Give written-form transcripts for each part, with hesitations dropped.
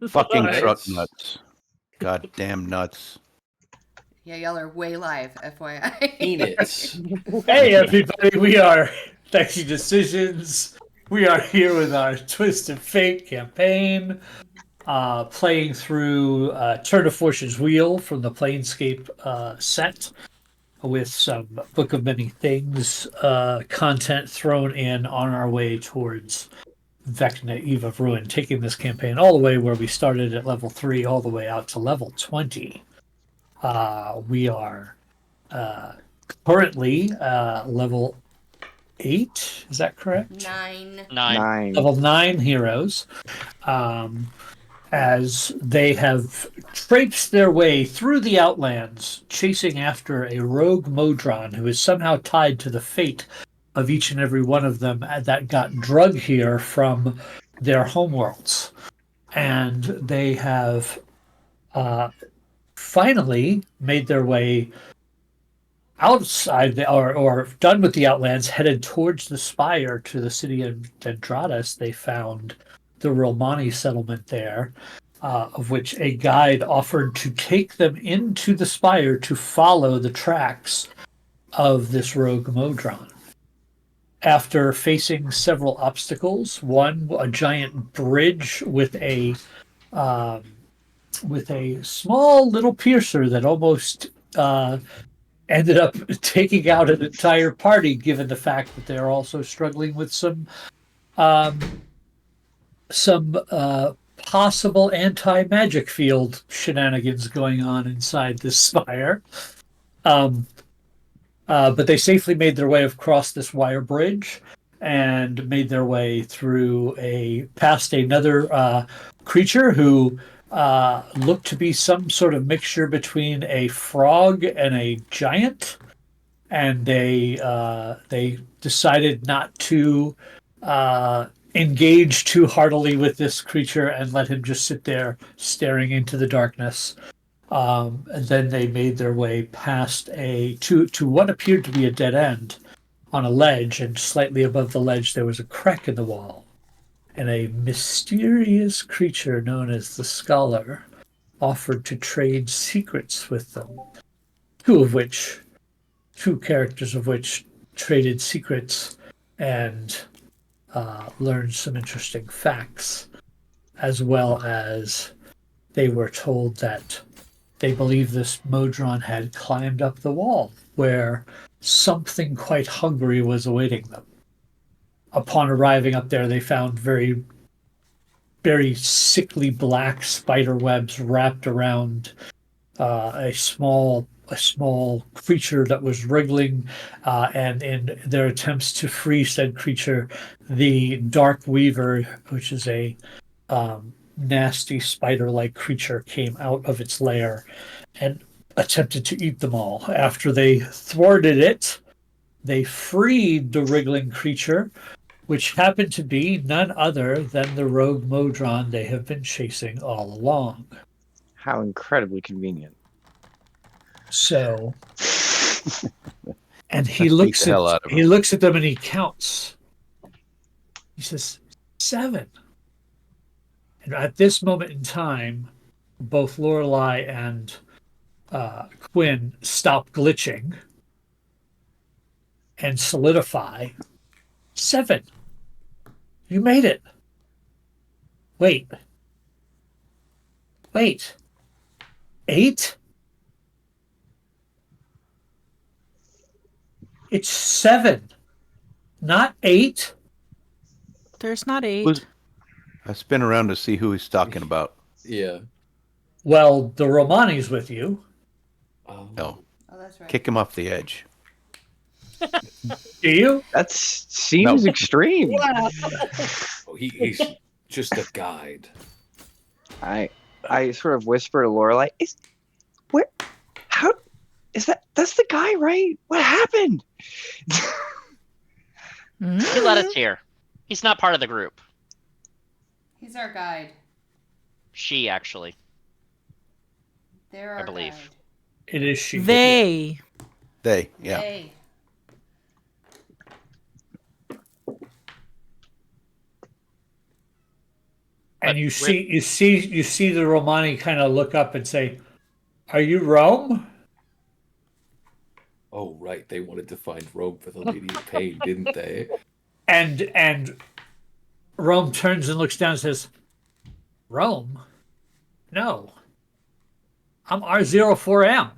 Fucking Right. truck nuts. Goddamn nuts. Yeah, y'all are way live, FYI. Peanuts. Hey, everybody, we are Dicey Decisions. We are here with our Twisted Fate campaign, playing through Turn of Fortune's Wheel from the Planescape set with some Book of Many Things content thrown in on our way towards Vecna, Eve of Ruin, taking this campaign all the way where we started at level 3 all the way out to level 20. We are currently level 8. Is that correct? 9. Level 9 heroes. As they have traipsed their way through the Outlands, chasing after a rogue modron who is somehow tied to the fate of each and every one of them that got drug here from their homeworlds. And they have finally made their way outside or done with the Outlands, headed towards the Spire to the city of Dendradas. They found the Romani settlement there, of which a guide offered to take them into the Spire to follow the tracks of this rogue modron. After facing several obstacles, one, a giant bridge with a small little piercer that almost ended up taking out an entire party, given the fact that they're also struggling with some possible anti-magic field shenanigans going on inside this spire. But they safely made their way across this wire bridge and made their way past another creature who looked to be some sort of mixture between a frog and a giant, and they decided not to engage too heartily with this creature and let him just sit there staring into the darkness. And then they made their way past to what appeared to be a dead end on a ledge, and slightly above the ledge there was a crack in the wall. And a mysterious creature known as the Scholar offered to trade secrets with them. Two characters of which traded secrets and learned some interesting facts, as well as they were told that they believe this modron had climbed up the wall where something quite hungry was awaiting them. Upon arriving up there, they found very, very sickly black spider webs wrapped around a small creature that was wriggling, and in their attempts to free said creature, the Dark Weaver, which is a nasty spider-like creature, came out of its lair and attempted to eat them all. After they thwarted it, they freed the wriggling creature, which happened to be none other than the rogue modron they have been chasing all along. How incredibly convenient. So, and he looks at them and he counts. He says, 7. And at this moment in time, both Lorelei and Quinn stop glitching and solidify. 7. You made it. Wait. 8? It's 7, not 8. There's not 8. I spin around to see who he's talking about. Yeah. Well, the Romani's with you. No. Oh, that's right. Kick him off the edge. Do you? That seems extreme. He's just a guide. I sort of whisper to Lorelai, how is that's the guy, right? What happened? He let us here. He's not part of the group. He's our guide. She, actually. They're our I believe. guide. It is she. They. They, yeah. They. And you see the Romani kind of look up and say, "Are you Rome?" Oh, right. They wanted to find Rome for the Lady of Pain, didn't they? And Rome turns and looks down and says, "Rome? No. I'm R04M."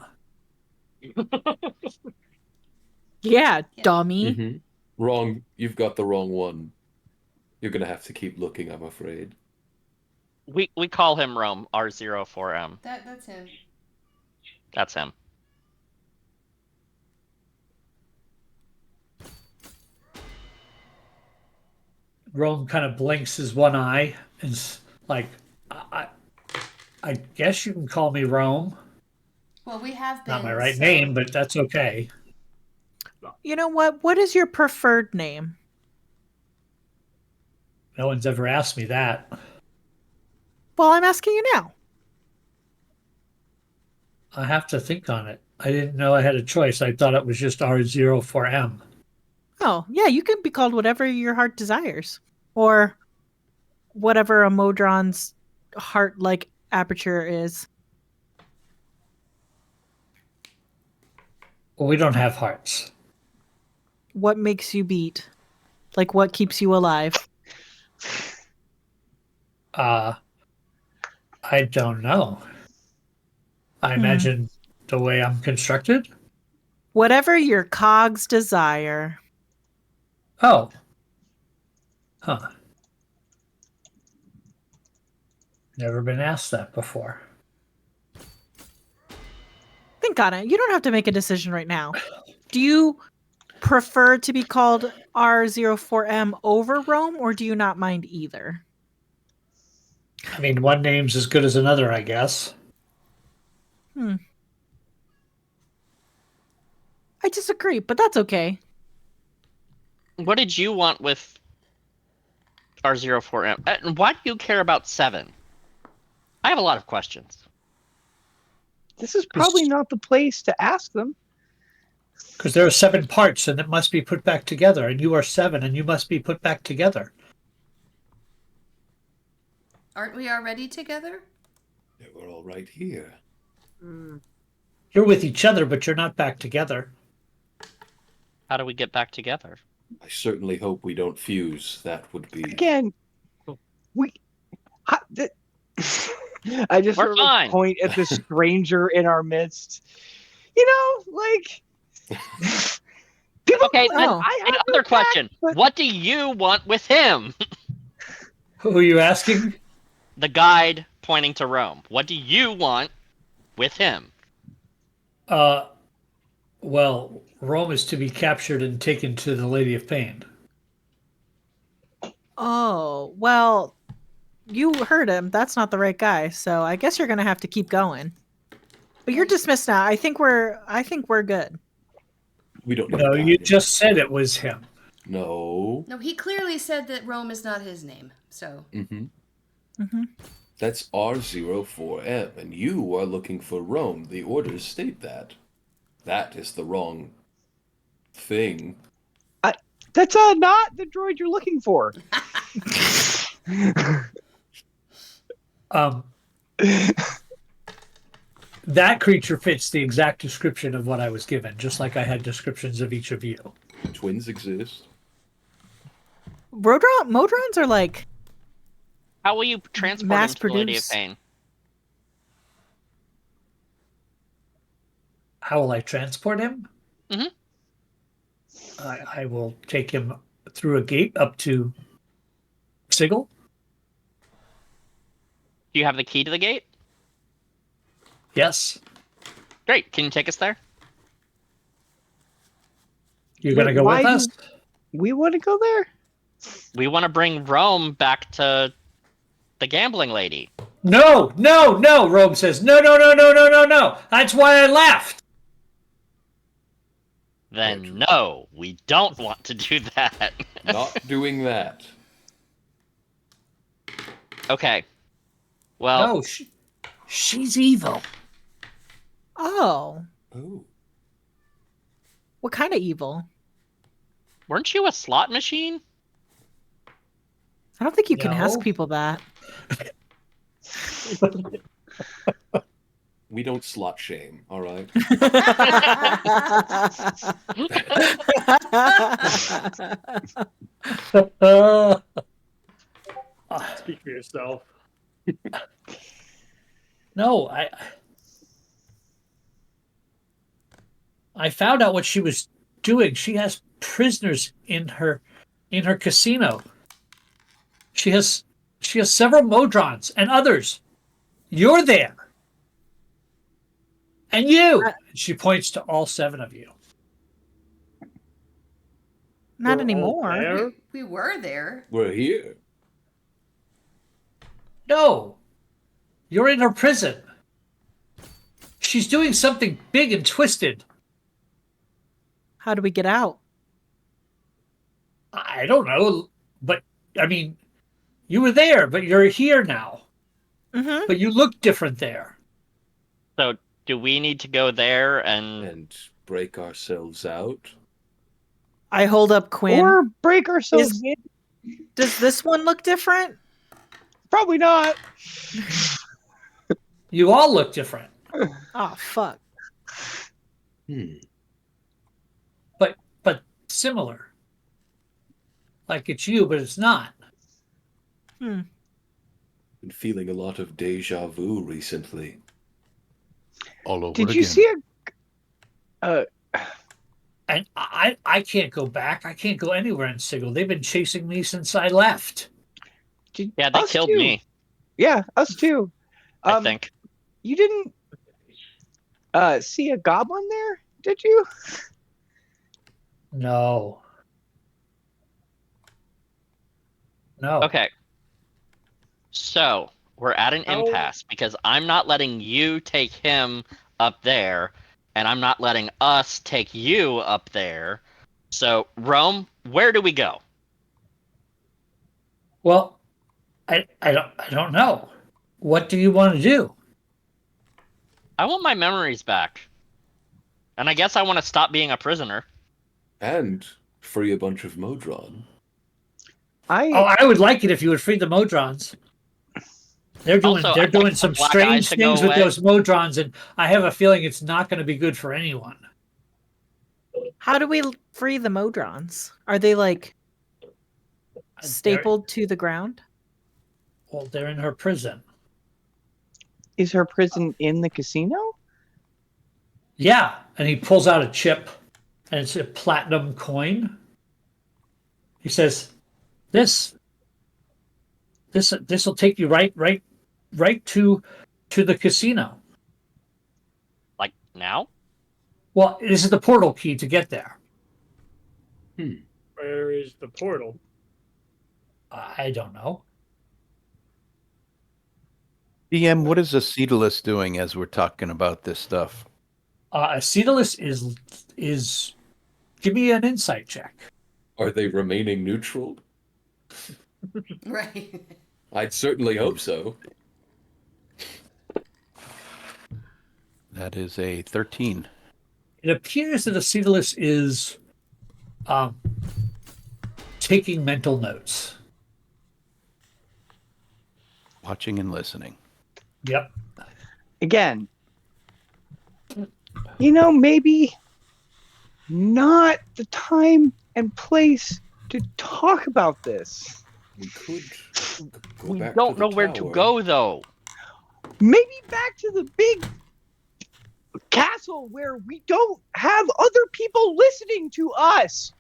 Yeah, dummy. Mm-hmm. Wrong. You've got the wrong one. You're gonna have to keep looking, I'm afraid. We call him Rome, R04M. That's him. That's him. Rome kind of blinks his one eye and is like, I guess you can call me Rome. Well, we have been. Not my right name, but that's okay. You know what? What is your preferred name? No one's ever asked me that. Well, I'm asking you now. I have to think on it. I didn't know I had a choice. I thought it was just R04M. Oh, yeah, you can be called whatever your heart desires. Or whatever a modron's heart-like aperture is. Well, we don't have hearts. What makes you beat? Like, what keeps you alive? I don't know. I imagine the way I'm constructed. Whatever your cogs desire. Oh. Huh. Never been asked that before. Think on it. You don't have to make a decision right now. Do you prefer to be called R04M over Rome, or do you not mind either? I mean, one name's as good as another, I guess. I disagree, but that's okay. What did you want with R04M? And why do you care about 7? I have a lot of questions. This is probably not the place to ask them. Because there are 7 parts and it must be put back together. And you are 7 and you must be put back together. Aren't we already together? Yeah, we're all right here. You're with each other, but you're not back together. How do we get back together? I certainly hope we don't fuse. That would be... Again, I just We're sort of fine. point at the stranger in our midst. You know, like... Okay, then I have another no question. back, but- What do you want with him? Who are you asking? The guide pointing to Rome. What do you want with him? Well, Rome is to be captured and taken to the Lady of Pain. Oh, well, you heard him. That's not the right guy, so I guess you're gonna have to keep going. But you're dismissed now. I think we're good. We don't need No, to you guide him. just said it was him. No. No, he clearly said that Rome is not his name. So That's R04M, and you are looking for Rome. The orders state that. That is the wrong thing. That's not the droid you're looking for. That creature fits the exact description of what I was given, just like I had descriptions of each of you. Twins exist. Modrons are like How will you transport Mass him to the Lady of produce. Pain? How will I transport him? Mhm. I will take him through a gate up to Sigil. Do you have the key to the gate? Yes. Great. Can you take us there? You're going to go Why with us? We want to go there? We want to bring Rome back to the gambling lady. No, no, no, Rome says. No, no, no, no, no, no, no. That's why I left. Then no, we don't want to do that. Not doing that. Okay. Well, No, she's evil. Oh, Oh. what kind of evil? weren't you a slot machine? I don't think you can ask No. people that. We don't slut shame, all right? Speak for yourself. No, I found out what she was doing. She has prisoners in her casino. She has several modrons and others. You're there. And you. She points to all 7 of you. Not We're all anymore. there? We were there. We're here. No. You're in her prison. She's doing something big and twisted. How do we get out? I don't know, but I mean, you were there, but you're here now. Mm-hmm. But you look different there. So, do we need to go there and And break ourselves out. I hold up Quinn. Or break ourselves Is- in. Does this one look different? Probably not. You all look different, Oh, fuck. but similar. Like it's you, but it's not. Been feeling a lot of deja vu recently. All over Did again. you see a? And I can't go back. I can't go anywhere in Sigil. They've been chasing me since I left. Yeah, they us killed too. me, Yeah, us too. I think. You didn't see a goblin there, did you? No. No. Okay. So, we're at an How- impasse because I'm not letting you take him up there, and I'm not letting us take you up there. So, Rome, where do we go? Well, I don't know. What do you want to do? I want my memories back. And I guess I want to stop being a prisoner. And free a bunch of modron. Oh, I would like it if you would free the modrons. They're doing Also, they're I'd like doing the some black strange eyes to go things with away. those modrons, and I have a feeling it's not going to be good for anyone. How do we free the modrons? Are they like stapled to the ground? Well, they're in her prison. Is her prison in the casino? Yeah, and he pulls out a chip, and it's a platinum coin. He says, "This will take you right to the casino." Like, now? Well, this is the portal key to get there. Where is the portal? I don't know. DM, what is Acetylus doing as we're talking about this stuff? Acetylus is. Give me an insight check. Are they remaining neutral? Right. I'd certainly hope so. That is a 13. It appears that Acetylus is taking mental notes. Watching and listening. Yep. Again, maybe not the time and place to talk about this. We could go We back don't to know the where to tower. go, though. Maybe back to the big castle where we don't have other people listening to us.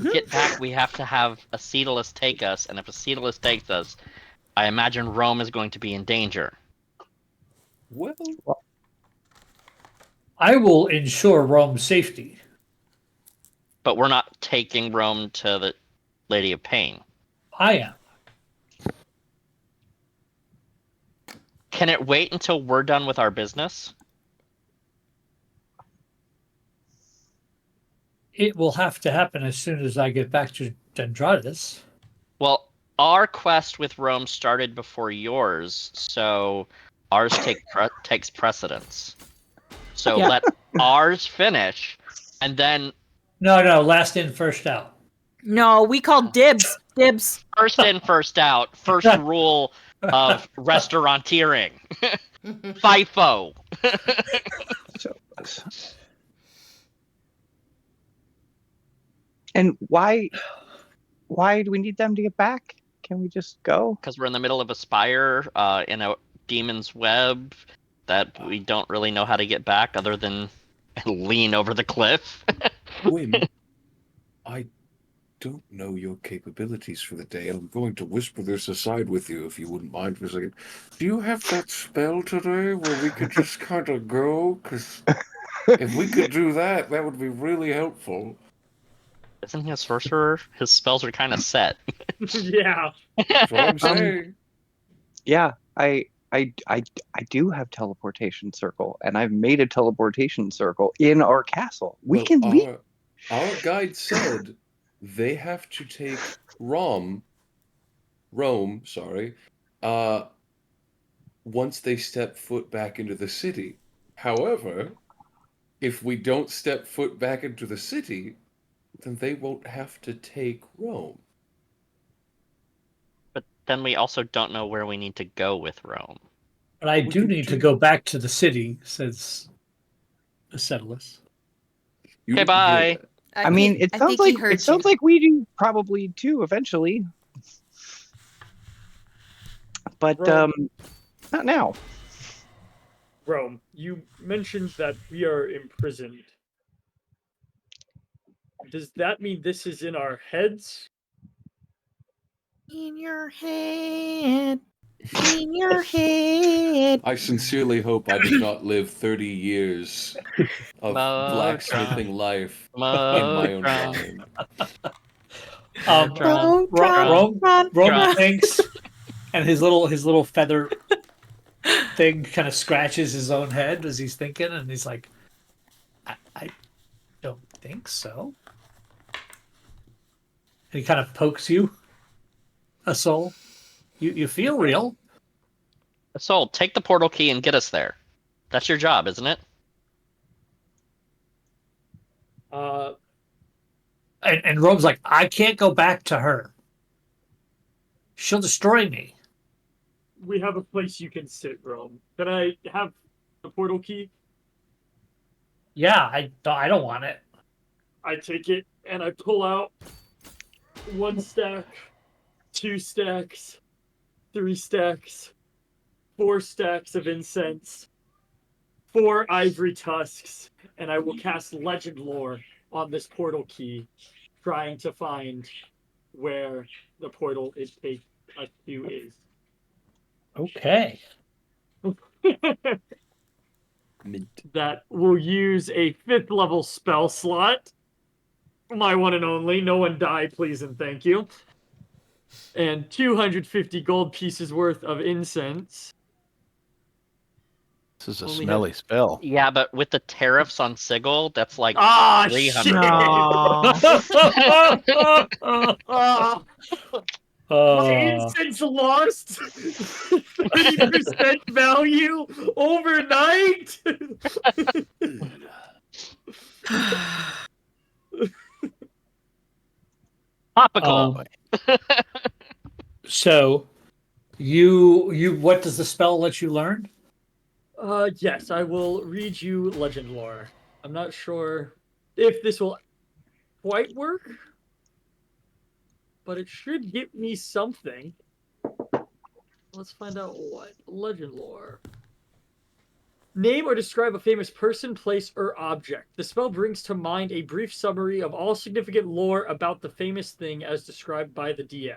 To get back, we have to have Acetylus take us, and if Acetylus takes us, I imagine Rome is going to be in danger. Well, I will ensure Rome's safety. But we're not taking Rome to the Lady of Pain. I am. Can it wait until we're done with our business? It will have to happen as soon as I get back to Dendritus. Well, our quest with Rome started before yours, so ours takes precedence. So Yeah. let ours finish, and then No, last in, first out. No, we called dibs. Dibs. First in, first out. First rule of restauranteering. FIFO. So, and why do we need them to get back? Can we just go? Because we're in the middle of a spire in a demon's web that we don't really know how to get back other than lean over the cliff. Wim, I don't know your capabilities for the day, and I'm going to whisper this aside with you if you wouldn't mind for a second. Do you have that spell today where we could just kind of go? Because if we could do that, that would be really helpful. Isn't he a sorcerer? His spells are kind of set. Yeah. That's what I'm saying. Yeah, I do have teleportation circle, and I've made a teleportation circle in our castle. We can leave. Our guide said they have to take Rome, once they step foot back into the city. However, if we don't step foot back into the city, then they won't have to take Rome. But then we also don't know where we need to go with Rome. But I We do can need to do- go back to the city, says Acetylus. Okay, bye. I mean, it sounds think he like heard it sounds you. like we do probably too eventually, but Rome. not now. Rome, you mentioned that we are imprisoned. Does that mean this is in our heads? In your head. In your head. I sincerely hope I did not live 30 years of Modron. blacksmithing life in my own Modron. mind. Rome thinks, and his little feather thing kind of scratches his own head as he's thinking, and he's like, I don't think so. And he kind of pokes you, a soul. You feel real. Soul, take the portal key and get us there. That's your job, isn't it? And Rome's like, I can't go back to her. She'll destroy me. We have a place you can sit, Rome. Can I have the portal key? Yeah, I don't want it. I take it and I pull out 1 stack, 2 stacks, 3 stacks, 4 stacks of incense, 4 ivory tusks, and I will cast legend lore on this portal key, trying to find where the portal is take us to is. Okay. That will use a 5th level spell slot. My one and only. No one die, please and thank you. And 250 gold pieces worth of incense. This is a Only smelly spell. Yeah, but with the tariffs on Sigil, that's like Ah, 300 shit! gold. Ah, my incense lost 30% value overnight. Topical. So, you what does the spell let you learn? Yes, I will read you legend lore. I'm not sure if this will quite work, but it should give me something. Let's find out what. Legend lore. Name or describe a famous person, place, or object. The spell brings to mind a brief summary of all significant lore about the famous thing as described by the DM.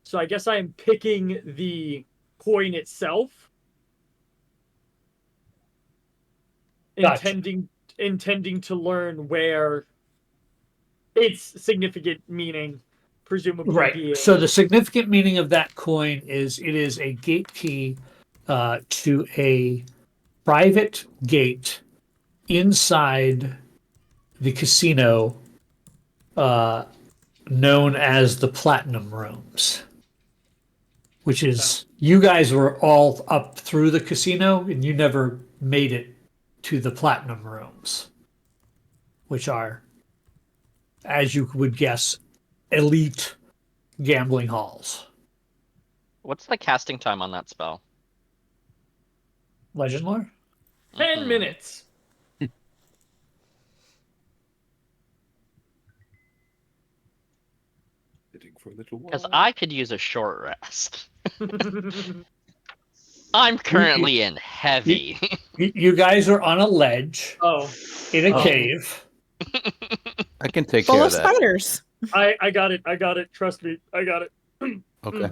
So I guess I am picking the coin itself. Gotcha. Intending to learn where its significant meaning presumably Right. being. So the significant meaning of that coin is it is a gate key to a private gate inside the casino known as the Platinum Rooms, which is you guys were all up through the casino and you never made it to the Platinum Rooms, which are, as you would guess, elite gambling halls. What's the casting time on that spell? Legend lore? 10 Mhm. minutes. Sitting for a little while. Because I could use a short rest. I'm currently in heavy. You guys are on a ledge Oh, in a Oh. cave. I can take Full care of of that. spiders. I got it. I got it. Trust me. I got it. Okay.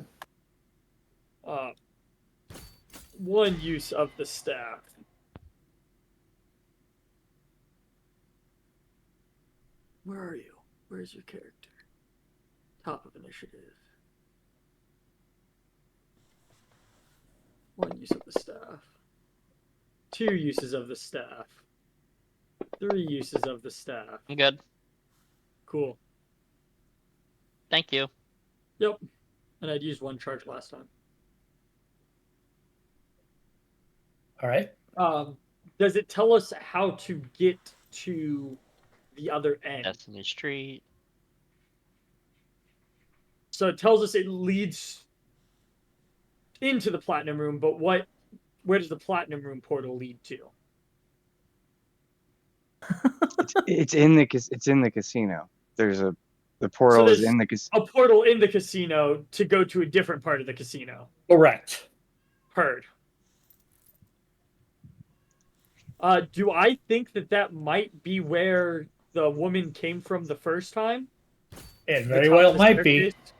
One use of the staff. Where are you? Where's your character? Top of initiative. One use of the staff. 2 uses of the staff. 3 uses of the staff. I'm good. Cool. Thank you. Yep. And I'd used 1 charge last time. All right. Does it tell us how to get to the other end? Destiny Street. So it tells us it leads into the Platinum Room, but where does the Platinum Room portal lead to? It's in the casino. The portal is there's in the casino. A portal in the casino to go to a different part of the casino. Correct. Heard. Do I think that might be where the woman came from the first time? It The very top well of the might be. staircase?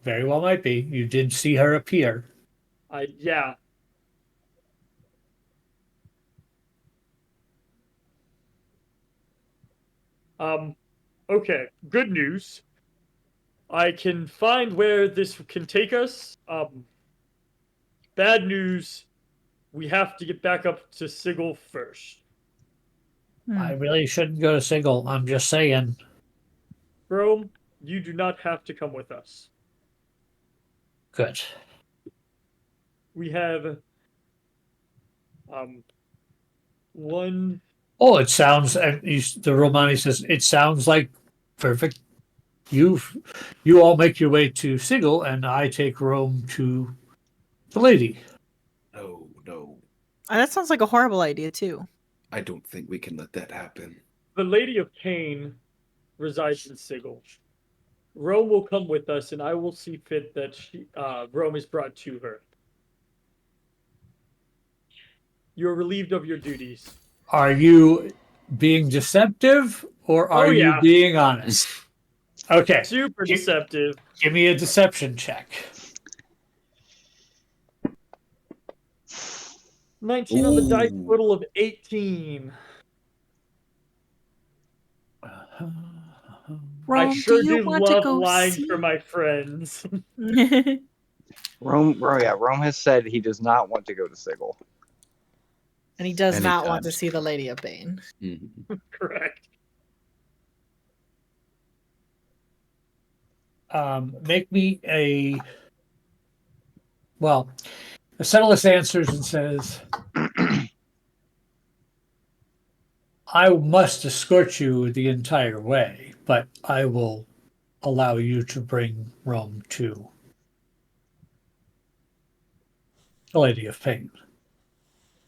Very well might be. You did see her appear. Yeah. Okay. Good news. I can find where this can take us. Bad news. We have to get back up to Sigil first. I really shouldn't go to Sigil. I'm just saying. Rome, you do not have to come with us. Good. We have one. Oh, it sounds. The Romani says it sounds like perfect. You all make your way to Sigil, and I take Rome to the lady. No. That sounds like a horrible idea too. I don't think we can let that happen. The Lady of Pain resides in Sigil. Rome will come with us, and I will see fit that Rome is brought to her. You are relieved of your duties. Are you being deceptive, or are you yeah. being honest? Okay. Super deceptive. Give me a deception check. 19 on the dice, total of 18. Rome, I sure do you do want to love go lying see? for my friends. Rome has said he does not want to go to Sigil. And he does not want to Anytime. see the Lady of Bane. Correct. Make me a. Well, Acetylus answers and says, I must escort you the entire way, but I will allow you to bring Rome to the Lady of Pain.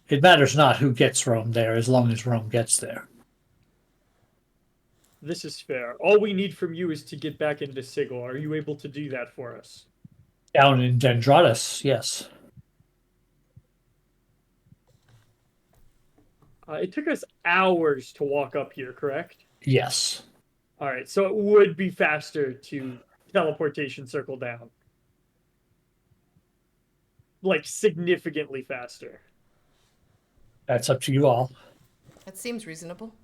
It matters not who gets Rome there, as long as Rome gets there. This is fair. All we need from you is to get back into Sigil. Are you able to do that for us? Down in Dendratus, yes. It took us hours to walk up here, correct? Yes. All right, so it would be faster to teleportation circle down. Like, significantly faster. That's up to you all. That seems reasonable.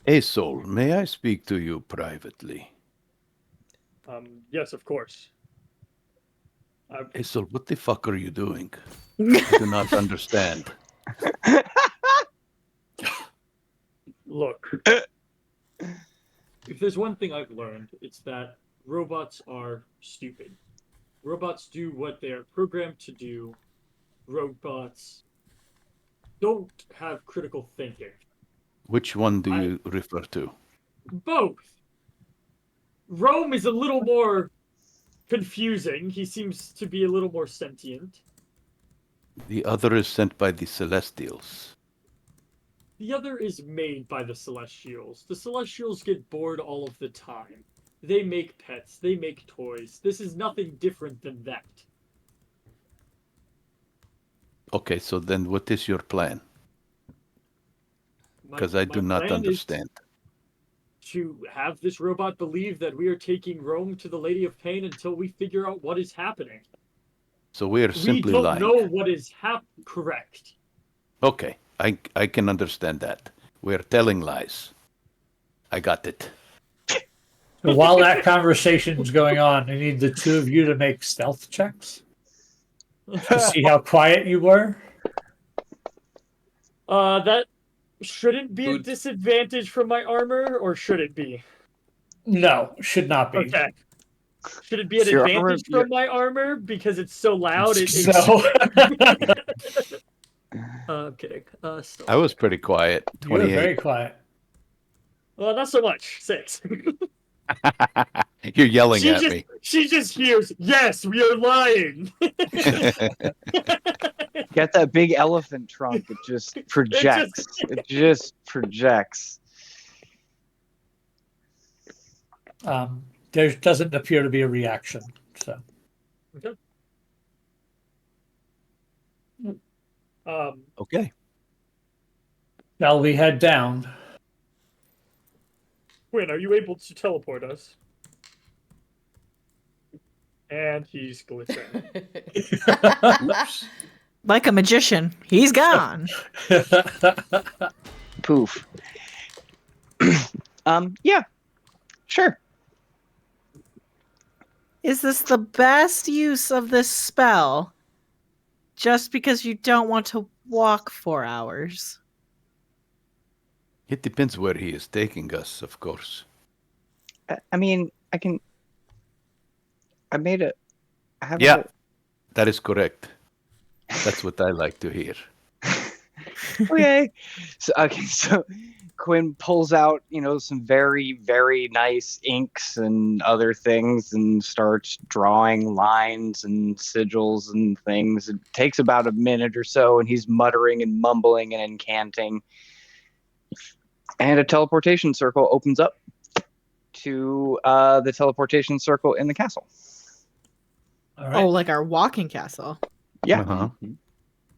Hey, Soul, may I speak to you privately? Yes, of course. Hey, Soul, what the fuck are you doing? I do not understand. Look. If there's one thing I've learned, it's that robots are stupid. Robots do what they are programmed to do. Robots don't have critical thinking. Which one do you refer to? Both. Rome is a little more confusing. He seems to be a little more sentient. The other is sent by the Celestials. The other is made by the Celestials. The Celestials get bored all of the time. They make pets. They make toys. This is nothing different than that. Okay, so then what is your plan? Because I do My not plan is understand. to have this robot believe that we are taking Rome to the Lady of Pain until we figure out what is happening. So we are We simply don't lying. know what is correct. Okay, I can understand that. We're telling lies. I got it. So while that conversation's going on, I need the two of you to make stealth checks to see how quiet you were. That shouldn't be a Good. disadvantage from my armor, or should it be? No, should not be. Okay. Should it be an Your armor- advantage from my armor because it's so loud? So I'm kidding. Still. I was pretty quiet. you were 28. very quiet. Well, not so much. 6. You're yelling at me. She just hears, yes, we are lying. Got that big elephant trunk. It just projects. It just projects. There doesn't appear to be a reaction. So Okay. Okay. shall we head down? Quinn, are you able to teleport us? And he's glitching. Oops. Like a magician, he's gone. Poof. Yeah. Sure. Is this the best use of this spell? Just because you don't want to walk 4 hours? It depends where he is taking us, of course. I mean, I can. I made it. I have Yeah, that is correct. That's what I like to hear. Okay. So Quinn pulls out, some very, very nice inks and other things and starts drawing lines and sigils and things. It takes about a minute or so, and he's muttering and mumbling and incanting. And a teleportation circle opens up to the teleportation circle in the castle. All right. Oh, like our walking castle. Yeah. Uh-huh.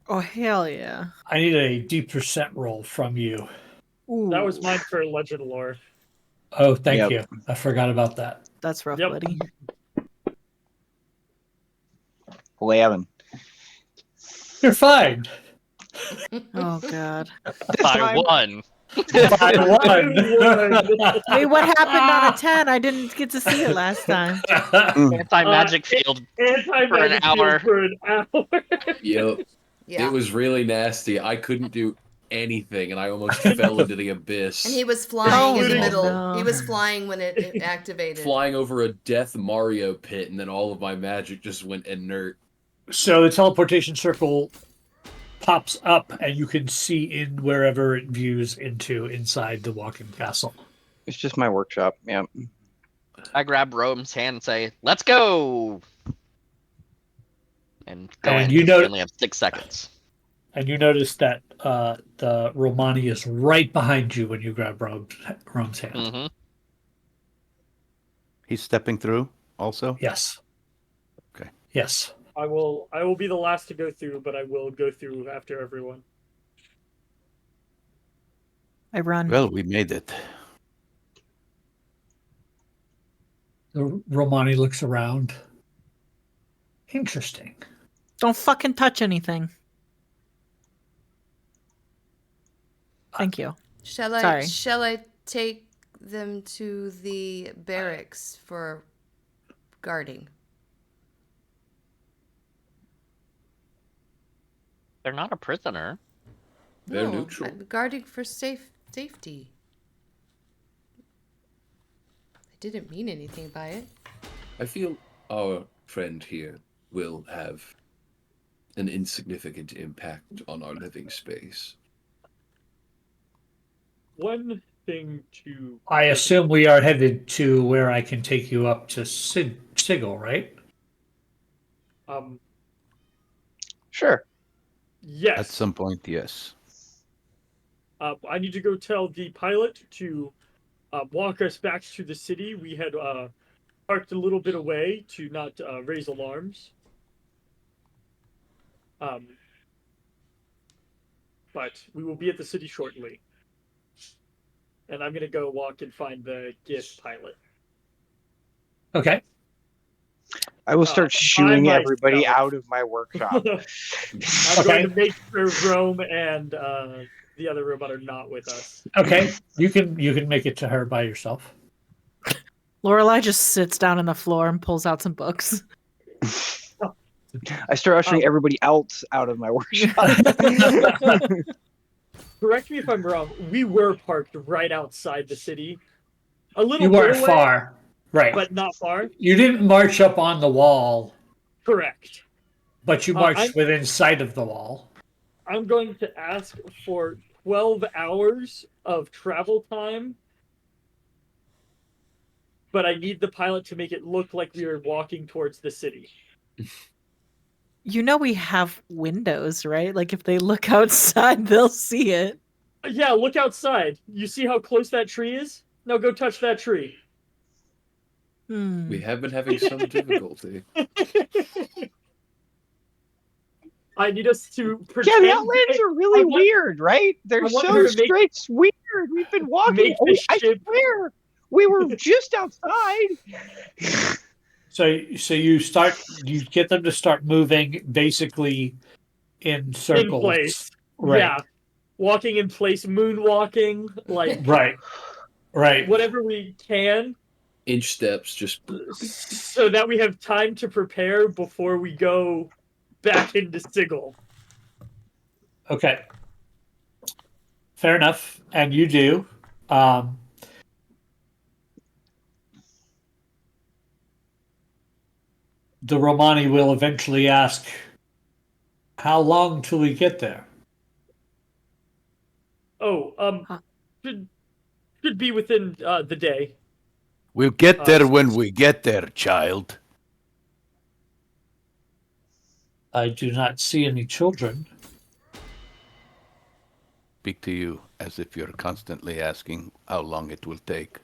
Oh, hell yeah. I need a D% roll from you. Ooh, That was mine for Legend Lore. Oh, thank Yep. you. I forgot about that. That's rough, Yep. buddy. 11. You're fine. Oh, God. By 1. By one. Wait, what happened on a 10? I didn't get to see it last time. Anti-magic field. Anti-magic hour. field for an hour. Yep. Yeah. It was really nasty. I couldn't do anything, and I almost fell into the abyss. And he was flying in the Oh, middle. no. He was flying when it activated. flying over a death Mario pit, and then all of my magic just went inert. So the teleportation circle pops up, and you can see in wherever it views into inside the walking castle. It's just my workshop. Yeah. I grab Rome's hand and say, "Let's go!" And go And in. you 'Cause know- we only have 6 seconds. And you notice that the Romani is right behind you when you grab Rome's hand. Hmm. He's stepping through also? Yes. Okay. Yes. I will be the last to go through, but I will go through after everyone. I run. Well, we made it. The Romani looks around. Interesting. Don't fucking touch anything. Thank you. Shall I take them to the barracks for guarding? They're not a prisoner. They're No, neutral. guarding for safety. I didn't mean anything by it. I feel our friend here will have an insignificant impact on our living space. One thing to I assume we are headed to where I can take you up to Sigil, right? Sure. Yes. At some point, yes. I need to go tell the pilot to walk us back to the city. We had parked a little bit away to not raise alarms. But we will be at the city shortly. And I'm going to go walk and find the gift pilot. Okay. I will start shooing I everybody myself- out of my workshop. I'm going to make sure Rome and the other robot are not with us. Okay. You can make it to her by yourself. Lorelai just sits down on the floor and pulls out some books. I start ushering everybody else out of my workshop. Correct me if I'm wrong. We were parked right outside the city. A little You bit weren't away, far. Right. but not far. You didn't march up on the wall, Correct. but you marched within sight of the wall. I'm going to ask for 12 hours of travel time, but I need the pilot to make it look like we are walking towards the city. You know we have windows, right? Like if they look outside, they'll see it. Yeah, look outside. You see how close that tree is? Now go touch that tree. We have been having some difficulty. I need us to Yeah, pretend. the Outlands are really weird, right? They're want so her to make- straight weird. We've been walking. Make the I ship- swear, we were just outside. So you get them to start moving basically in circles. In place. Right. Yeah. Walking in place, moonwalking, like Right. whatever we can, Inch steps, just so that we have time to prepare before we go back into Sigil. Okay. Fair enough. And you do. The Romani will eventually ask, how long till we get there? Oh, should be within the day. We'll get there when we get there, child. I do not see any children. Speak to you as if you're constantly asking how long it will take.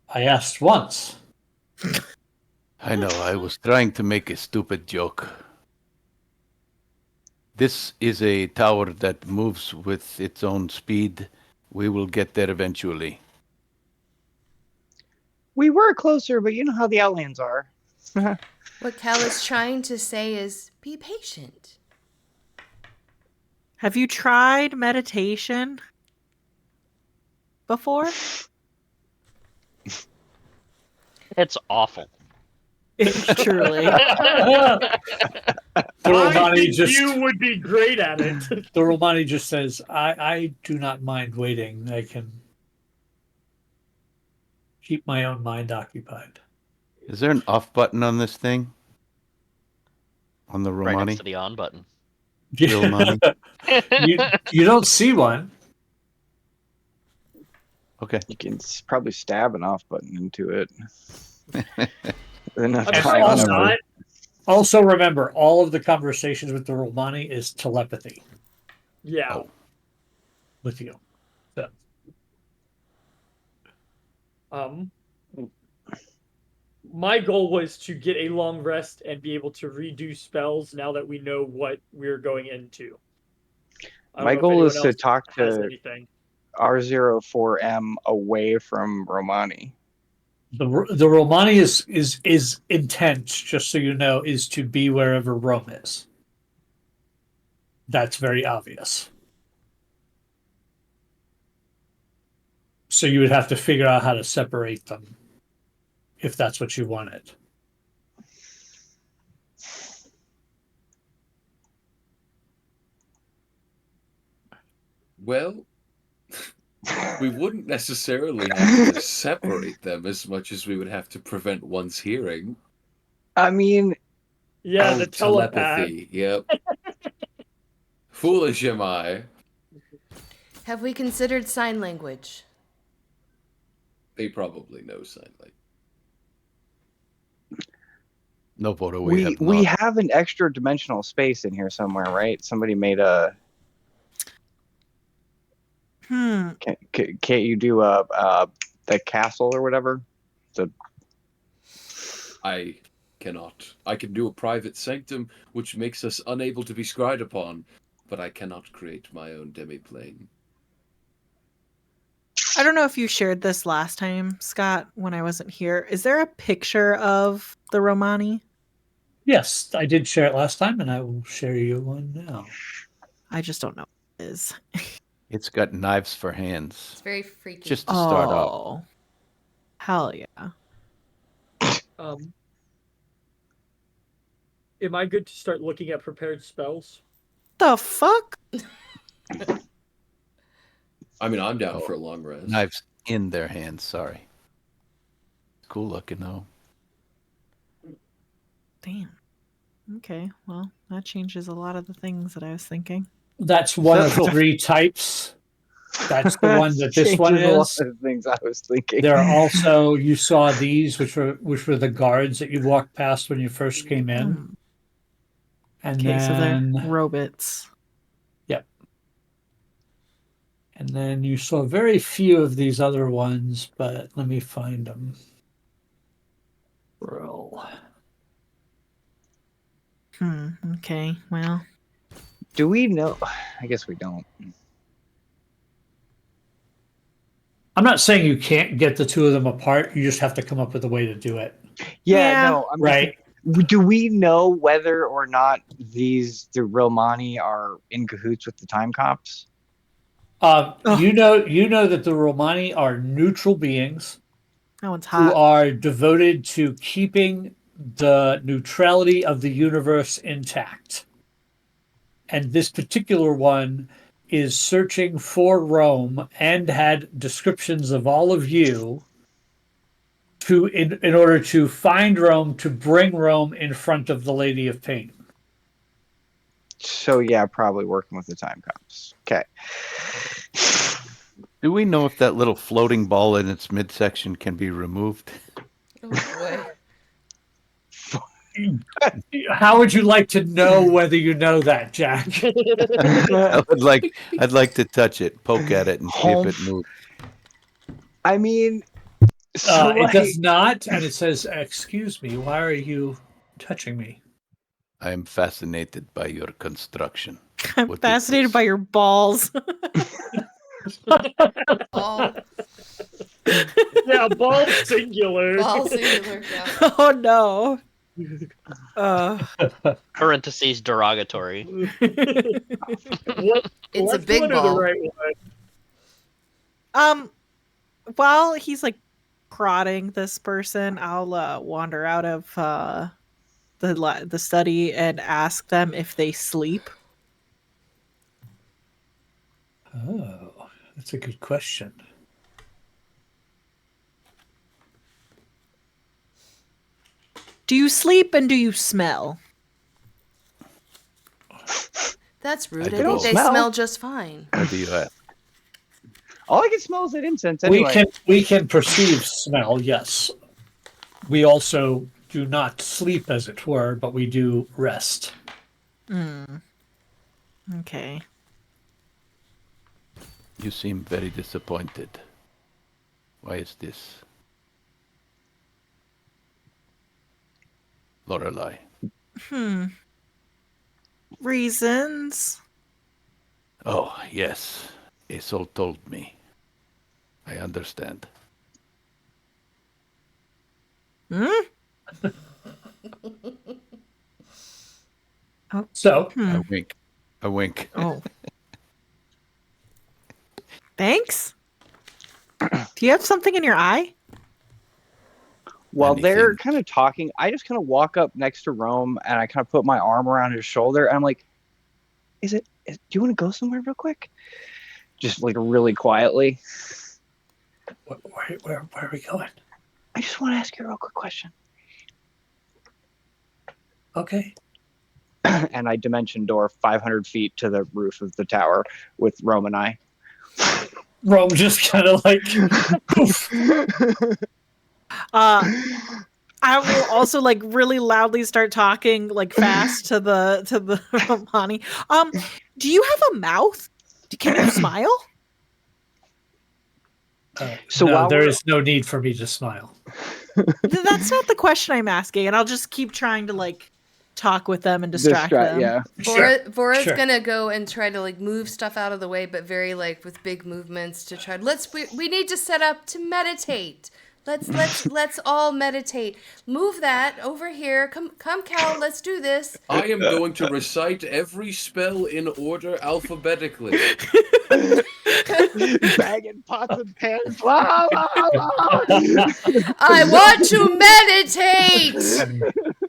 I asked once. I know, I was trying to make a stupid joke. This is a tower that moves with its own speed. We will get there eventually. We were closer, but you know how the Outlands are. What Cal is trying to say is be patient. Have you tried meditation before? It's awful. Truly. The I Romani think you would be great at it. The Romani just says, I do not mind waiting. I can keep my own mind occupied. Is there an off button on this thing? On the Right Romani? next to the on button. Romani? You don't see one. Okay. You can probably stab an off button into it. Enough I'm And sure also- it's not. Also remember, all of the conversations with the Romani is telepathy Yeah. Oh. with you. So, My goal was to get a long rest and be able to redo spells now that we know what we're going into. I don't My know if goal is anyone to else talk has to anything. R04M away from Romani. the Romani is intent, just so you know, is to be wherever Rome is. That's very obvious. So you would have to figure out how to separate them if that's what you wanted. well, we wouldn't necessarily have to separate them as much as we would have to prevent one's hearing. I mean, Yeah, Oh, the telepath. telepathy. Yep. Foolish am I. Have we considered sign language? They probably know sign language. No photo. We not. have an extra dimensional space in here somewhere, right? Somebody made a. Can't you do the castle or whatever? I cannot. I can do a private sanctum, which makes us unable to be scried upon, but I cannot create my own demiplane. I don't know if you shared this last time, Scott, when I wasn't here. Is there a picture of the Romani? Yes, I did share it last time, and I will share you one now. I just don't know what it is. It's got knives for hands. It's very freaky. Just to start off. Oh, hell yeah. Am I good to start looking at prepared spells? The fuck? I mean, I'm down for a long rest. Knives in their hands. Sorry. Cool looking though. Damn. Okay, well, that changes a lot of the things that I was thinking. That's one of three types. That's the one that this one Changes a lot is. of things I was thinking. There are also, you saw these, which were the guards that you walked past when you first came in. And Okay, so then, they're robots. yep. And then you saw very few of these other ones, but let me find them. Roll. Okay, well. Do we know? I guess we don't. I'm not saying you can't get the two of them apart. You just have to come up with a way to do it. Yeah. No, I'm Right. Do we know whether or not the Romani are in cahoots with the time cops? You know that the Romani are neutral beings That one's who hot. are devoted to keeping the neutrality of the universe intact. And this particular one is searching for Rome and had descriptions of all of you in order to find Rome, to bring Rome in front of the Lady of Pain. So yeah, probably working with the time cops. Okay. Do we know if that little floating ball in its midsection can be removed? Oh boy. How would you like to know whether you know that, Jack? I'd like to touch it, poke at it, and see if it moves. I mean, so It does not, and it says, "Excuse me, why are you touching me?" I am fascinated by your construction. I'm What is fascinated this? by your balls. Ball, Yeah, ball singular. ball singular. Yeah. Oh no. Parentheses derogatory. What, It's a left big one or ball. the right one? While he's like prodding this person, I'll wander out of the study and ask them if they sleep. Oh, that's a good question. Do you sleep and do you smell? That's rude. I I think don't they smell. smell just fine. What do you have? all I can smell is that incense anyway. We can perceive smell, yes. We also do not sleep, as it were, but we do rest. Okay. You seem very disappointed. Why is this? Lorelei. Reasons? Oh, yes. Isol told me. I understand. So, I wink. I wink. Oh. Thanks? Do you have something in your eye? While they're Anything. kind of talking, I just kind of walk up next to Rome and I kind of put my arm around his shoulder and I'm like, do you want to go somewhere real quick? Just like really quietly. where are we going? I just want to ask you a real quick question. Okay. And I dimension door 500 feet to the roof of the tower with Rome and I. Rome just kind of like, poof. I I will also like really loudly start talking like fast to the Romani. Do you have a mouth? Can you smile? So no, while there we're- is no need for me to smile. That's not the question I'm asking, and I'll just keep trying to like talk with them and distract them. Yeah. Vora's sure. gonna go and try to like move stuff out of the way, but very like with big movements to try. We need to set up to meditate. Let's all meditate. Move that over here. Come, Cal. Let's do this. I am going to recite every spell in order alphabetically. Bagging pots and pans. Wow, wow, wow. I want to meditate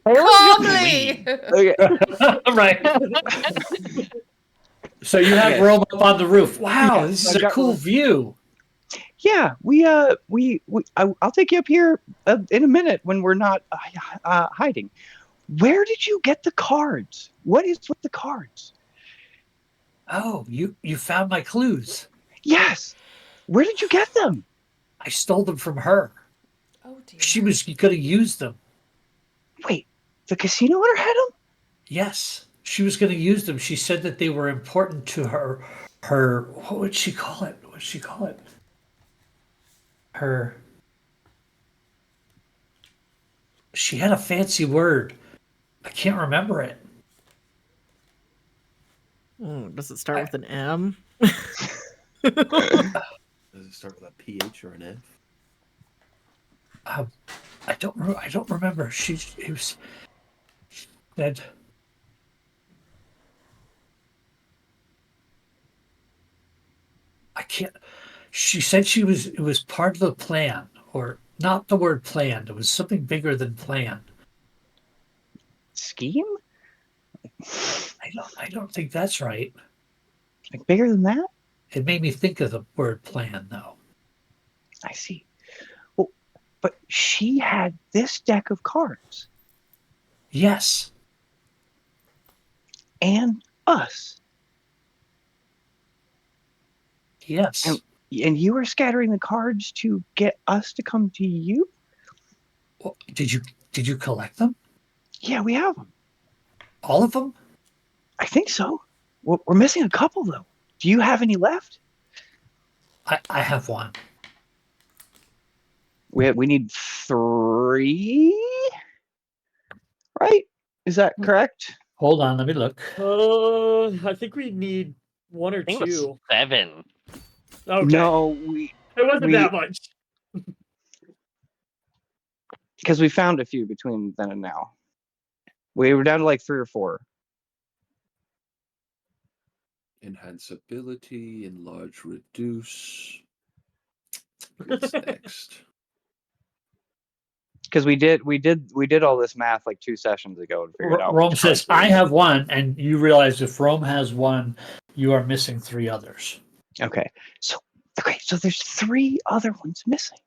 calmly. Okay. Right. So you have Okay. Rome up on the roof. Wow, Yeah, this I've is a got cool Rome. view. Yeah, I'll take you up here in a minute when we're not hiding. Where did you get the cards? What is with the cards? Oh, you found my clues. Yes. Where did you get them? I stole them from her. Oh dear. She was going to use them. Wait, the casino owner had them? Yes, she was going to use them. She said that they were important to her. Her, what would she call it? What would she call it? Her. She had a fancy word. I can't remember it. Does it start with an M? Does it start with a PH or an F? I don't remember. It was said. I can't. She said it was part of the plan, or not the word planned. It was something bigger than planned. Scheme? I don't think that's right. Like bigger than that? It made me think of the word plan, though. I see. Well, but she had this deck of cards. Yes. And us. Yes. And you were scattering the cards to get us to come to you? Well, did you collect them? Yeah, we have them. All of them? I think so. We're missing a couple, though. Do you have any left? I have one. We need 3, right? Is that correct? Hold on, let me look. I think we need 1 or I think it was 2. 7. Okay. No, It wasn't we- that much. because we found a few between then and now. We were down to like 3 or 4. Enhance ability, enlarge, reduce. What's next? Because we did all this math like 2 sessions ago to figure it out. Rome which says, cards I we- have one, and you realize if Rome has one, you are missing 3 others. Okay, so there's 3 other ones missing.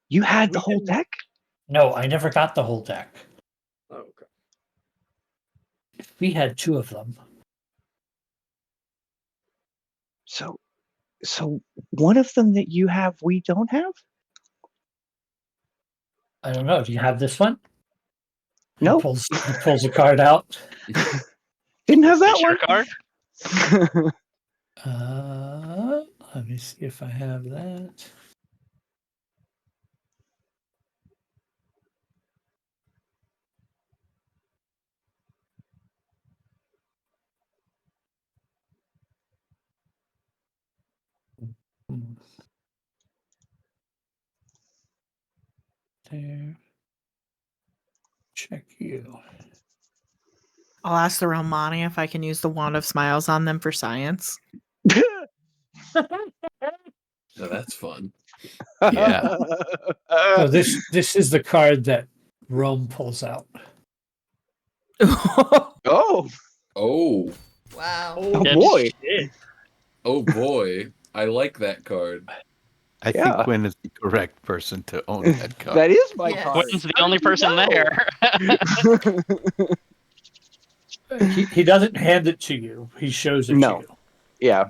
You had the We whole can- deck? No, I never got the whole deck. Oh, okay. We had 2 of them. So one of them that you have, we don't have? I don't know. Do you have this one? No. He pulls a card out. Didn't have that Is your one. card? Let me see if I have that. There. Check you. I'll ask the Romani if I can use the Wand of Smiles on them for science. Now that's fun. Yeah. So this is the card that Rome pulls out. Oh, Oh, Wow. oh Yes. boy. Shit. oh boy. I like that card. I Yeah. think Quinn is the correct person to own that card. That is my Yes. card. Quinn's the How only did you person know? there. He doesn't hand it to you. He shows it No. to you. Yeah.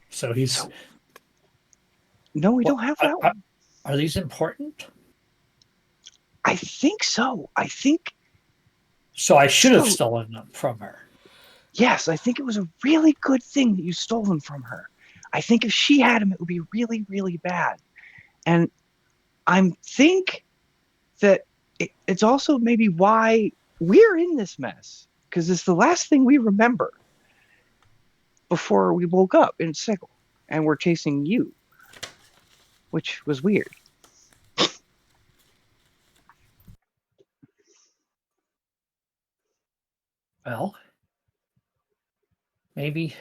So he's. No, we Well, don't have that I- one. Are these important? I think so. I think So I should have So- stolen them from her. yes. I think it was a really good thing that you stole them from her. I think if she had them, it would be really, really bad. And I think that it's also maybe why we're in this mess, because it's the last thing we remember before we woke up in Sigil, and we're chasing you, which was weird. Well, maybe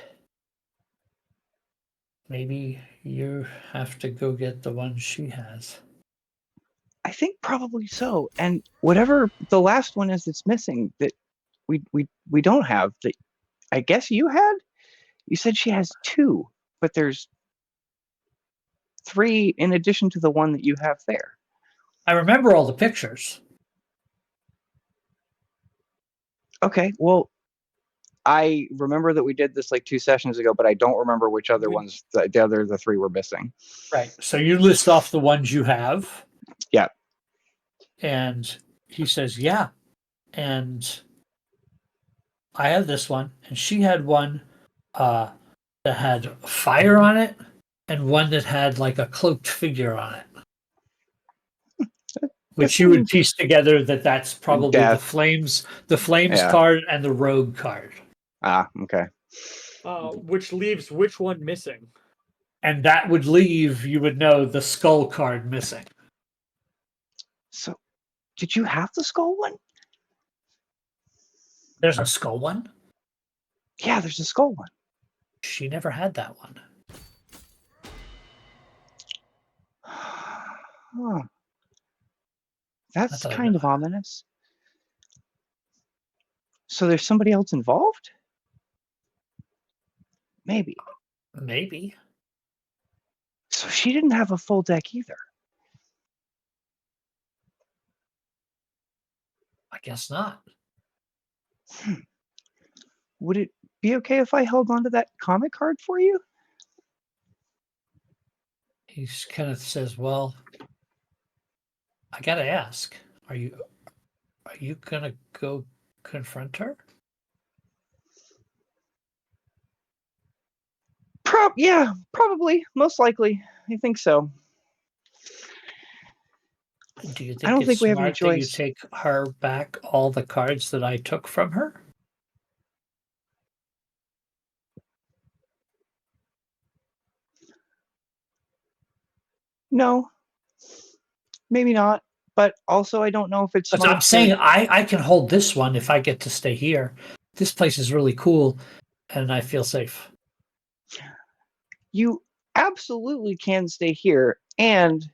you have to go get the one she has. I think probably so. And whatever the last one is that's missing that we don't have, that I guess you had. You said she has 2, but there's 3 in addition to the one that you have there. I remember all the pictures. Okay, well, I remember that we did this like 2 sessions ago, but I don't remember which other ones the 3 were missing. Right. So you list off the ones you have. Yeah. And he says, yeah. And I have this one. And she had one that had fire on it and one that had like a cloaked figure on it. Which you would piece together that's probably Death. the flames Yeah. card and the rogue card. Ah, okay. Which leaves which one missing? And that would leave, you would know, the skull card missing. So, did you have the skull one? There's a skull one? Yeah, there's a skull one. She never had that one. Huh. That's thought I kind of ominous. So there's somebody else involved? Maybe. Maybe. So she didn't have a full deck either. I guess not. Would it be okay if I held on to that comic card for you? He kind of says, well, I gotta ask, are you gonna go confront her? Yeah, probably. Most likely. I think so. Do you think I don't it's think we have any smart that you choice. take her back all the cards that I took from her? No, maybe not. But also, I don't know if it's But smart. I'm saying I can hold this one if I get to stay here. This place is really cool, and I feel safe. You absolutely can stay here, and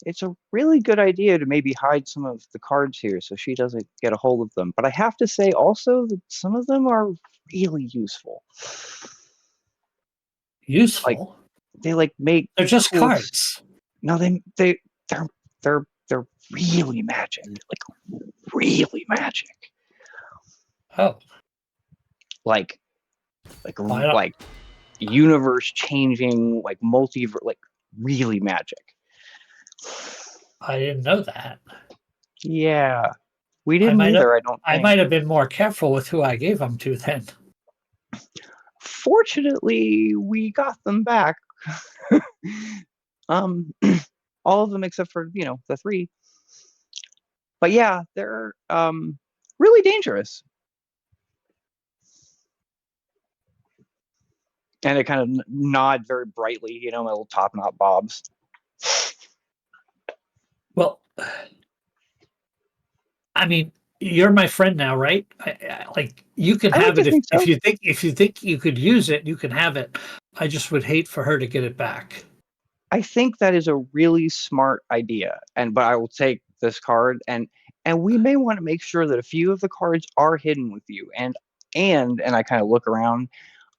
it's a really good idea to maybe hide some of the cards here so she doesn't get a hold of them. But I have to say also that some of them are really useful. Useful? They make They're just cool cards. No, they're really magic. Like really magic. Oh, Like Why not? like universe changing, like multiverse, like really magic. I didn't know that. Yeah. We didn't either, I don't think. I might have been more careful with who I gave them to then. Fortunately, we got them back. All of them except for, the 3. But yeah, they're really dangerous. And it kind of nod very brightly, my little top knot bobs. Well, I mean, you're my friend now, right? Like you can I like have to it think so. if you think you could use it, you can have it. I just would hate for her to get it back. I think that is a really smart idea, but I will take this card, and we may want to make sure that a few of the cards are hidden with you, and I kind of look around.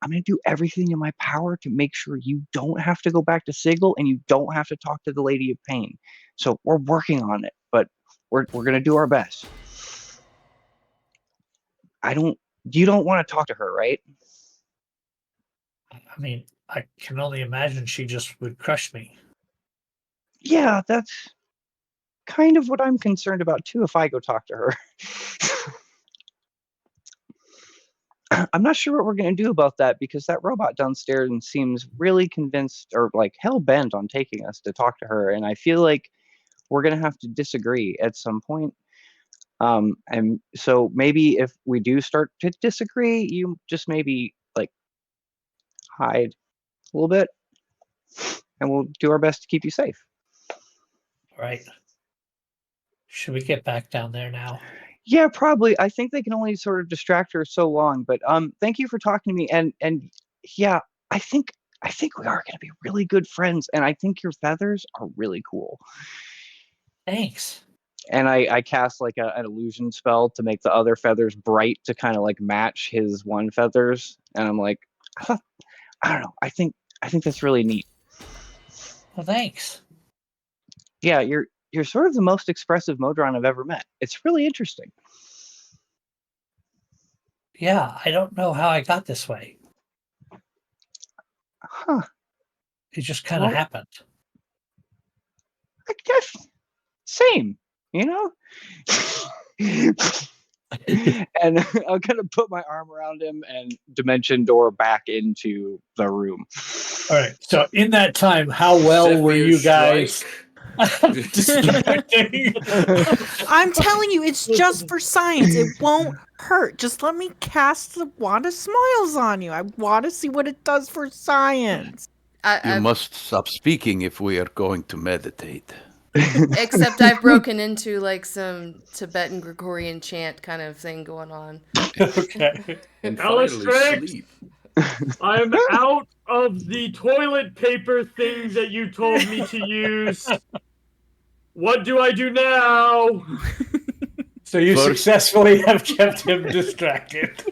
I'm going to do everything in my power to make sure you don't have to go back to Sigil and you don't have to talk to the Lady of Pain. So we're working on it, but we're going to do our best. You don't want to talk to her, right? I mean, I can only imagine she just would crush me. Yeah, kind of what I'm concerned about too if I go talk to her. I'm not sure what we're going to do about that because that robot downstairs seems really convinced or like hell bent on taking us to talk to her. And I feel like we're going to have to disagree at some point. And so maybe if we do start to disagree, you just maybe like hide a little bit and we'll do our best to keep you safe. Right. Should we get back down there now? Yeah, probably. I think they can only sort of distract her so long, but thank you for talking to me and yeah, I think we are going to be really good friends and I think your feathers are really cool. Thanks. And I cast like an illusion spell to make the other feathers bright to kind of like match his one feathers and I'm like I don't know. I think that's really neat. Well, thanks. Yeah, you're sort of the most expressive modron I've ever met. It's really interesting. Yeah, I don't know how I got this way. Huh. It just kind of happened. I guess same, you know? And I'm going to put my arm around him and dimension door back into the room. All right. So in that time, how well were you guys distracting? I'm telling you, it's just for science. It won't hurt. Just let me cast the wand of smiles on you. I want to see what it does for science. You must stop speaking if we are going to meditate. Except I've broken into like some Tibetan Gregorian chant kind of thing going on. Okay. And Alice finally, Tricks! sleep. I'm out of the toilet paper thing that you told me to use. What do I do now? So you successfully have kept him distracted.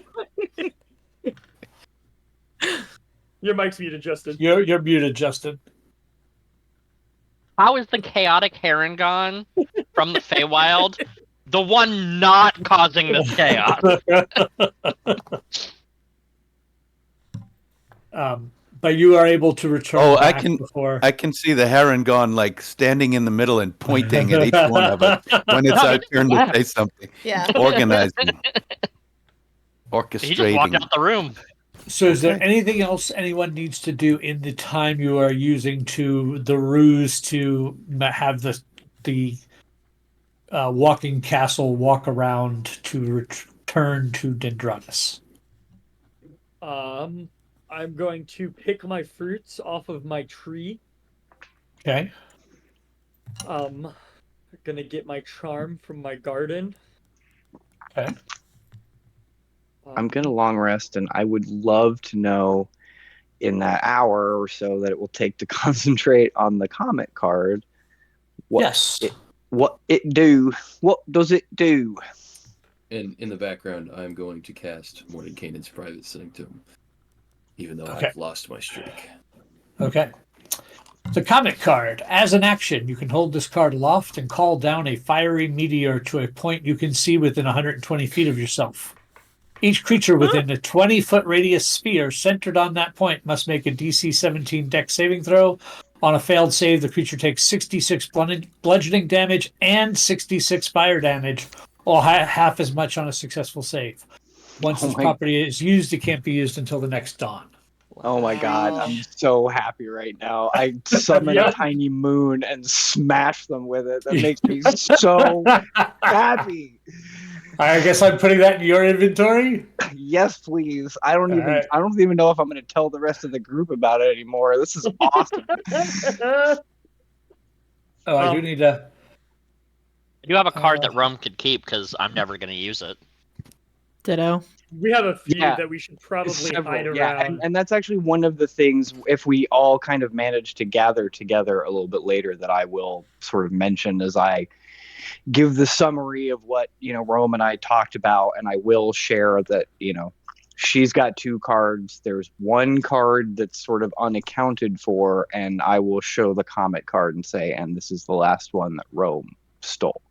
Your mic's muted, Justin. You're muted, Justin. How is the chaotic heron gone from the Feywild the one not causing this chaos? But you are able to return. Oh, back before. I can see the heron gone like standing in the middle and pointing at each one of us when it's our turn to say something. Yeah. Organizing. He just walked Orchestrating. out the room. So is there anything else anyone needs to do in the time you are using to the ruse to have the walking castle walk around to return to Dendronis? I'm going to pick my fruits off of my tree. Okay. Gonna get my charm from my garden. Okay. I'm going to long rest, and I would love to know in that hour or so that it will take to concentrate on the comet card. What it do? What does it do? And in the background, I'm going to cast Mordenkainen's Private Sanctum, even though Okay. I've lost my streak. Okay. The comet card. As an action, you can hold this card aloft and call down a fiery meteor to a point you can see within 120 feet of yourself. Each creature within a 20-foot radius sphere centered on that point must make a DC 17 Dex saving throw. On a failed save, the creature takes 66 bludgeoning damage and 66 fire damage, or half as much on a successful save. Once this property is used, it can't be used until the next dawn. Oh my god, I'm so happy right now. I summon a tiny moon and smash them with it. That makes me so happy. I guess I'm putting that in your inventory. Yes, please. I don't even know if I'm going to tell the rest of the group about it anymore. This is awesome. I do need to. I do have a card that Rum could keep because I'm never going to use it. Ditto. We have a few Yeah. that we should probably Several, hide around. yeah, and that's actually one of the things, if we all kind of manage to gather together a little bit later, that I will sort of mention as I give the summary of what, Rome and I talked about, and I will share that, she's got 2 cards. There's 1 card that's sort of unaccounted for, and I will show the comet card and say, and this is the last one that Rome stole.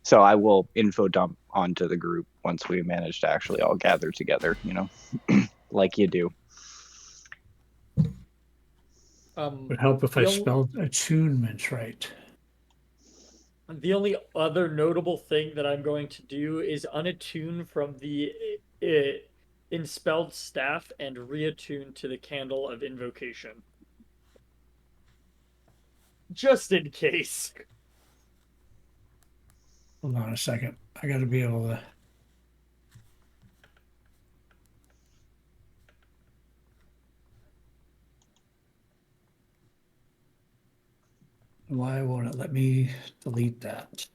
So I will info dump onto the group once we manage to actually all gather together, like you do. Would help if I the only- spelled attunement right. The only other notable thing that I'm going to do is unattune from the Inspelled Staff and reattune to the Candle of Invocation. Just in case. Hold on a second. I got to be able to. Why won't it let me delete that?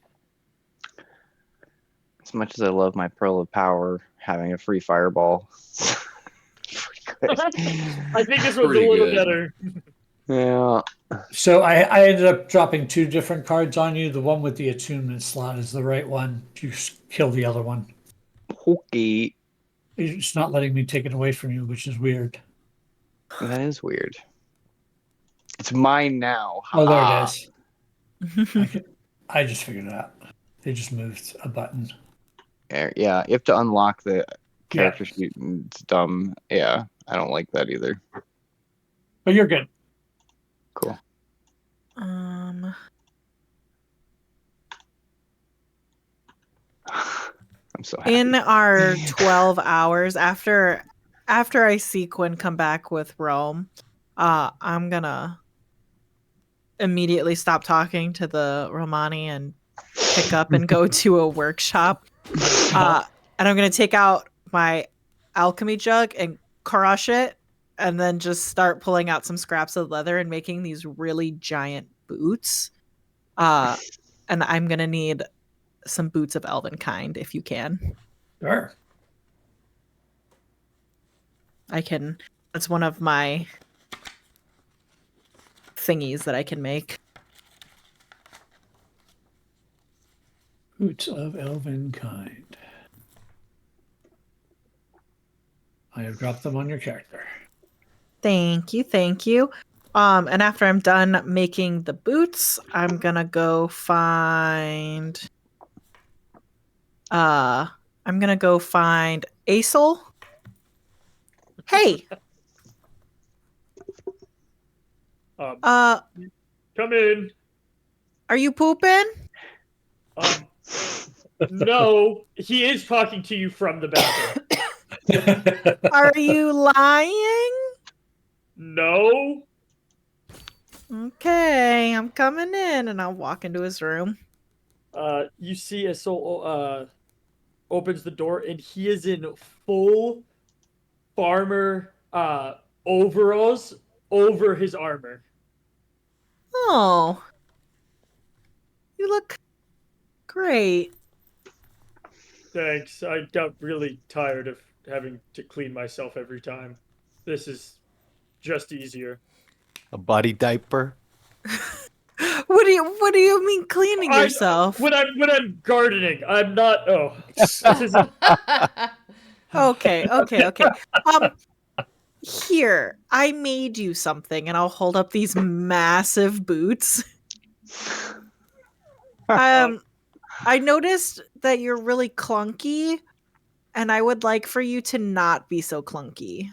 As much as I love my Pearl of Power, having a free fireball. Pretty good. I think this one's Pretty a little good. better. Yeah. So I ended up dropping 2 different cards on you. The one with the attunement slot is the right one. You kill the other one. Okay. It's not letting me take it away from you, which is weird. That is weird. It's mine now. Oh, there Ha-ha. it is. I just figured it out. They just moved a button. Yeah, you have to unlock the character sheet. And it's dumb. Yeah, I don't like that either. But you're good. Cool. Um, I'm so happy. in our 12 hours after I see Quinn come back with Rome, I'm gonna immediately stop talking to the Romani and pick up and go to a workshop. And I'm gonna take out my alchemy jug and crush it, and then just start pulling out some scraps of leather and making these really giant boots. And I'm gonna need some boots of elven kind if you can. Sure. I can. That's one of my thingies that I can make. Boots of elven kind. I have dropped them on your character. Thank you, thank you. And after I'm done making the boots, I'm gonna go find. I'm gonna go find Aesol. Hey, Come in. are you pooping? No, he is talking to you from the bathroom. Are you lying? No. Okay, I'm coming in, and I'll walk into his room. You see a soul opens the door, and he is in full farmer overalls over his armor. Oh, you look great. Thanks. I got really tired of having to clean myself every time. This is just easier. A body diaper. What do you mean cleaning yourself? When I'm gardening, I'm not. Oh, this isn't. Okay. Here, I made you something, and I'll hold up these massive boots. I noticed that you're really clunky, and I would like for you to not be so clunky.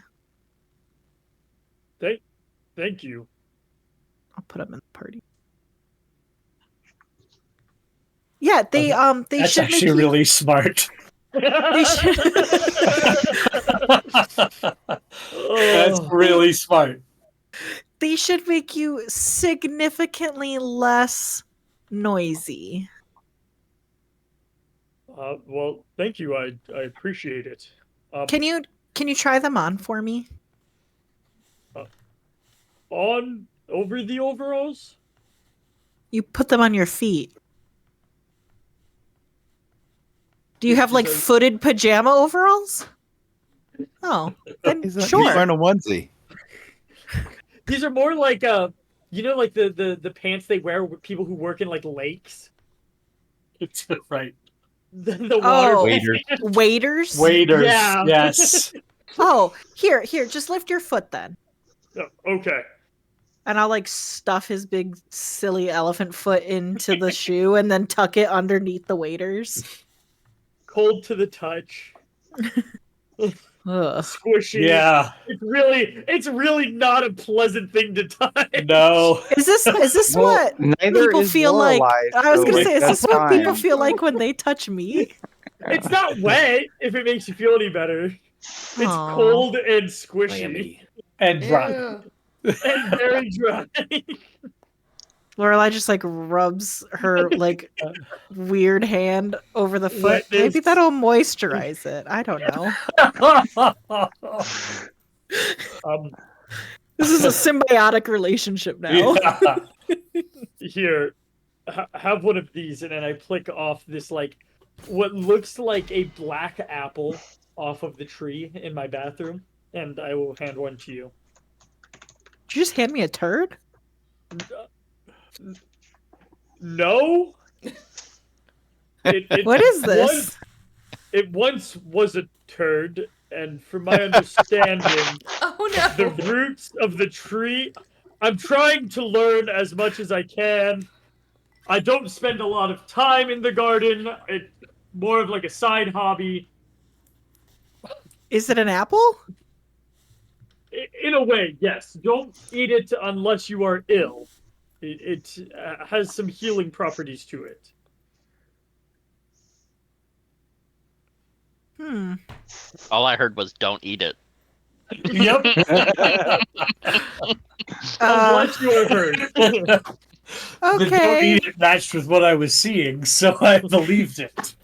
Thank you. I'll put them in the party. Yeah, they That's should actually make you, really smart. they should, That's really smart. they should make you significantly less noisy. Well, thank you. I appreciate it. Can you try them on for me? On over the overalls? You put them on your feet. Do you have like Because- footed pajama overalls? Oh, then He's sure. wearing a onesie. These are more like like the pants they wear with people who work in like lakes. It's right. The water Oh. Waiters. Waiters? Waiters. Yeah. Yes. Oh, here, just lift your foot then. Oh, okay. And I'll like stuff his big silly elephant foot into the shoe and then tuck it underneath the waiters. Cold to the touch. Ugh. squishy. Yeah. It's really not a pleasant thing to touch. No. Is this Well, what neither people is feel like? Lorelei, I was so, gonna like, say, is that's this what people fine. feel like when they touch me? It's not wet if it makes you feel any better. It's Aw. cold and squishy Clammy. And dry. Ew. and very dry. Lorelai just like rubs her like weird hand over the foot. Wetness. Maybe that'll moisturize it. I don't know. This is a symbiotic relationship now. Yeah. Here, have one of these, and then I flick off this like what looks like a black apple off of the tree in my bathroom, and I will hand one to you. Did you just hand me a turd? No. What is this? It once was a turd, and from my understanding, Oh no. the roots of the tree. I'm trying to learn as much as I can. I don't spend a lot of time in the garden. It's more of like a side hobby. Is it an apple? In a way, yes. Don't eat it unless you are ill. It has some healing properties to it. All I heard was "don't eat it." Yep. Unless you are hurt. The don't Okay. eat it matched with what I was seeing, so I believed it.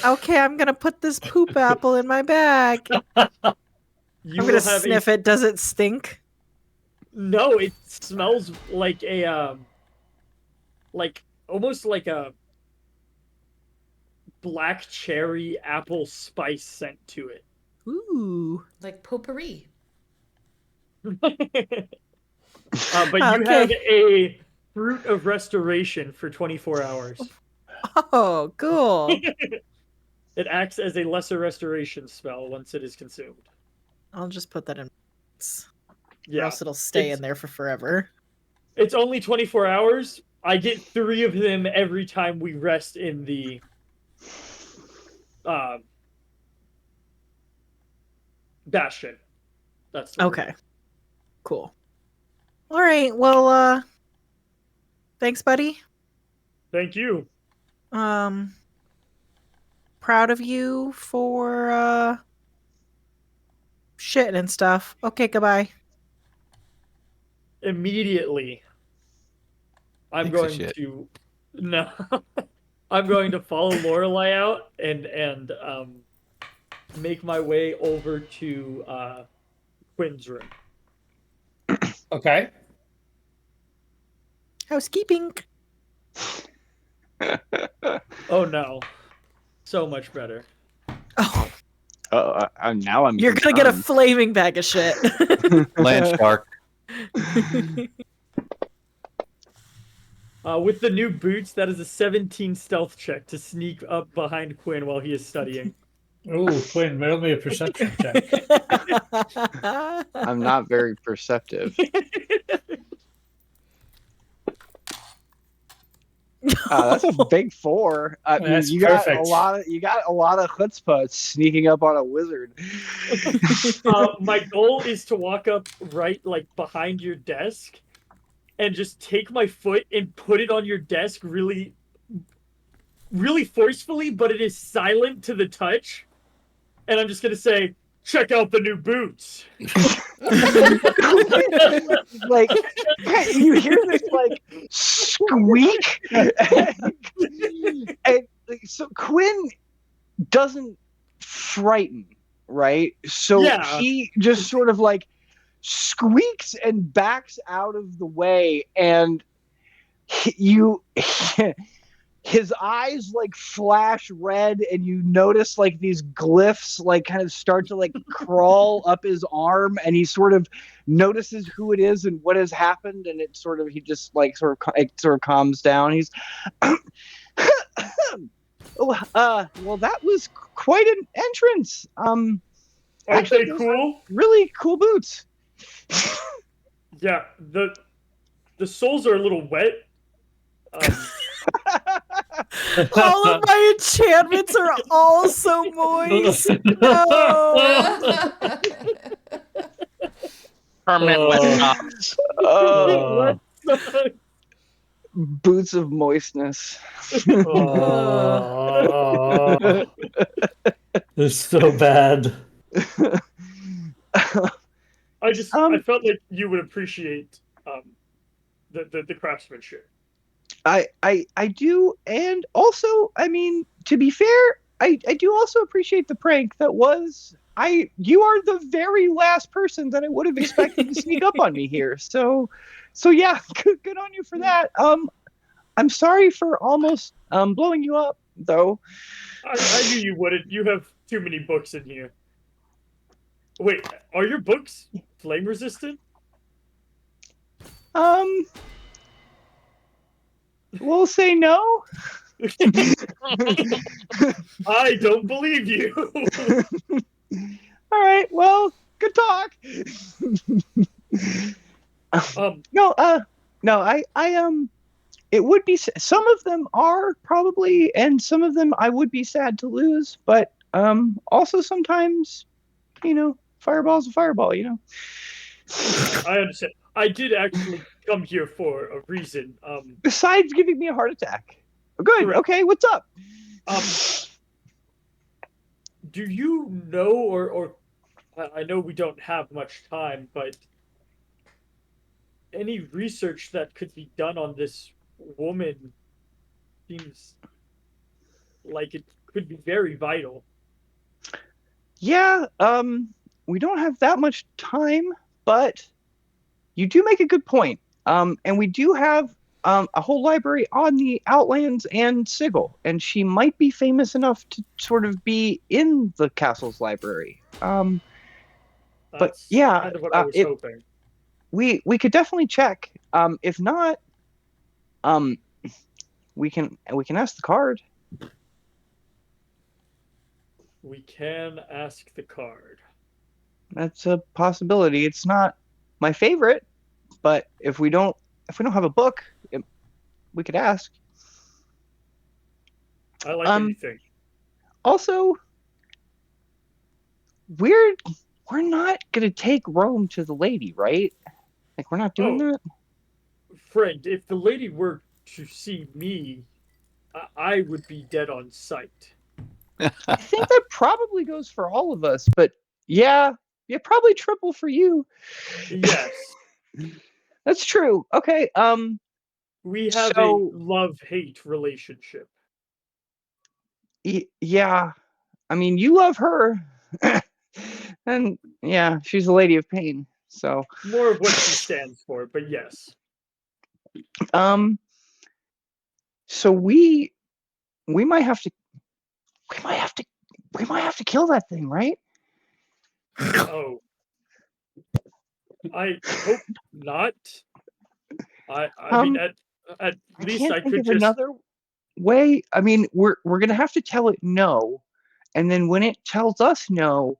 Okay, I'm gonna put this poop apple in my bag. I'm gonna sniff it. Does it stink? No, it smells like a like almost like a black cherry apple spice scent to it. Ooh. Like potpourri. But you Okay. have a fruit of restoration for 24 hours. Oh, cool. It acts as a lesser restoration spell once it is consumed. I'll just put that in. Or Yeah. else it'll stay It's- in there for forever. It's only 24 hours. I get 3 of them every time we rest in the bastion. That's the word. Okay. Cool. All right. Well, thanks, buddy. Thank you. Proud of you for shitting and stuff. Okay, goodbye. Immediately, I'm Thanks a going shit. to no. I'm going to follow Lorelei out and make my way over to Quinn's room. Okay. Housekeeping. Oh no, so much better. Oh, Now I'm. you're gonna get a concerned. flaming bag of shit. Land shark. With the new boots, that is a 17 stealth check to sneak up behind Quinn while he is studying. Ooh, Quinn, roll me a perception check. I'm not very perceptive. That's a big 4. That's you got perfect. a lot of chutzpah sneaking up on a wizard. My goal is to walk up right, like behind your desk, and just take my foot and put it on your desk really, really forcefully, but it is silent to the touch. And I'm just gonna say, "Check out the new boots." Like you hear this like squeak, and so Quinn doesn't frighten, right? So Yeah. he just sort of like squeaks and backs out of the way, and his eyes like flash red, and you notice like these glyphs like kind of start to like crawl up his arm, and he sort of notices who it is and what has happened, and it sort of calms down. He's well, that was quite an entrance. Okay, cool. Really cool boots. Yeah, the soles are a little wet. All of my enchantments are all so moist. No. Permanent wet socks. Oh, What? boots of moistness. Oh, it's so bad. I Um, felt like you would appreciate the craftsmanship. I do, and also, I mean, to be fair, I do also appreciate the prank. That was you are the very last person that I would have expected to sneak up on me here. So yeah, good on you for that. I'm sorry for almost blowing you up though. I knew you wouldn't. You have too many books in here. Wait, are your books flame resistant? We'll say no. I don't believe you. All right, well, good talk. No, it would be some of them are probably, and some of them I would be sad to lose, but also sometimes, fireball's a fireball, I understand. I did actually come here for a reason. Besides giving me a heart attack. Good. Correct. Okay, what's up? Do you know, or I know we don't have much time, but any research that could be done on this woman seems like it could be very vital. Yeah, we don't have that much time, but you do make a good point. And we do have a whole library on the Outlands and Sigil, and she might be famous enough to sort of be in the castle's library. But That's yeah, kind of what I was hoping. we could definitely check. If not, we can ask the card. We can ask the card. That's a possibility. It's not my favorite, but if we don't have a book, we could ask. I like anything. Also, we're not gonna take Rome to the lady, right? Like, we're not doing that. Friend, if the lady were to see me, I would be dead on sight. I think that probably goes for all of us, but yeah, probably triple for you. Yes. That's true. Okay. We have a love-hate relationship. Yeah. I mean, you love her. And yeah, she's a lady of pain. So more of what she stands for, but yes. So we might have to kill that thing, right? Oh. I hope not. I mean, at least I could think of just another way. I mean, we're gonna have to tell it no, and then when it tells us no,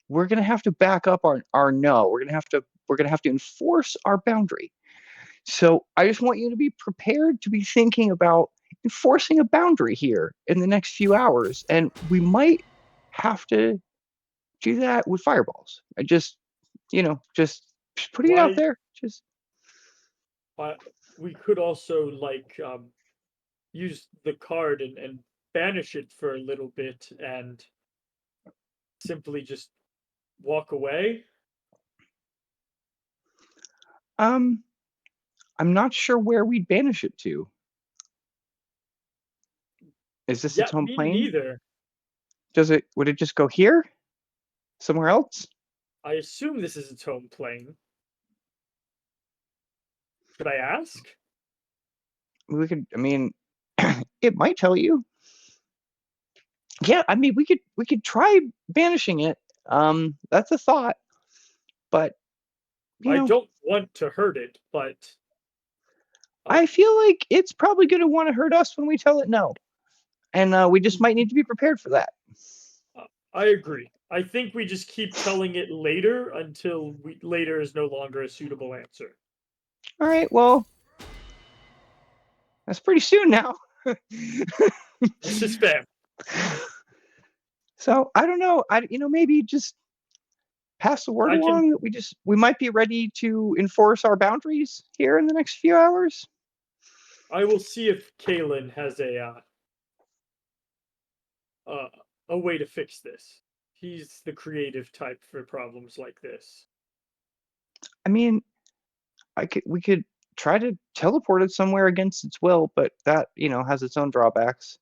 we're gonna have to back up our no. We're gonna have to enforce our boundary. So I just want you to be prepared to be thinking about enforcing a boundary here in the next few hours, and we might have to do that with fireballs. I just putting it out there. Just we could also use the card and banish it for a little bit and simply just walk away. I'm not sure where we'd banish it to. Is this its home plane? Neither. Would it just go here? Somewhere else? I assume this is its home plane. Should I ask? We could, I mean, it might tell you. Yeah, I mean, we could try banishing it. That's a thought. But I don't want to hurt it, but I feel like it's probably going to want to hurt us when we tell it no. And we just might need to be prepared for that. I agree. I think we just keep telling it later until later is no longer a suitable answer. All right, well, that's pretty soon now. This is fair. So I don't know. Maybe just pass the word I can- along that we might be ready to enforce our boundaries here in the next few hours. I will see if Kalen has a way to fix this. He's the creative type for problems like this. I mean, we could try to teleport it somewhere against its will, but that, has its own drawbacks.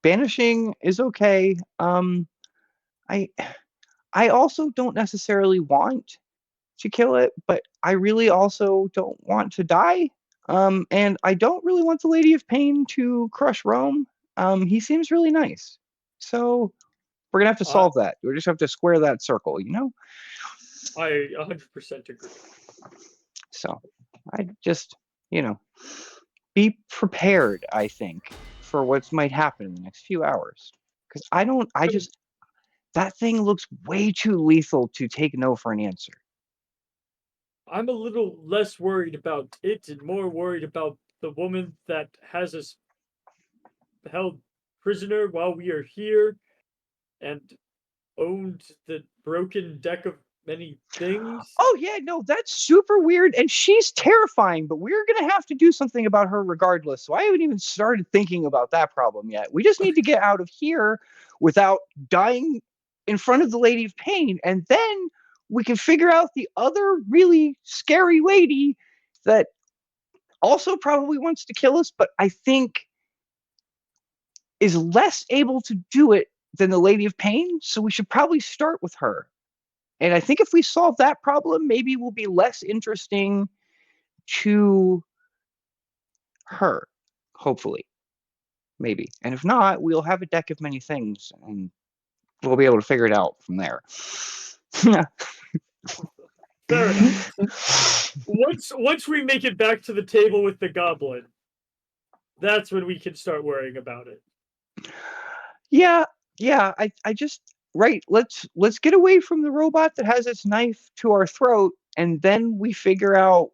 Banishing is okay. I also don't necessarily want to kill it, but I really also don't want to die. And I don't really want the Lady of Pain to crush Rome. He seems really nice. So we're gonna have to solve that. We just have to square that circle, I 100% agree. So I just, be prepared, I think, for what might happen in the next few hours. Because that thing looks way too lethal to take no for an answer. I'm a little less worried about it and more worried about the woman that has us held prisoner while we are here and owned the broken deck of many things. Oh yeah, no, that's super weird, and she's terrifying, but we're gonna have to do something about her regardless. So I haven't even started thinking about that problem yet. We just need to get out of here without dying in front of the Lady of Pain, and then we can figure out the other really scary lady that also probably wants to kill us, but I think is less able to do it than the Lady of Pain. So we should probably start with her. And I think if we solve that problem, maybe we'll be less interesting to her, hopefully. Maybe. And if not, we'll have a deck of many things and we'll be able to figure it out from there. Fair enough. Once we make it back to the table with the goblin, that's when we can start worrying about it. Yeah. I just right. Let's get away from the robot that has its knife to our throat, and then we figure out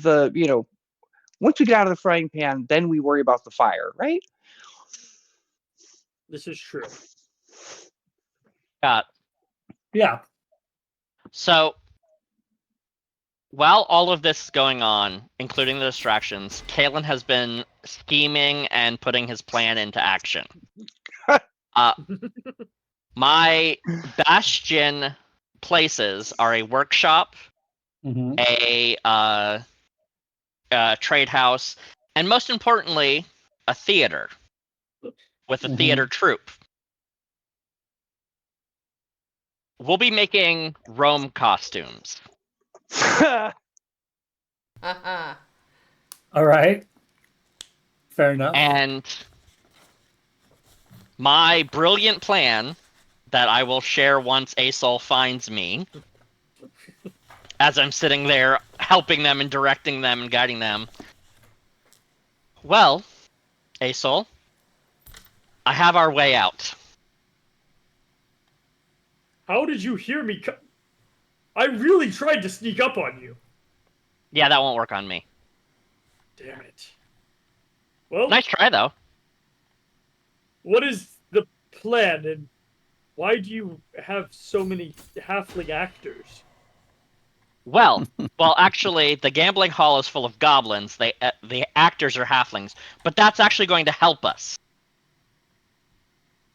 once we get out of the frying pan, then we worry about the fire, right? This is true. Yeah. So, while all of this is going on, including the distractions, Kalen has been scheming and putting his plan into action. My bastion places are a workshop, Mm-hmm. a trade house, and most importantly, a theater with a theater troupe. We'll be making Rome costumes. Uh-huh. All right. Fair enough. And my brilliant plan that I will share once Asol finds me, as I'm sitting there helping them and directing them and guiding them. Well, Asol, I have our way out. How did you hear me? I really tried to sneak up on you. Yeah, that won't work on me. Damn it. Well, Nice try, though. what is the plan, and why do you have so many halfling actors? Well, actually, the gambling hall is full of goblins. The actors are halflings, but that's actually going to help us.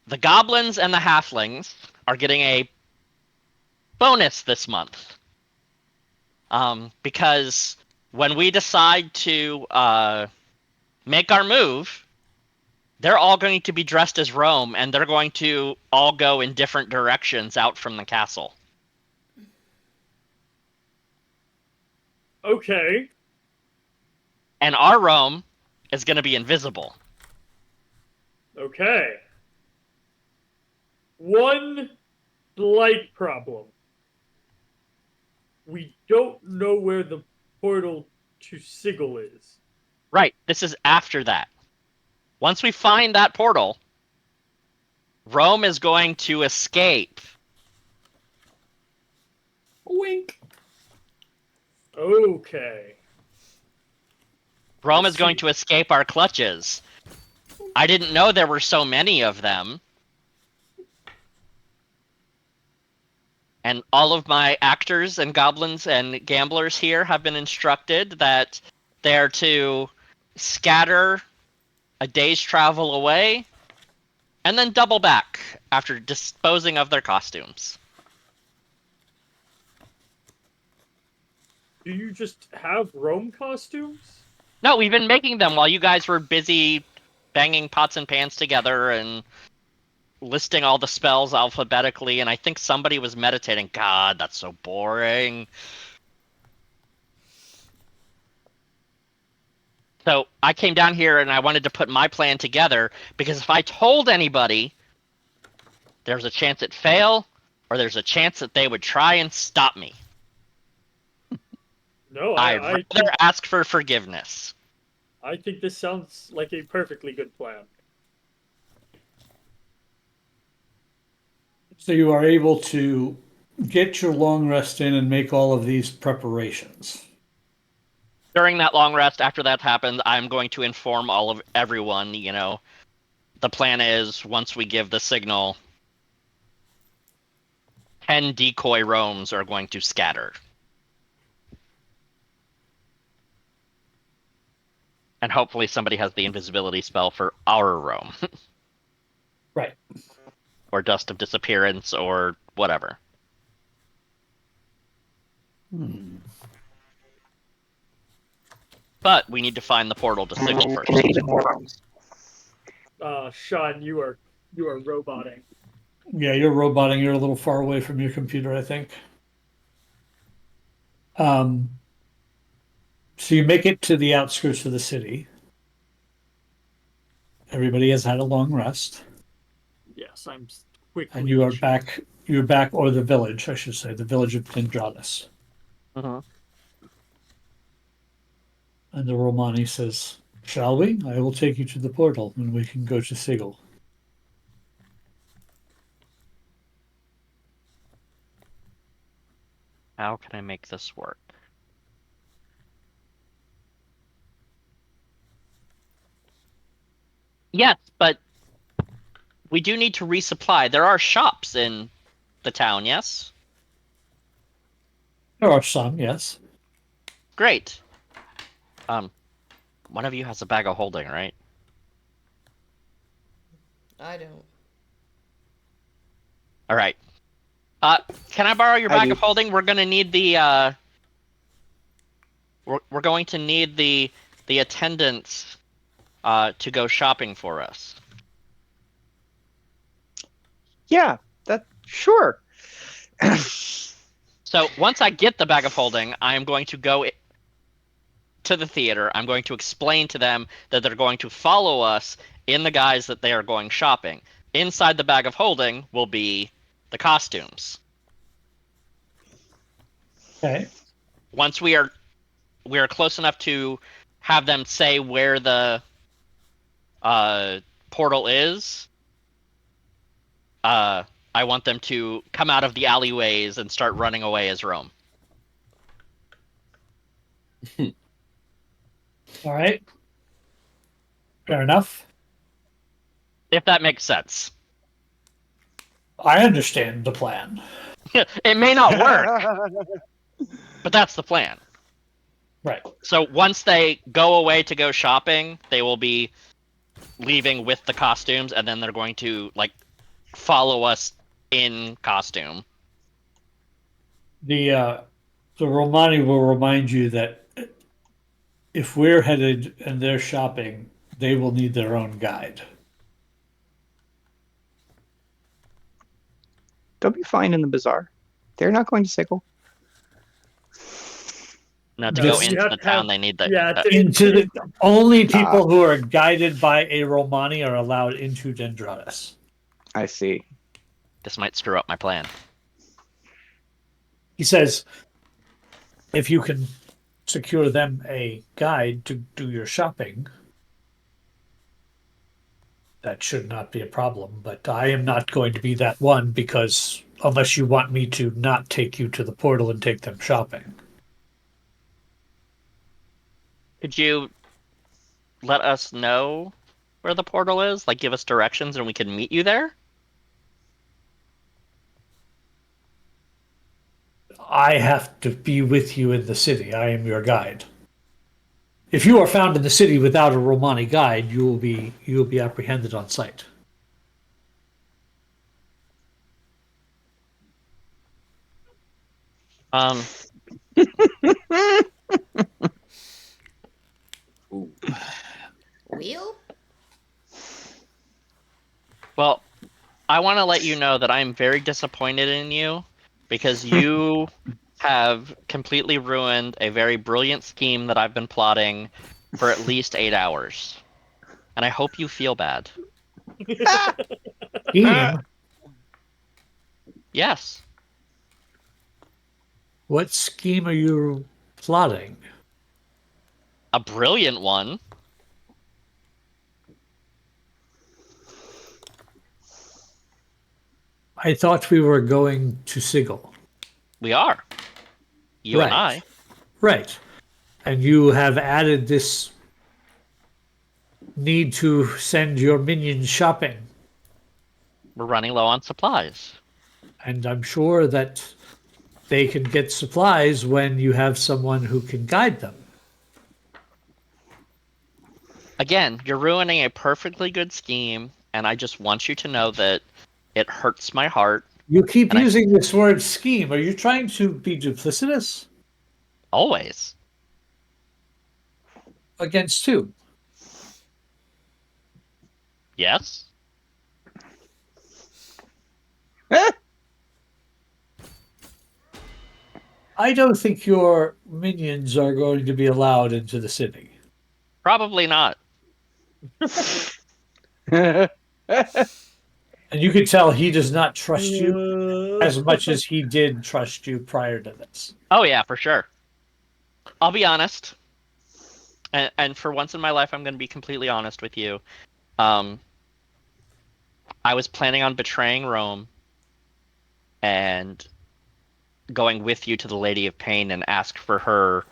The goblins and the halflings are getting a bonus this month. Because when we decide to make our move, they're all going to be dressed as Rome, and they're going to all go in different directions out from the castle. Okay. And our Rome is going to be invisible. Okay. One slight problem. We don't know where the portal to Sigil is. Right, this is after that. Once we find that portal, Rome is going to escape. Wink. Okay. Rome I is going see. to escape our clutches. I didn't know there were so many of them. And all of my actors and goblins and gamblers here have been instructed that they're to scatter a day's travel away and then double back after disposing of their costumes. Do you just have Rome costumes? No, we've been making them while you guys were busy banging pots and pans together and listing all the spells alphabetically, and I think somebody was meditating. God, that's so boring. So I came down here and I wanted to put my plan together, because if I told anybody, there's a chance it fail, or there's a chance that they would try and stop me. No, I'd I rather ask for forgiveness. think this sounds like a perfectly good plan. So you are able to get your long rest in and make all of these preparations. During that long rest, after that happens, I'm going to inform everyone, the plan is, once we give the signal, 10 decoy roams are going to scatter. And hopefully somebody has the invisibility spell for our roam. Right. Or Dust of Disappearance, or whatever. But we need to find the portal to signal first. Sean, you are roboting. Yeah, you're roboting. You're a little far away from your computer, I think. So you make it to the outskirts of the city. Everybody has had a long rest. Yes, I'm quickly. And you are back. You're back, or the village, I should say, the village of Dendradus. Uh-huh. And the Romani says, "Shall we? I will take you to the portal, and we can go to Sigil." How can I make this work? Yes, but we do need to resupply. There are shops in the town, yes? There are some, yes. Great. One of you has a bag of holding, right? I don't. All right. Can I borrow your I bag do. of holding? We're gonna need the we're going to need the attendants to go shopping for us. Yeah, that sure. So once I get the bag of holding, I am going to go to the theater. I'm going to explain to them that they're going to follow us in the guise that they are going shopping. Inside the bag of holding will be the costumes. Okay. Once we are close enough to have them say where the portal is, I want them to come out of the alleyways and start running away as Rome. All right. Fair enough. If that makes sense. I understand the plan. It may not work, but that's the plan. Right. So once they go away to go shopping, they will be leaving with the costumes, and then they're going to follow us in costume. The Romani will remind you that if we're headed and they're shopping, they will need their own guide. They'll be fine in the bazaar. They're not going to Sickle. Now to This- go You into have the to have- town, they need that. Yeah, Into the only people who are guided by a Romani are allowed into Dendradus. I see. This might screw up my plan. He says, if you can secure them a guide to do your shopping, that should not be a problem. But I am not going to be that one, because unless you want me to not take you to the portal and take them shopping. Could you let us know where the portal is? Like, give us directions and we can meet you there? I have to be with you in the city. I am your guide. If you are found in the city without a Romani guide, you will be apprehended on sight. Ooh. Wheel? Well, I want to let you know that I'm very disappointed in you because you have completely ruined a very brilliant scheme that I've been plotting for at least 8 hours. And I hope you feel bad. Scheme? Yes. What scheme are you plotting? A brilliant one. I thought we were going to Sigil. We are. You and Right. I. Right. And you have added this need to send your minions shopping. We're running low on supplies. And I'm sure that they can get supplies when you have someone who can guide them. Again, you're ruining a perfectly good scheme, and I just want you to know that it hurts my heart. You keep And using this word scheme. Are you trying to be duplicitous? Always. Against who? Yes? I don't think your minions are going to be allowed into the city. Probably not. And you can tell he does not trust you as much as he did trust you prior to this. Oh, yeah, for sure. I'll be honest. And for once in my life, I'm going to be completely honest with you. I was planning on betraying Rome and going with you to the Lady of Pain and ask for her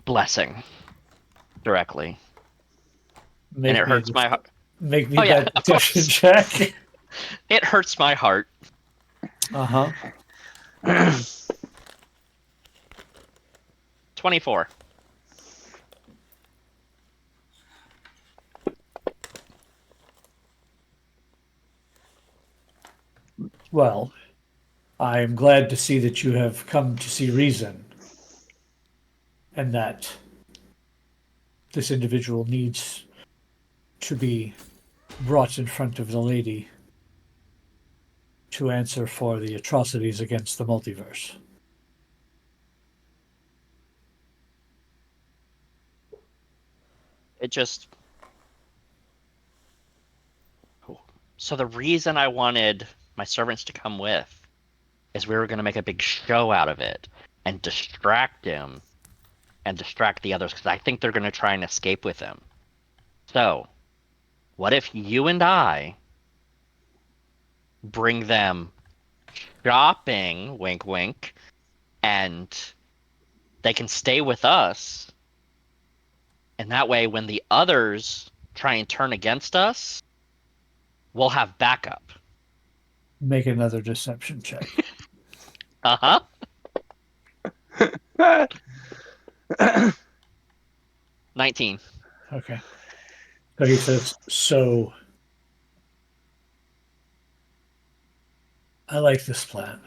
blessing directly. And it hurts my heart. Make me Oh, yeah, that of deception course. check. It hurts my heart. Uh-huh. 24. Well, I am glad to see that you have come to see reason and that this individual needs to be brought in front of the lady to answer for the atrocities against the multiverse. It just... So the reason I wanted my servants to come with is we were going to make a big show out of it and distract him and distract the others because I think they're going to try and escape with him. So, what if you and I bring them shopping, wink wink, and they can stay with us, and that way when the others try and turn against us, we'll have backup. Make another deception check. Uh-huh. 19. Okay. So he says, so I like this plan.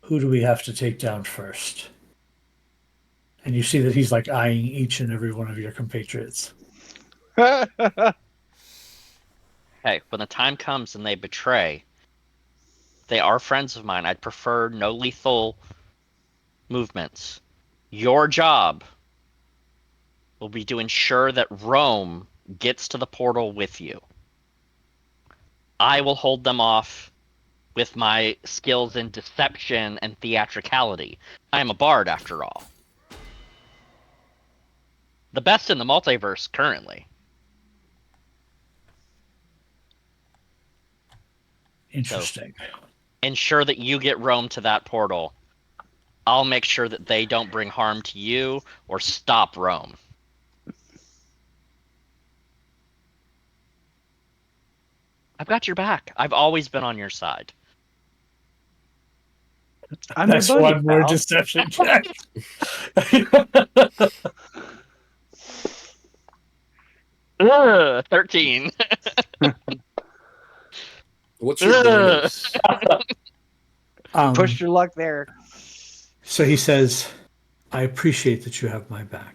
Who do we have to take down first? And you see that he's like eyeing each and every one of your compatriots. Hey, when the time comes and they betray, they are friends of mine. I'd prefer no lethal movements. Your job will be to ensure that Rome gets to the portal with you. I will hold them off with my skills in deception and theatricality. I am a bard, after all. The best in the multiverse currently. Interesting. So, ensure that you get Rome to that portal. I'll make sure that they don't bring harm to you or stop Rome. I've got your back. I've always been on your side. I'm your That's buddy, one more pal. deception check. 13. What's your bonus? Pushed your luck there. So he says, I appreciate that you have my back.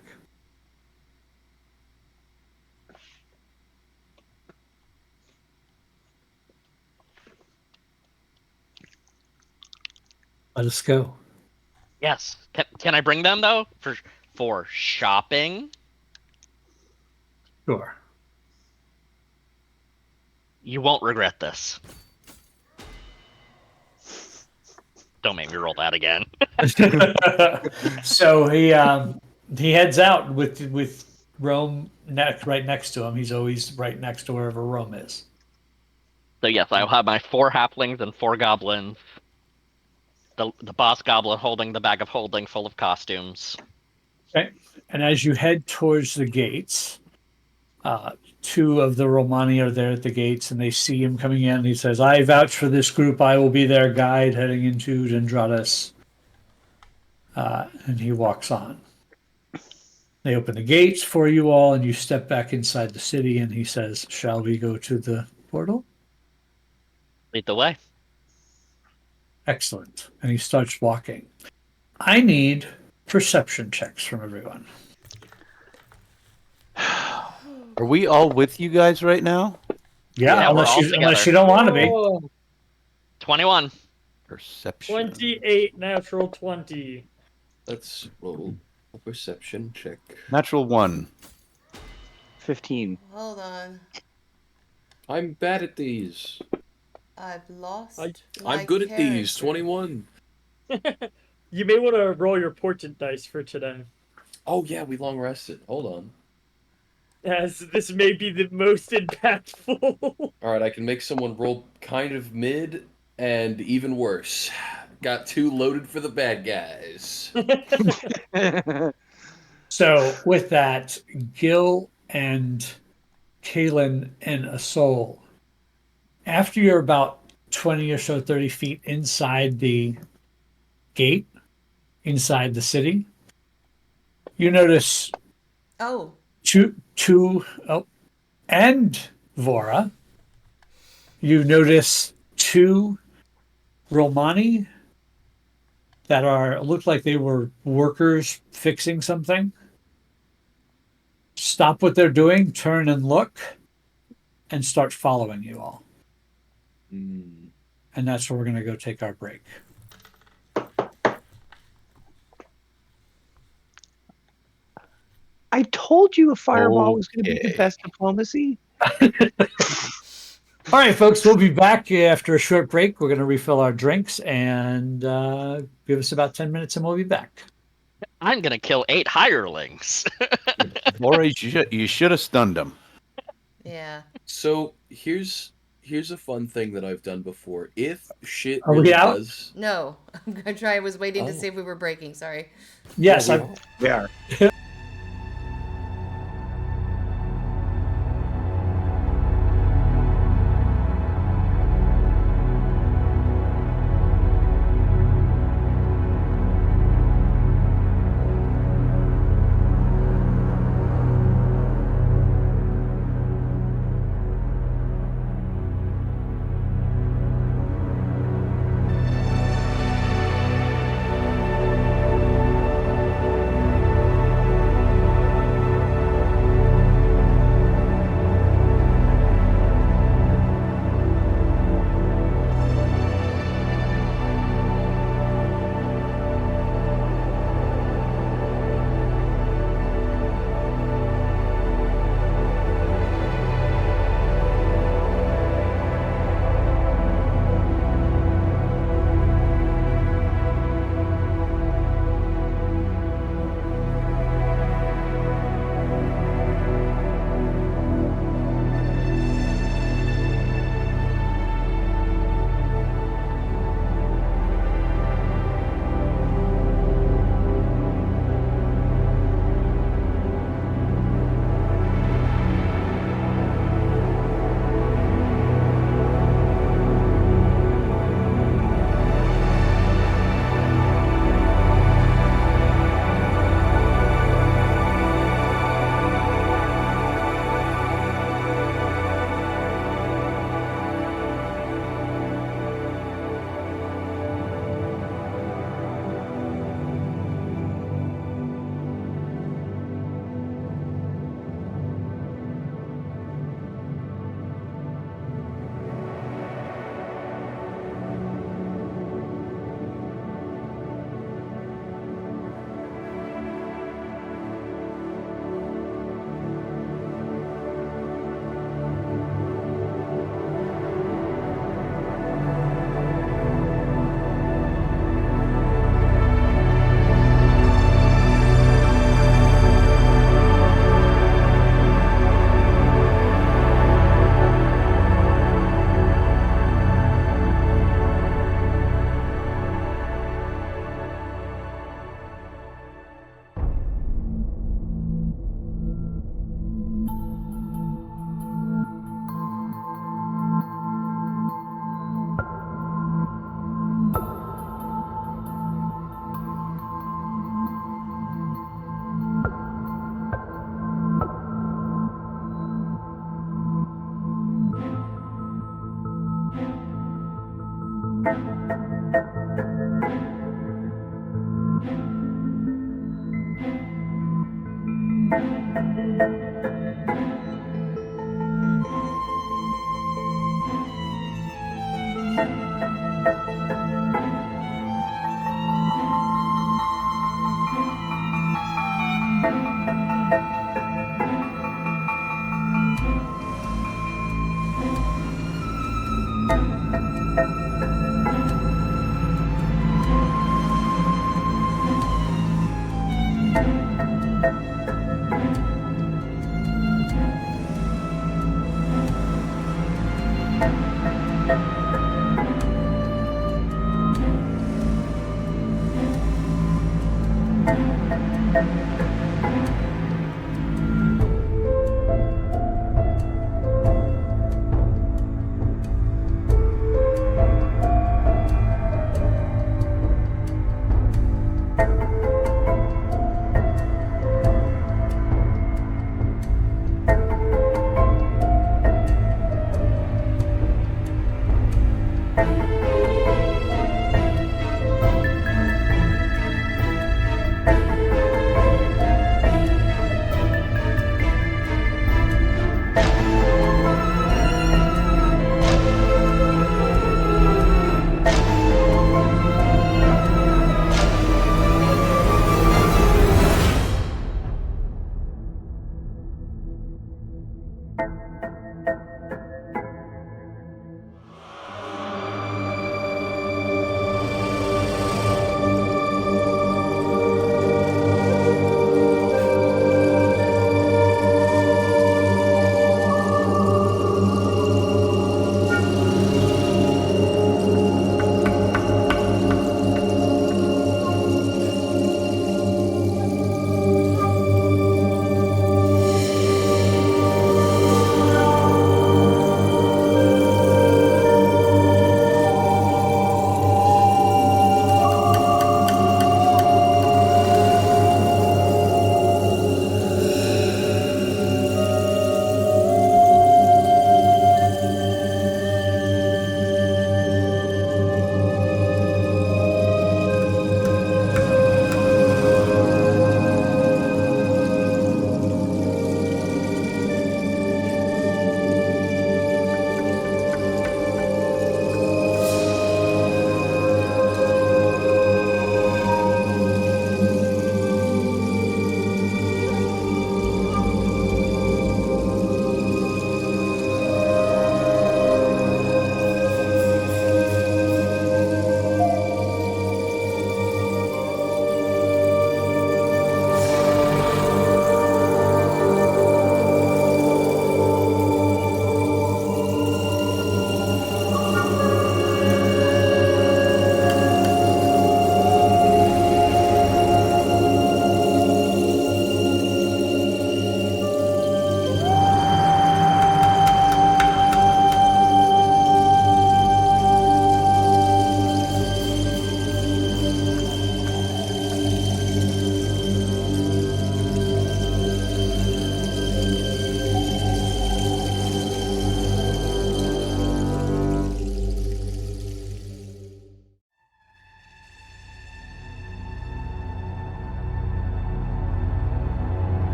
Let us go. Yes. Can I bring them though for shopping? Sure. You won't regret this. Don't make me roll that again. So he heads out with Rome right next to him. He's always right next to wherever Rome is. So yes, I'll have my 4 halflings and 4 goblins. The boss goblin holding the bag of holding full of costumes. Okay. And as you head towards the gates, 2 of the Romani are there at the gates, and they see him coming in. He says, I vouch for this group. I will be their guide heading into Dendradas. And he walks on. They open the gates for you all, and you step back inside the city, and he says, shall we go to the portal? Lead the way. Excellent. And he starts walking. I need perception checks from everyone. Are we all with you guys right now? Yeah, we're all unless together. you don't want to be. Oh, 21. Perception. 28, natural 20. Let's roll a perception check. Natural 1. 15. Hold on. I'm bad at these. I've lost. I'm good at these. 21. You may want to roll your portent dice for today, Oh yeah, we long rested. Hold on. as this may be the most impactful. All right, I can make someone roll kind of mid and even worse. Got 2 loaded for the bad guys. So with that, Gil and Kalen and Asol, after you're about 20 or so, 30 feet inside the gate, inside the city, you notice Oh, and Vora, you notice 2 Romani that look like they were workers fixing something. Stop what they're doing, turn and look, and start following you all. Mm. And that's where we're going to go take our break. I told you a fireball was going to be the Okay. best diplomacy. All right, folks, we'll be back after a short break. We're going to refill our drinks and give us about 10 minutes and we'll be back. I'm gonna kill 8 hirelings. Or you should have stunned him. yeah. So here's a fun thing that I've done before. If shit Are we really out? does, No, I'm gonna try. I was waiting to Oh. see if we were breaking. Sorry. Yes, Yeah, I'm, We are.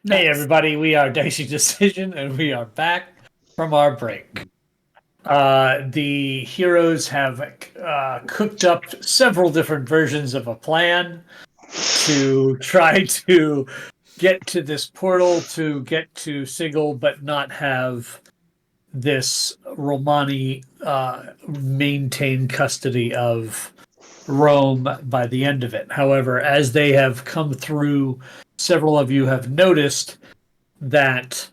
Hey everybody, we are Dicey Decision, and we are back from our break. The heroes have cooked up several different versions of a plan to try to get to this portal to get to Sigil, but not have this Romani maintain custody of Rome by the end of it. However, as they have come through, several of you have noticed that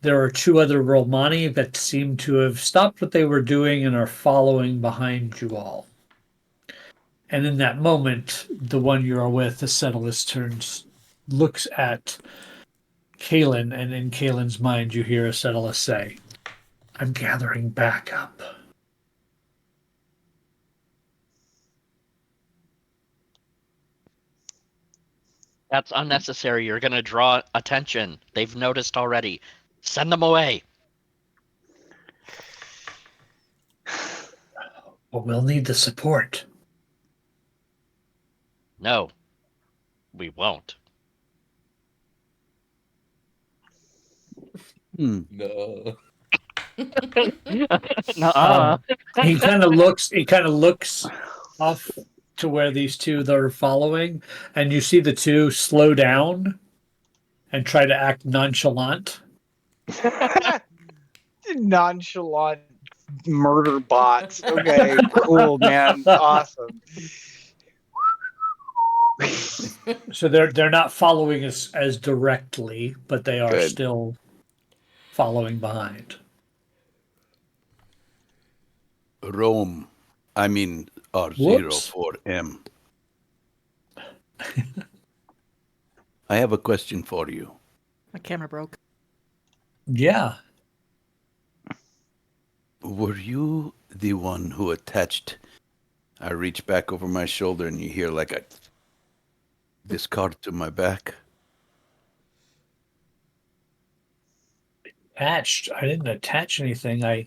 there are two other Romani that seem to have stopped what they were doing and are following behind you all. And in that moment, the one you are with, the Settlist, turns, looks at Kalen, and in Kalen's mind, you hear a Settlist say, "I'm gathering backup." That's unnecessary. You're going to draw attention. They've noticed already. Send them away. Well, we'll need the support. No, we won't. No. Nuh-uh. He kind of looks off to where these two that are following, and you see the two slow down and try to act nonchalant. Nonchalant murder bots. Okay, cool, man. Awesome. So they're not following us as directly, but they are Good. still following behind. Rome. I mean R04M. I have a question for you. My camera broke. Yeah. Were you the one who attached? I reach back over my shoulder and you hear like this card to my back. Attached. I didn't attach anything. I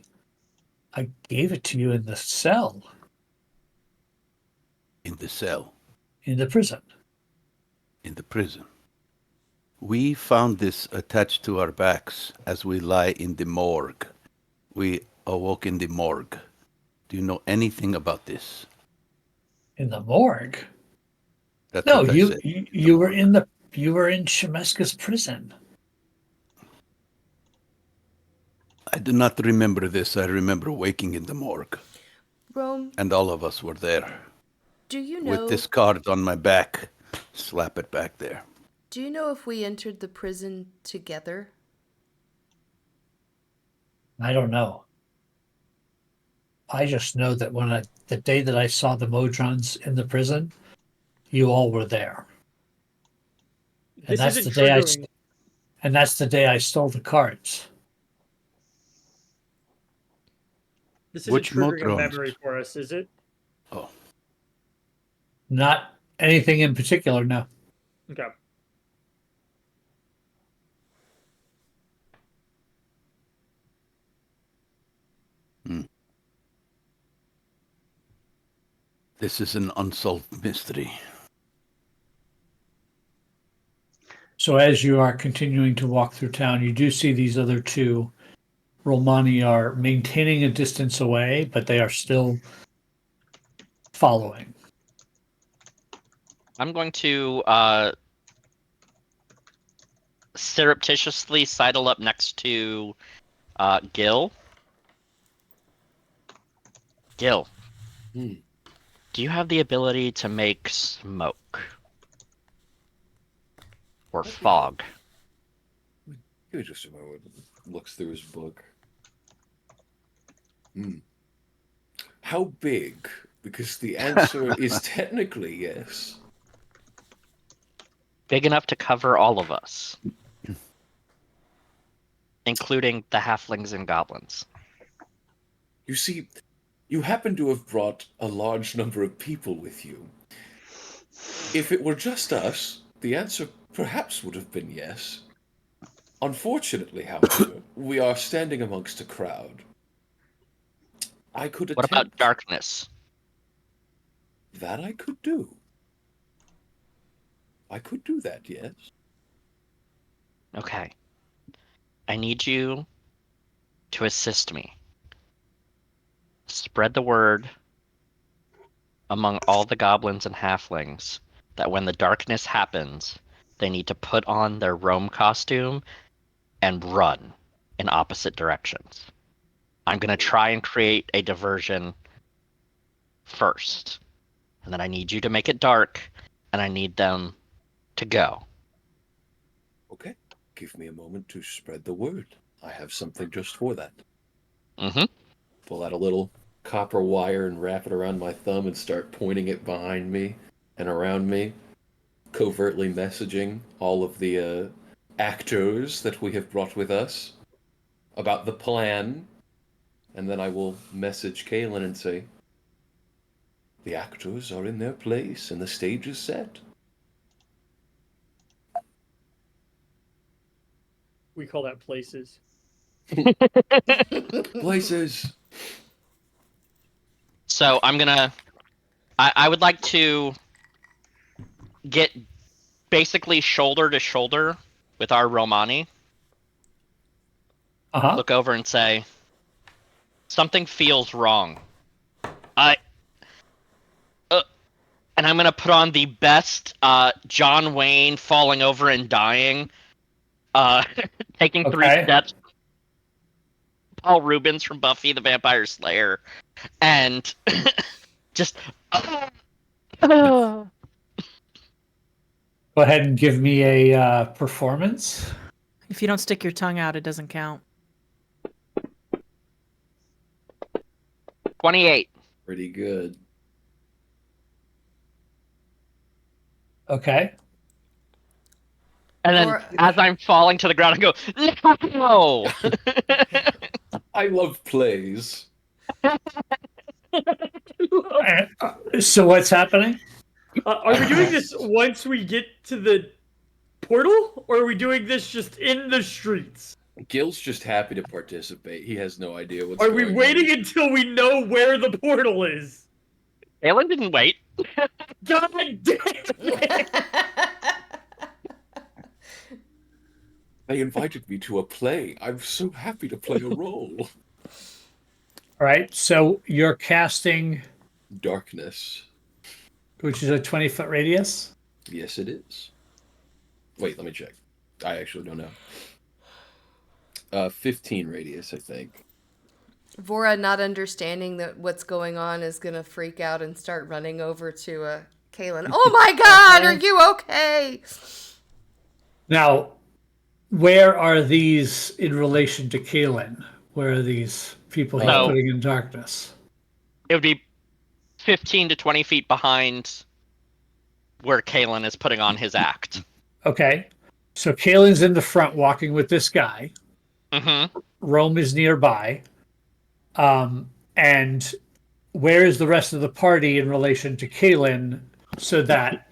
gave it to you in the cell, In the cell, in the prison. in the prison. We found this attached to our backs as we lie in the morgue. We awoke in the morgue. Do you know anything about this? In the morgue? That's No, what I said. you were in Shemeska's prison. I do not remember this. I remember waking in the morgue. Rome, And all of us were there. do you know? With this card on my back. Slap it back there. Do you know if we entered the prison together? I don't know. I just know that the day that I saw the Modrons in the prison, you all were there. And This that's isn't the day triggering. and that's the day I stole the cards. This isn't Which triggering a modrons? memory for us, is it? Oh, Not anything in particular, no. Okay. this is an unsolved mystery. So as you are continuing to walk through town, you do see these other two Romani are maintaining a distance away, but they are still following. I'm going to surreptitiously sidle up next to Gil. Gil, Hmm. do you have the ability to make smoke? Or fog? Give me just a moment. Looks through his book. How big? Because the answer is technically yes. Big enough to cover all of us. Including the halflings and goblins. You see, you happen to have brought a large number of people with you. If it were just us, the answer perhaps would have been yes. Unfortunately, however, we are standing amongst a crowd. I could What about attempt darkness? that. I could do. I could do that, yes. Okay. I need you to assist me. Spread the word among all the goblins and halflings that when the darkness happens, they need to put on their roam costume and run in opposite directions. I'm going to try and create a diversion first. And then I need you to make it dark, and I need them to go. Okay, give me a moment to spread the word. I have something just for that. Mm-hmm. Pull out a little copper wire and wrap it around my thumb and start pointing it behind me and around me, covertly messaging all of the actors that we have brought with us about the plan. And then I will message Kaelin and say, the actors are in their place and the stage is set. We call that places. Places. So I'm going to... I would like to get basically shoulder to shoulder with our Romani. Uh-huh. Look over and say, something feels wrong. And I'm gonna put on the best John Wayne falling over and dying, taking 3 Okay. steps. Paul Rubens from Buffy the Vampire Slayer, and just. Go ahead and give me a performance. If you don't stick your tongue out, it doesn't count. 28. Pretty good. Okay. And then, as I'm falling to the ground, I go, no! I love plays. So what's happening? Are we doing this once we get to the portal, or are we doing this just in the streets? Gil's just happy to participate. He has no idea what's Are going we on. waiting until we know where the portal is? Alan didn't wait. God damn it! They invited me to a play. I'm so happy to play a role. All right. So you're casting, Darkness. which is a 20-foot radius. Yes, it is. Wait, let me check. I actually don't know. 15 radius, I think. Vora, not understanding that what's going on, is gonna freak out and start running over to Kaelin. Oh my God, are you okay? Now, where are these in relation to Kaelin? Where are these people he's No. putting in darkness? It would be 15 to 20 feet behind where Kalen is putting on his act. Okay. So Kaelin's in the front walking with this guy. Mm-hmm. Rome is nearby. And where is the rest of the party in relation to Kaelin, so that,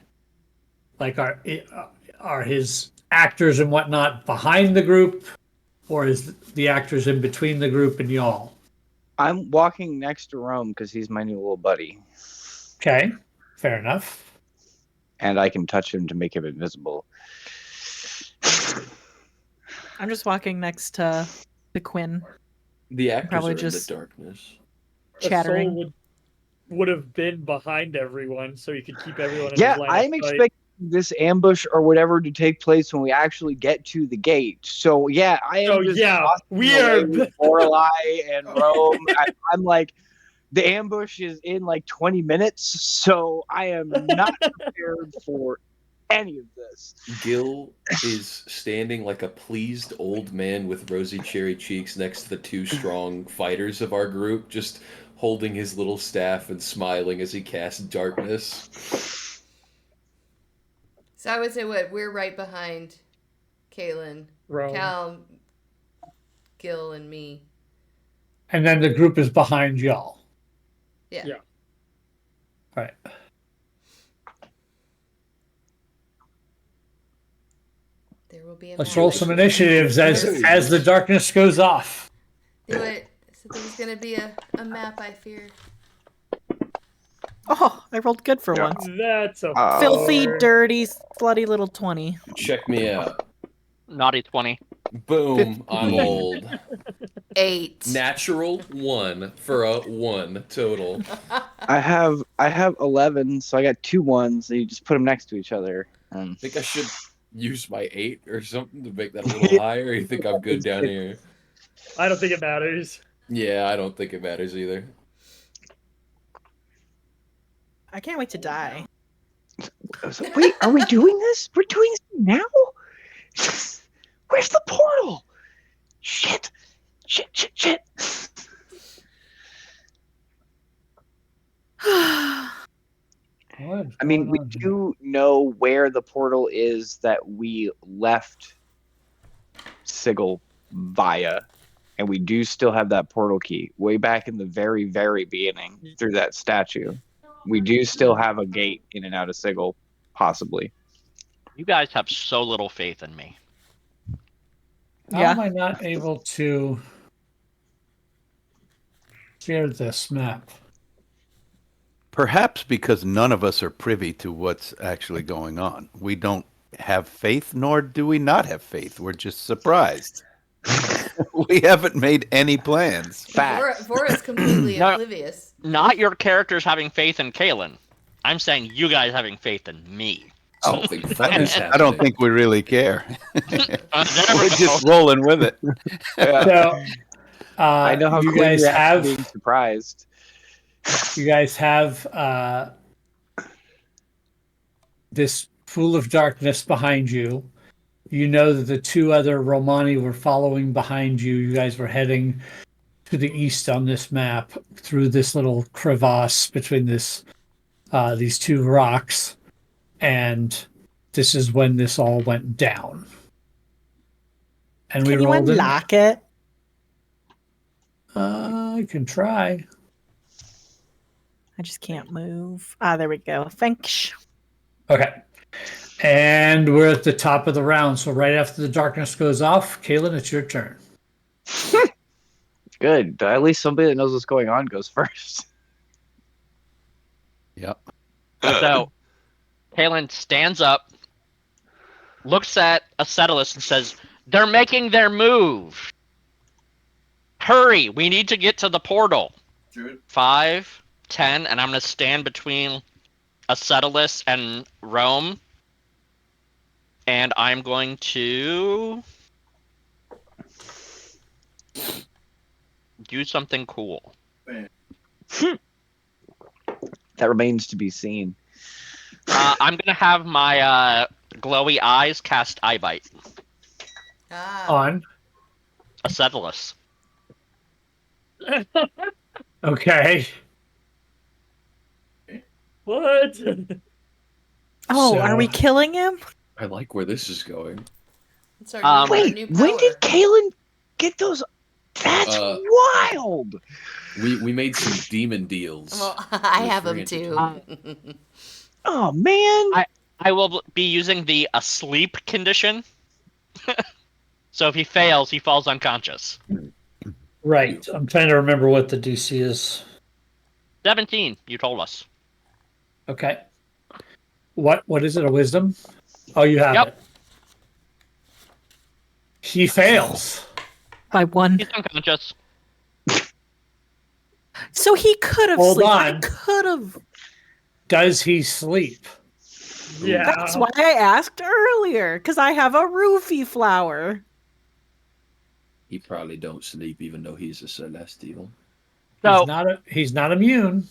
like, are his actors and whatnot behind the group, or is the actors in between the group and y'all? I'm walking next to Rome because he's my new little buddy. Okay, fair enough. And I can touch him to make him invisible. I'm just walking next to Quinn, The actors Probably are just- in the darkness. chattering. Soul would have been behind everyone, so he could keep everyone in Yeah, his line I'm of sight. expecting this ambush or whatever to take place when we actually get to the gate. So yeah, I am So, just yeah, tossing we away are- with Lorelei and Rome. I'm like, the ambush is in like 20 minutes, so I am not prepared for any of this. Gil is standing like a pleased old man with rosy cherry cheeks next to the 2 strong fighters of our group, just holding his little staff and smiling as he casts darkness. So I would say what? We're right behind Kaelin, Rome. Cal, Gil, and me. And then the group is behind y'all. Yeah. Yeah. All right. There will be a Let's map. roll some initiatives as the darkness goes off. Do it. So there's gonna be a map, I fear. Oh, I rolled good for Yeah. once. That's a Filthy, four. dirty, slutty little 20. Check me out. Naughty 20. Boom. I'm old. 8. Natural 1 for a 1 total. I have 11, so I got 2 ones. So you just put them next to each other. I think I should use my 8 or something to make that a little higher. You think I'm good down here? I don't think it matters. Yeah, I don't think it matters either. I can't wait to die. Wait, are we doing this? We're doing this now? Where's the portal? Shit. I mean, we do know where the portal is that we left Sigil via, and we do still have that portal key way back in the very, very beginning through that statue. We do still have a gate in and out of Sigil, possibly. You guys have so little faith in me. How am I not able to share this map? Perhaps because none of us are privy to what's actually going on. We don't have faith, nor do we not have faith. We're just surprised. We haven't made any plans. Vora's completely No. oblivious. Not your characters having faith in Kalen. I'm saying you guys having faith in me. Something fun is happening. I don't think we really care. There We're we just go. rolling with it. So, I know how you Quinn guys reacts to have being surprised. you guys have this pool of darkness behind you. You know that the 2 other Romani were following behind you. You guys were heading to the east on this map through this little crevasse between these 2 rocks, and this is when this all went down. And we Can you rolled unlock it? I can try. I just can't move. Ah, there we go. Thanks. Okay. And we're at the top of the round. So right after the darkness goes off, Kaylin, it's your turn. Good. At least somebody that knows what's going on goes first. Yep. So, Kalen stands up, looks at Acetylus and says, "They're making their move. Hurry, we need to get to the portal." 5, 10, and I'm going to stand between Acetylus and Rome. And I'm going to do something cool. That remains to be seen. I'm going to have my glowy eyes cast Eye Bite. On. Acetylus. Okay. What? Oh, So- are we killing him? I like where this is going. It's our Um, new, our Wait, new when power. did Kalen get those? That's wild. We made some demon deals. Well, I with have them Randy. too. Oh man. I will be using the asleep condition. So if he fails, he falls unconscious. Right. I'm trying to remember what the DC is. 17, you told us. Okay. What is it? A wisdom? Oh, you have Yep. it. He fails. By 1. He's unconscious. So he could have Hold slept. on. I could have. Does he sleep? Yeah. That's why I asked earlier, because I have a roofie flower. He probably don't sleep even though he's a celestial. So, He's not immune.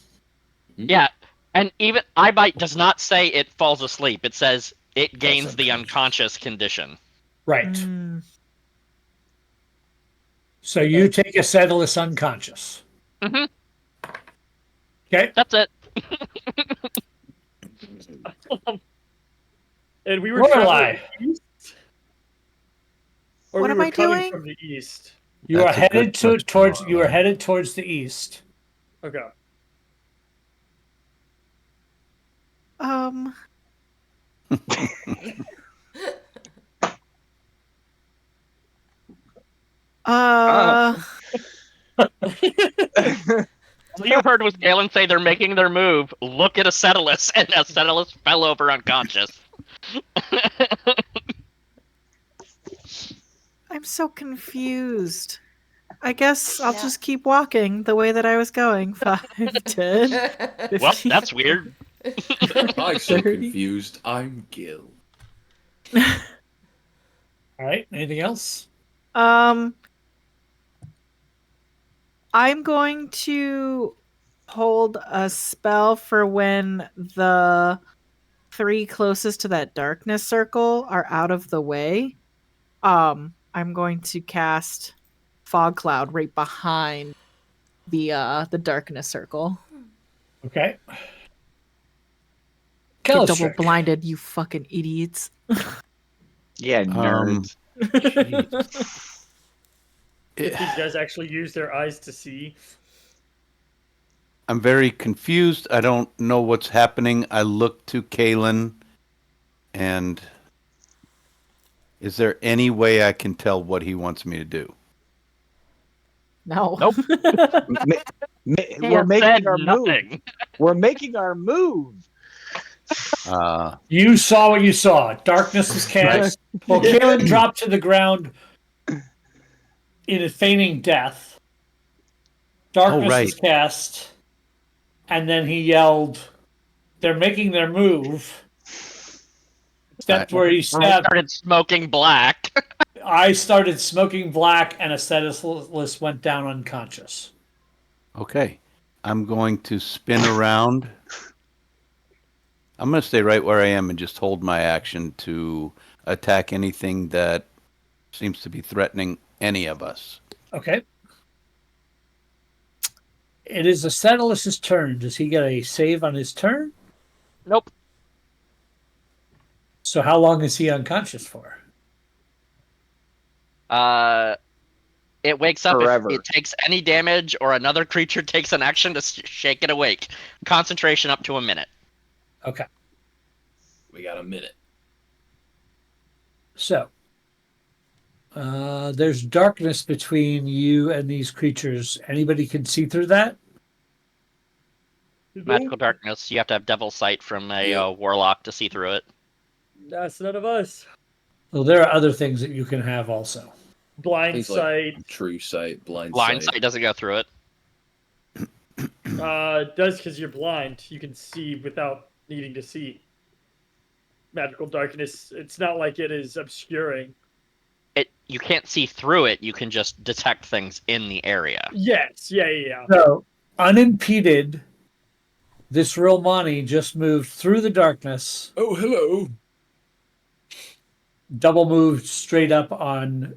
yeah, and even Eye Bite does not say it falls asleep. It says it gains the unconscious condition. Right. Mm. So you take a Acetylus unconscious. Mm-hmm. Okay. That's it. And we were Lorelei. traveling east? Or What we am were I coming doing? from the east? You are That's a headed good question, towards Lorelei. the east. Okay. All you heard was Galen say they're making their move. Look at Acetylus, and Acetylus fell over unconscious. I'm so confused. I guess I'll Yeah. just keep walking the way that I was going. 5, 10, Well, 15. that's weird. I'm so 30. confused. I'm Gil. All right. Anything else? I'm going to hold a spell for when the 3 closest to that darkness circle are out of the way. I'm going to cast fog cloud right behind the darkness circle. Okay. Get double Calistrick. blinded, you fucking idiots. Yeah, nerds. If these guys actually use their eyes to see. I'm very confused. I don't know what's happening. I look to Kalen, and is there any way I can tell what he wants me to do? No. Nope. We're making our move. nothing. We're making our move. You saw what you saw. Darkness was cast. Well, Kalen dropped to the ground in a feigning death. Darkness was cast. And then he yelled, "They're making their move." Stepped where he I stepped. started smoking black. I started smoking black, and Asceticus went down unconscious. Okay. I'm going to spin around. I'm going to stay right where I am and just hold my action to attack anything that seems to be threatening any of us. Okay. It is Asceticus' turn. Does he get a save on his turn? Nope. So how long is he unconscious for? It wakes up Forever. if it takes any damage or another creature takes an action to shake it awake. Concentration up to a minute. Okay. We got a minute. So, there's darkness between you and these creatures. Anybody can see through that? Magical darkness. You have to have devil sight from a Yeah. warlock to see through it. That's none of us. Well, there are other things that you can have also. Blind Things like sight. true sight, blind Blind sight. sight doesn't go through it. Does because you're blind. You can see without needing to see. Magical darkness. It's not like it is obscuring. You can't see through it. You can just detect things in the area. Yes. Yeah. So, unimpeded, this Romani just moved through the darkness, Oh, hello. double moved straight up on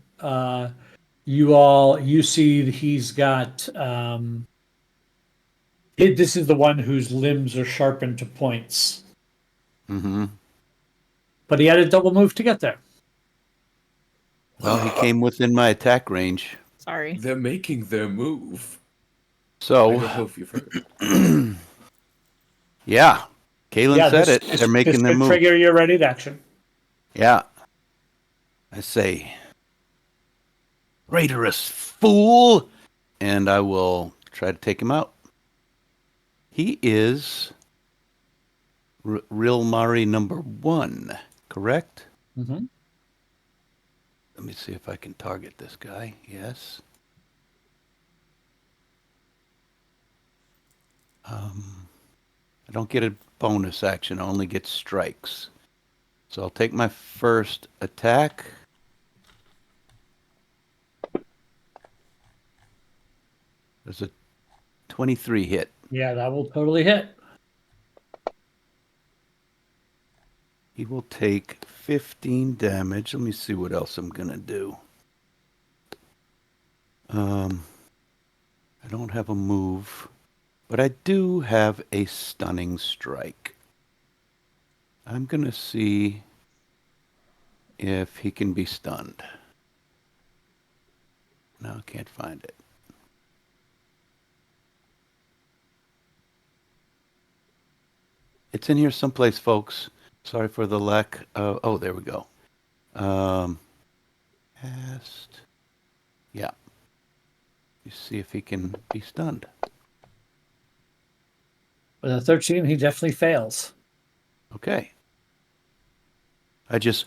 you all. You see he's got... this is the one whose limbs are sharpened to points. Mm-hmm. But he had a double move to get there. Well, he came within my attack range. Sorry. They're making their move. I So, don't know if you've heard. yeah. Kalen said it. They're making this their could move. trigger your ready to action. Yeah. I say, traitorous fool! And I will try to take him out. He is Rilmari number 1, correct? Mm-hmm. Let me see if I can target this guy. Yes. I don't get a bonus action. I only get strikes. So I'll take my first attack. There's a 23 hit. Yeah, that will totally hit. He will take 15 damage. Let me see what else I'm going to do. I don't have a move, but I do have a stunning strike. I'm going to see if he can be stunned. No, I can't find it. It's in here someplace, folks. Sorry for the lack of... Oh, there we go. Cast. Yeah. You see if he can be stunned. With a 13, he definitely fails. Okay. I just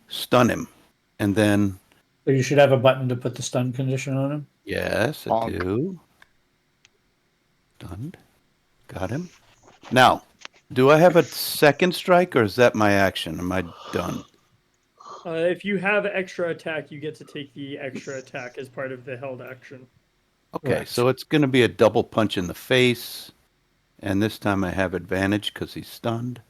stun him. And then So you should have a button to put the stun condition on him. Yes, I Bonk. do. Stunned. Got him. Now, do I have a second strike, or is that my action? Am I done? If you have extra attack, you get to take the extra attack as part of the held action. Okay, Correct. so it's going to be a double punch in the face, and this time I have advantage because he's stunned.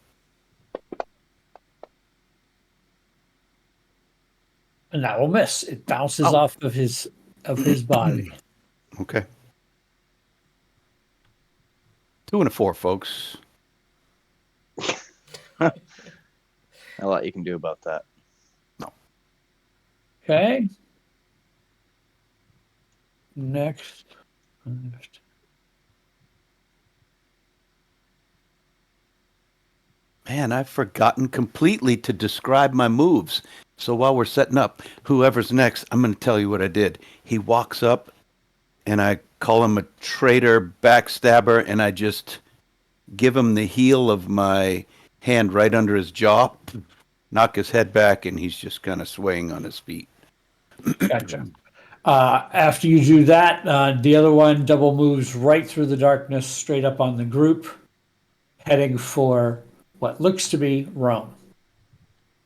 And that will miss. It bounces Oh. off of his body. Okay. 2 and a 4, folks. A lot you can do about that. Okay. Next. Man, I've forgotten completely to describe my moves. So while we're setting up, whoever's next, I'm going to tell you what I did. He walks up, and I call him a traitor, backstabber, and I just give him the heel of my hand right under his jaw, knock his head back, and he's just kind of swaying on his feet. Gotcha. After you do that, the other one double moves right through the darkness, straight up on the group, heading for what looks to be Rome.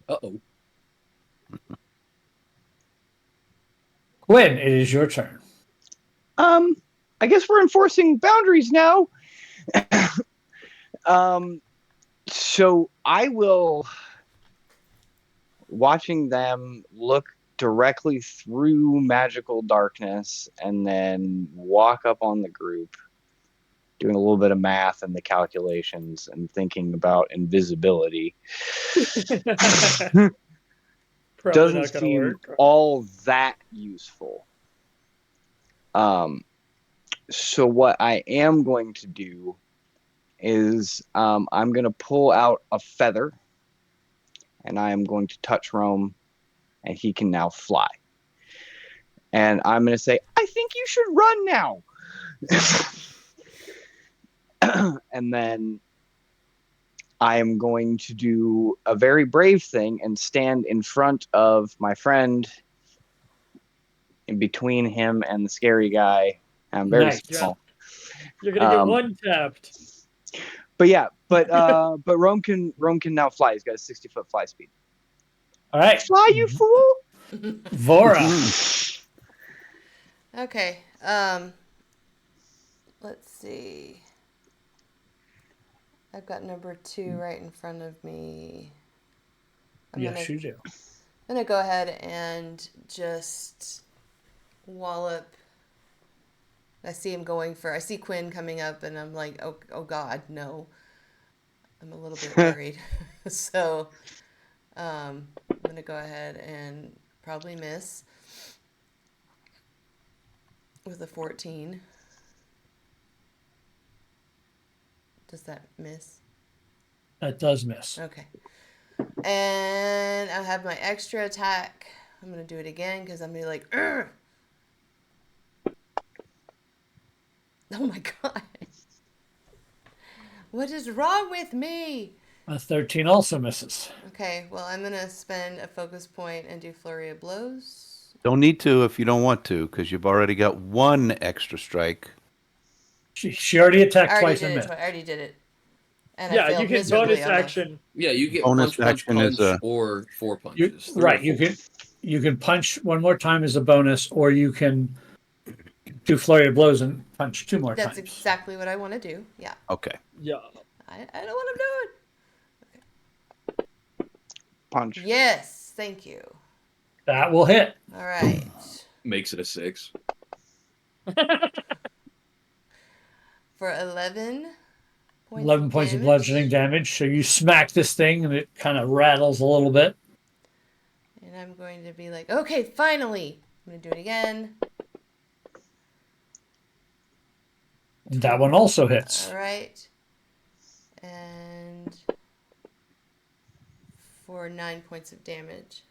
Uh-oh. Quinn, it is your turn. I guess we're enforcing boundaries now. So I will, watching them look directly through magical darkness and then walk up on the group, doing a little bit of math and the calculations and thinking about invisibility. Probably Doesn't not gonna seem work. all that useful. So what I am going to do is I'm going to pull out a feather, and I am going to touch Rome, and he can now fly. And I'm going to say, I think you should run now. And then I am going to do a very brave thing and stand in front of my friend, in between him and the scary guy. I'm very Nice. small. You're gonna get one tapped. But yeah, but Rome can now fly. He's got a 60-foot fly speed. All right. Fly, you fool! Vora. Okay. Let's see. I've got number 2 right in front of me. Yes, you do. I'm gonna go ahead and just wallop. I see Quinn coming up, and I'm like, oh God, no. I'm a little bit worried. So, I'm gonna go ahead and probably miss with a 14. Does that miss? That does miss. Okay. And I have my extra attack. I'm going to do it again because I'm going to be like, Urgh! Oh my God. What is wrong with me? A 13 also misses. Okay, well, I'm going to spend a focus point and do Flurry of Blows. Don't need to if you don't want to, because you've already got 1 extra strike. She already attacked twice and missed. I already did it. And I Yeah, failed you can miserably bonus on the- action. Yeah, you get Bonus punch, action is or 4 punches. 3 or Right, 4. you can punch one more time as a bonus, or you can do flurry of blows and punch 2 more That's times. exactly what I want to do. Yeah. Okay. Yeah. I know what I'm doing. Punch. Yes, thank you. That will hit. All right. Makes it a 6. For 11 points 11 points of bludgeoning damage. So you smack this thing and it kind of rattles a little bit. And I'm going to be like, okay, finally. I'm going to do it again. And that one also hits. All right. And for 9 points of damage.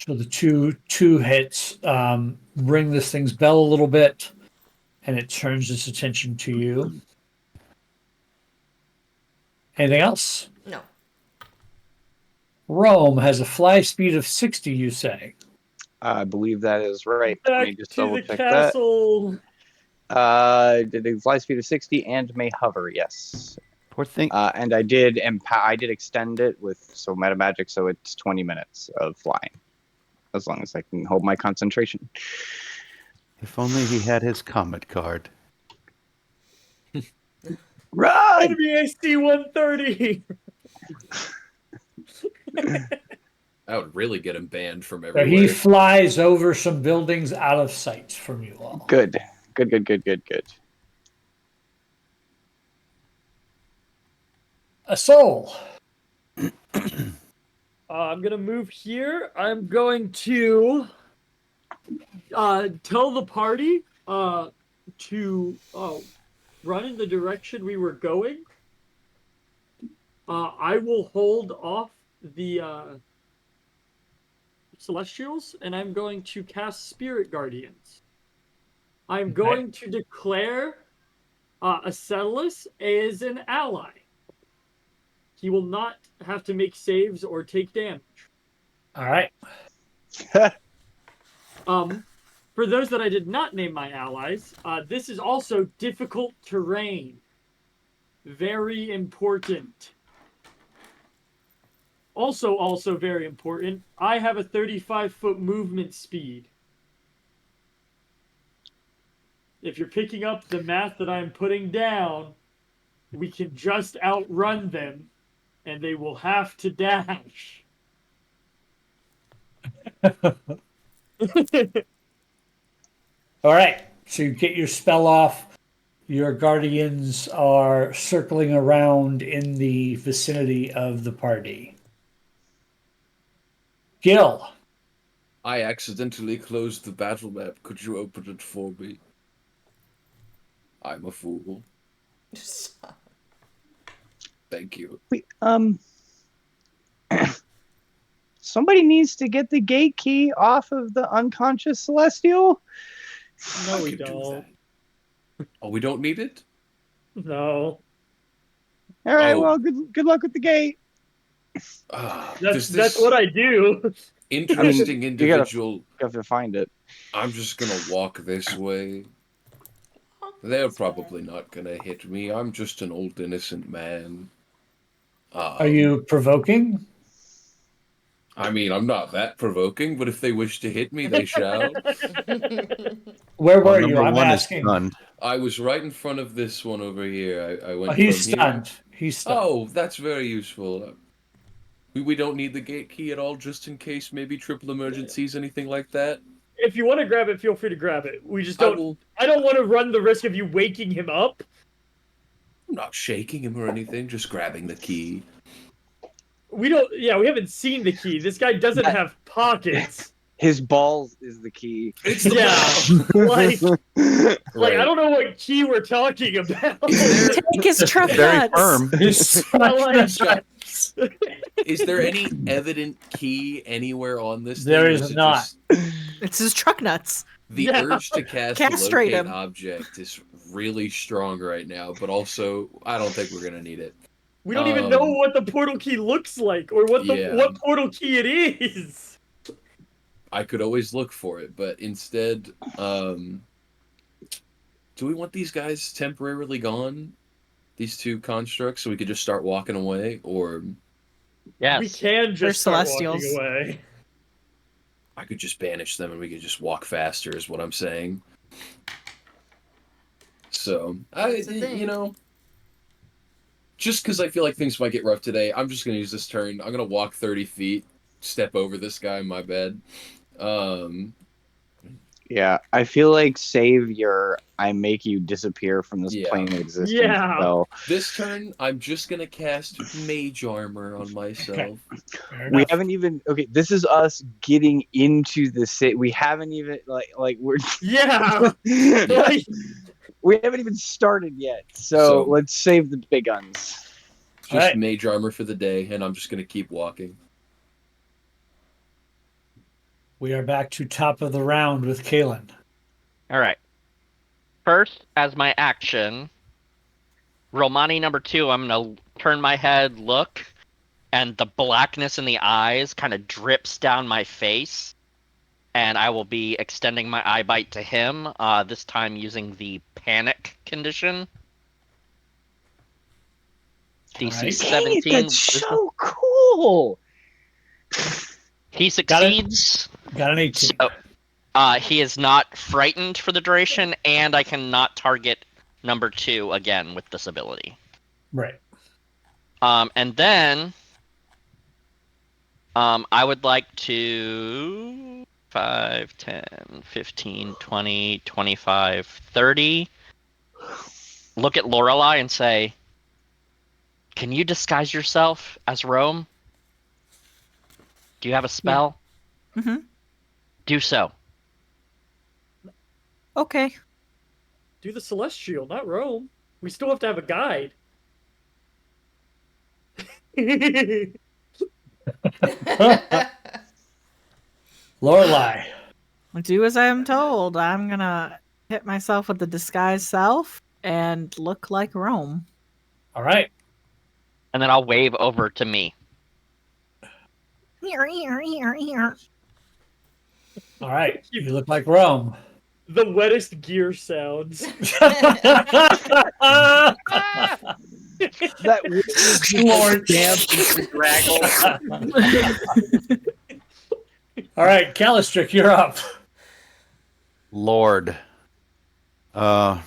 So the two hits ring this thing's bell a little bit, and it turns its attention to you. Anything else? No. Rome has a fly speed of 60, you say. I believe that is right. Let me Back just to double the check castle. that. Did a fly speed of 60 and may hover, yes. Poor thing. And I did extend it with meta magic, so it's 20 minutes of flying. As long as I can hold my concentration. If only he had his comet card. Run! Enemy AC 130. That would really get him banned from So everywhere. he flies over some buildings out of sight from you all. Good. A soul. I'm gonna move here. I'm going to tell the party to run in the direction we were going. I will hold off the Celestials, and I'm going to cast Spirit Guardians. I'm going to declare Acellus as an ally. He will not have to make saves or take damage. All right. For those that I did not name my allies, this is also difficult terrain. Very important. Also very important, I have a 35-foot movement speed. If you're picking up the math that I'm putting down, we can just outrun them, and they will have to dash. All right. So you get your spell off. Your guardians are circling around in the vicinity of the party. Gil. I accidentally closed the battle map. Could you open it for me? I'm a fool. Thank you. Wait, somebody needs to get the gate key off of the unconscious celestial. No, I we could do don't. that. Oh, we don't need it? No. All right, Oh. well, good luck with the gate. That's what I do. Interesting You individual. have to find it. I'm just gonna walk this way. They're probably not gonna hit me. I'm just an old innocent man. Are you provoking? I mean, I'm not that provoking, but if they wish to hit me, they shall. Where were you? Number I'm one is asking. stunned. I was right in front of this one over here. I went He's from stunned. here. He's stunned. Oh, that's very useful. We don't need the gate key at all, just in case maybe triple emergencies, anything like that. If you want to grab it, feel free to grab it. We just I don't. will. I don't want to run the risk of you waking him up. I'm not shaking him or anything, just grabbing the key. We don't. Yeah, we haven't seen the key. This guy doesn't Yeah. have pockets. His balls is the key. It's the Yeah, like Right. I don't know what key we're talking about. Take his truck Very nuts. firm. Is there any evident key anywhere on this thing? There or is it not. just- It's his truck nuts. The Yeah. urge to cast Castrate locate him. object is really strong right now, but also I don't think we're gonna need it. We don't even know Um, what the portal key looks like or what Yeah. what portal key it is. I could always look for it, but instead, do we want these guys temporarily gone? These two constructs, so we could just start walking away, or Yes. We can They're just start celestials. walking away. I could just banish them and we could just walk faster, is what I'm saying. So, That's the thing. you know, just because I feel like things might get rough today, I'm just going to use this turn. I'm going to walk 30 feet, step over this guy, my bad. Yeah, I feel like save your I make you disappear from this Yeah. plane of existence. Yeah. So This turn, I'm just going to cast Mage Armor on myself. Fair we enough. haven't even this is us getting into the city. We haven't even like we're Yeah. Like, we haven't even started yet. So So- let's save the big guns. Just Alright. Mage Armor for the day, and I'm just going to keep walking. We are back to top of the round with Kalen. All right. First, as my action, Romani number 2, I'm going to turn my head, look, and the blackness in the eyes kind of drips down my face. and I will be extending my eye bite to him. This time using the panic condition. DC Alright. 17. Dang it, that's so cool. He succeeds. Got an 18. So, he is not frightened for the duration, and I cannot target number 2 again with this ability. Right. And then I would like to 5, 10, 15, 20, 25, 30. Look at Lorelei and say, "Can you disguise yourself as Rome? Do you have a spell? Mm-hmm. Do so." Okay. Do the Celestial, not Rome. We still have to have a guide. Lorelei. Do as I am told. I'm gonna hit myself with the disguise self and look like Rome. All right. And then I'll wave over to me. All right. You look like Rome. The wettest gear sounds. That Lord. damn draggle. All right, Calistrick, you're up. Lord. I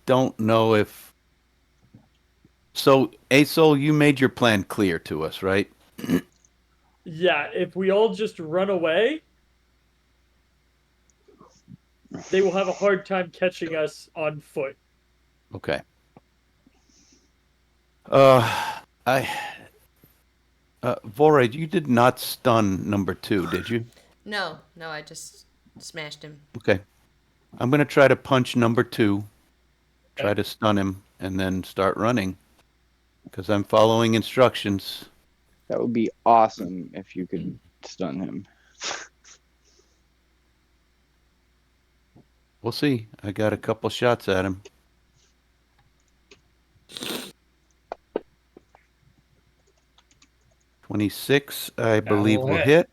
don't know if... So, Asol, you made your plan clear to us, right? Yeah, if we all just run away, they will have a hard time catching us on foot. Okay. Voraid, you did not stun number 2, did you? No, I just smashed him. Okay. I'm going to try to punch number 2, try to stun him, and then start running. Because I'm following instructions. That would be awesome if you could stun him. We'll see. I got a couple shots at him. $26, I believe, will hit.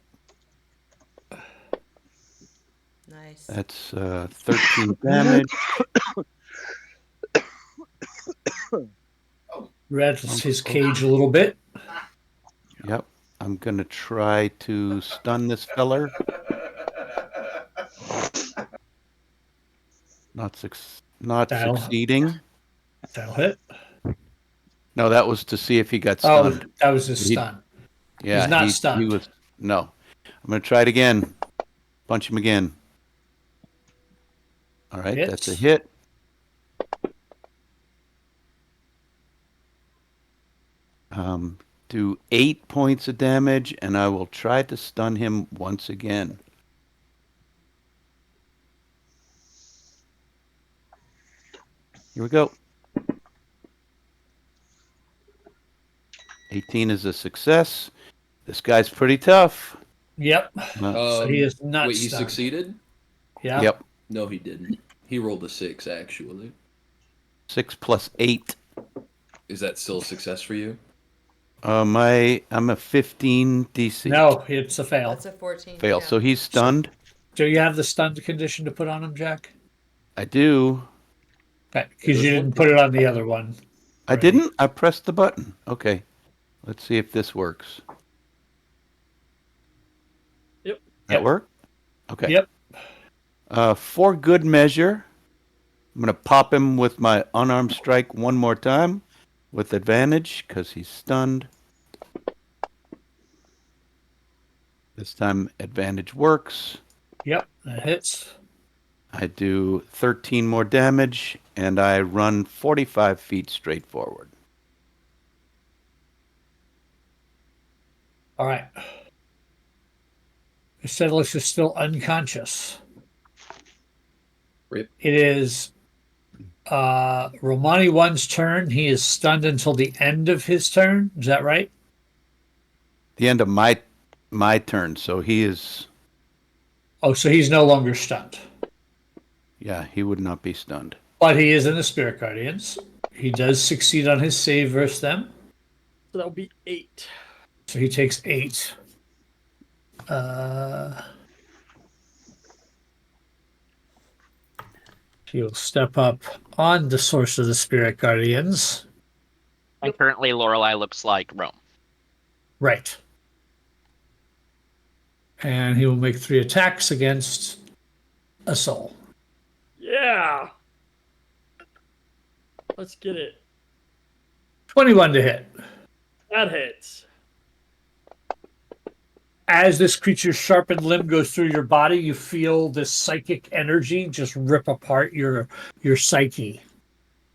Nice. That's 13 damage. Rattles his cage a little bit. Yep. I'm going to try to stun this feller. Not succeeding. That'll hit. No, that was to see if he got Oh, stunned. that was his stun. Yeah, He's not stunned. He was, no. I'm going to try it again. Punch him again. All right, Hits. That's a hit. Do 8 points of damage, and I will try to stun him once again. Here we go. 18 is a success. This guy's pretty tough. Yep. So he is not Wait, he stunned. succeeded? Yeah. Yep. No, he didn't. He rolled a 6, actually. 6 plus 8. Is that still a success for you? I'm a 15 DC. No, it's a fail. That's a 14. Fail. Yeah. So he's stunned. Do you have the stunned condition to put on him, Jack? I do. Okay, because you didn't put it on the other one. I didn't? I pressed the button. Okay. Let's see if this works. Yep. That work? Okay. Yep. For good measure, I'm going to pop him with my unarmed strike one more time with advantage because he's stunned. This time advantage works. Yep, that hits. I do 13 more damage, and I run 45 feet straight forward. All right. Sedalus is still unconscious. Rip. It is Romani 1's turn. He is stunned until the end of his turn. Is that right? The end of my turn, so he is... Oh, so he's no longer stunned. Yeah, he would not be stunned. But he is in the Spirit Guardians. He does succeed on his save versus them. So that would be 8. So he takes 8. He'll step up on the source of the spirit guardians. And currently, Lorelei looks like Rome. Right. And he will make 3 attacks against a soul. Yeah. Let's get it. 21 to hit. That hits. As this creature's sharpened limb goes through your body, you feel this psychic energy just rip apart your psyche.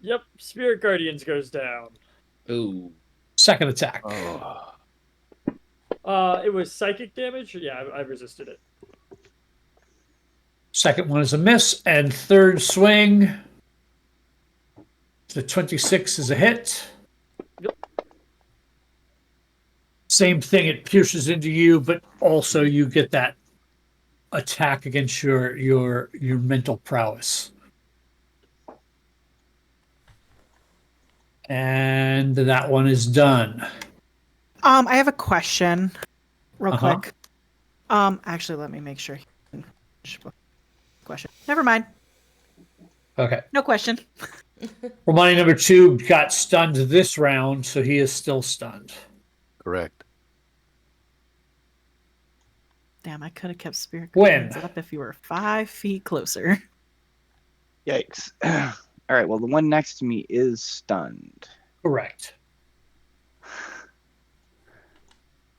Yep. Spirit Guardians goes down. Ooh. Second attack. Oh. It was psychic damage. Yeah, I resisted it. Second one is a miss. And third swing. The 26 is a hit. Yep. Same thing. It pierces into you, but also you get that attack against your mental prowess. And that one is done. I have a question, real Uh-huh. quick. Actually, let me make sure. Question. Never mind. Okay. No question. Romani number 2 got stunned this round, so he is still stunned. Correct. Damn, I could have kept spirit When? guardians up if you were 5 feet closer. Yikes. All right, well, the one next to me is stunned. Correct.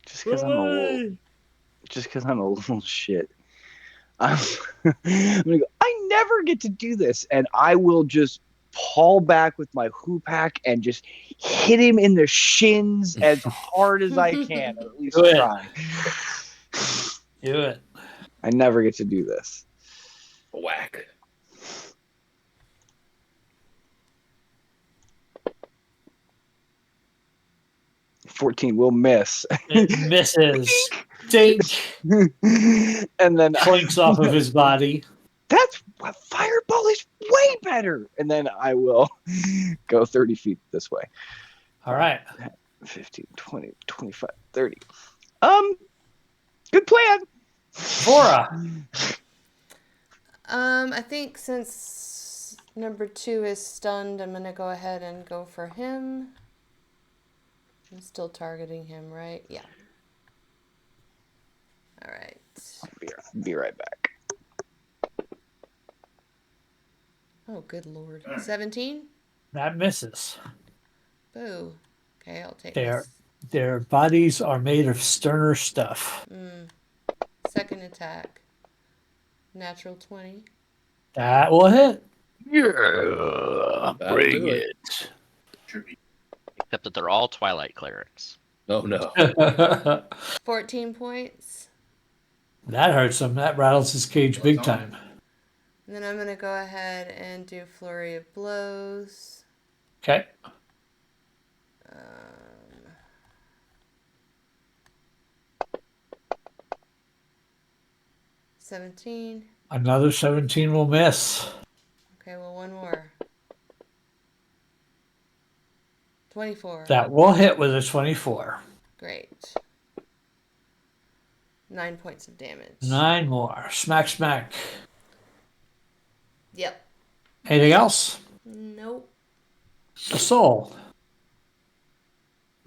Just because I'm a little shit. I'm gonna go, I never get to do this, and I will just pull back with my hoop-hack and just hit him in the shins as hard as I can, or at least Do it. try. Do it. I never get to do this. Whack. $14 will miss. It misses. Dink. And then Clinks off of his body. that's what fireball is way better. And then I will go 30 feet this way. All right. 15, 20, 25, 30. Good plan. Vora. I think since number 2 is stunned, I'm gonna go ahead and go for him. I'm still targeting him, right? Yeah. All right. Be right back. Oh, good lord. 17? That misses. Boo. Okay, I'll take There. this. Their bodies are made of sterner stuff. Second attack. Natural 20. That will hit. Yeah. That'll Bring do it. it. Except that they're all Twilight clerics. Oh no. That 14 points. hurts him. That rattles his cage big time. And then I'm going to go ahead and do Flurry of Blows. Okay. 17. Another 17 will miss. Okay, well, one more. 24. That will hit with a 24. Great. 9 points of damage. 9 more. Smack, smack. Yep. Anything else? Nope. The soul.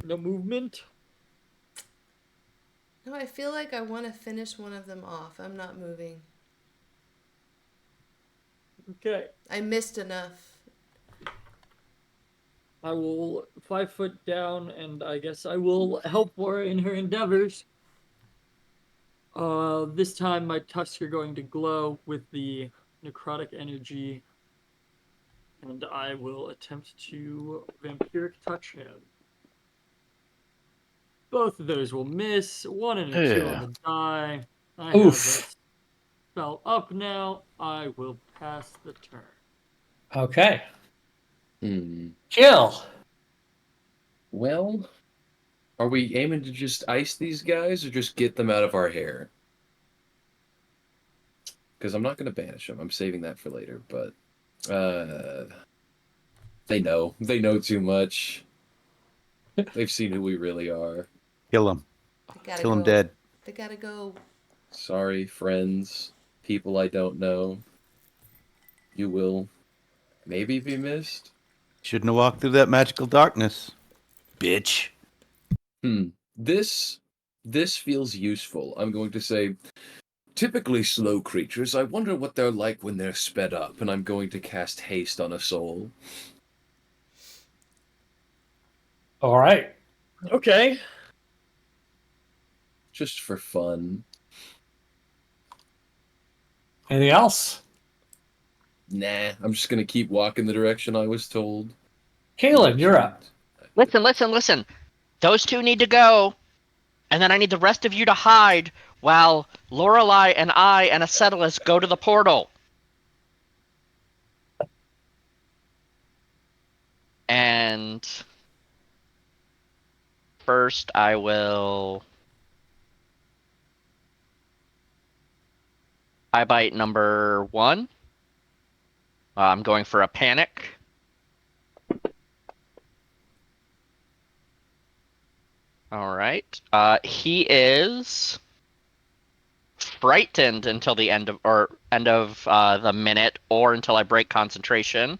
No movement. No, I feel like I want to finish one of them off. I'm not moving. Okay. I missed enough. I will 5 foot down, and I guess I will help Laura in her endeavors. This time my tusks are going to glow with the necrotic energy, and I will attempt to vampiric touch him. Both of those will miss. 1 and a 2 on the die. I have Oof. that spell up now. I will pass the turn. Okay. Hmm. Kill. Well, are we aiming to just ice these guys or just get them out of our hair? Because I'm not going to banish them. I'm saving that for later. But they know. They know too much. They've seen who we really are. Kill him. They gotta Kill him go. dead. They gotta go. Sorry, friends, people I don't know. You will maybe be missed. Shouldn't have walked through that magical darkness, bitch. This feels useful. I'm going to say, typically slow creatures, I wonder what they're like when they're sped up, and I'm going to cast haste on a soul. All right. Okay. Just for fun. Anything else? Nah, I'm just gonna keep walking the direction I was told. Kaylin, you're up. Listen. Those two need to go, and then I need the rest of you to hide while Lorelei and I and Acetylus go to the portal. And first, I will high bite number 1. I'm going for a panic. All right. He is frightened until the end of the minute, or until I break concentration.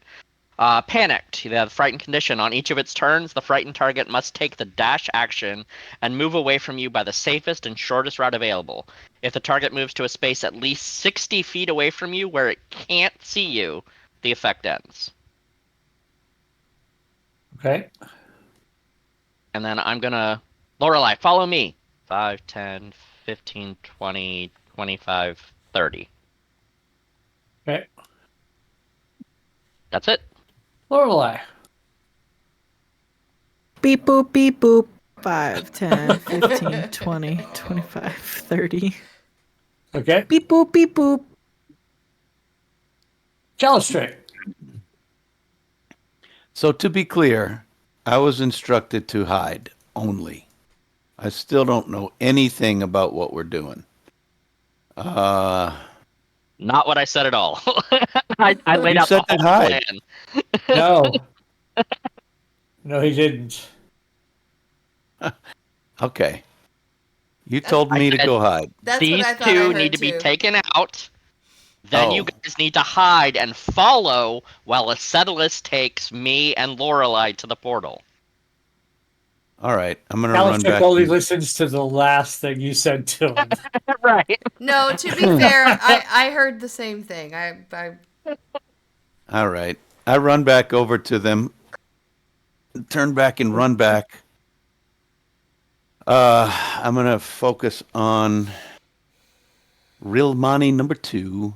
Panicked. The frightened condition. On each of its turns, the frightened target must take the dash action and move away from you by the safest and shortest route available. If the target moves to a space at least 60 feet away from you where it can't see you, the effect ends. Okay. And then I'm gonna... Lorelei, follow me. 5, 10, 15, 20, 25, 30. Okay. That's it. Lorelei. Beep boop, beep boop. 5, 10, 15, 20, 25, 30. Okay. Beep boop, beep boop. Calistrate. So to be clear, I was instructed to hide only. I still don't know anything about what we're doing. Not what I said at all. I laid You out said the to whole hide. plan. No. No, he didn't. Okay. You told me to said go hide. That's These what I thought I two heard need to too. be taken out. Then you Oh. guys need to hide and follow while Acetylus takes me and Lorelei to the portal. All right. I'm going to run Calistrate back. only listens to the last thing you said to him. Right. No, to be fair, I heard the same thing. All right. I run back over to them. Turn back and run back. I'm going to focus on Rilmani number 2.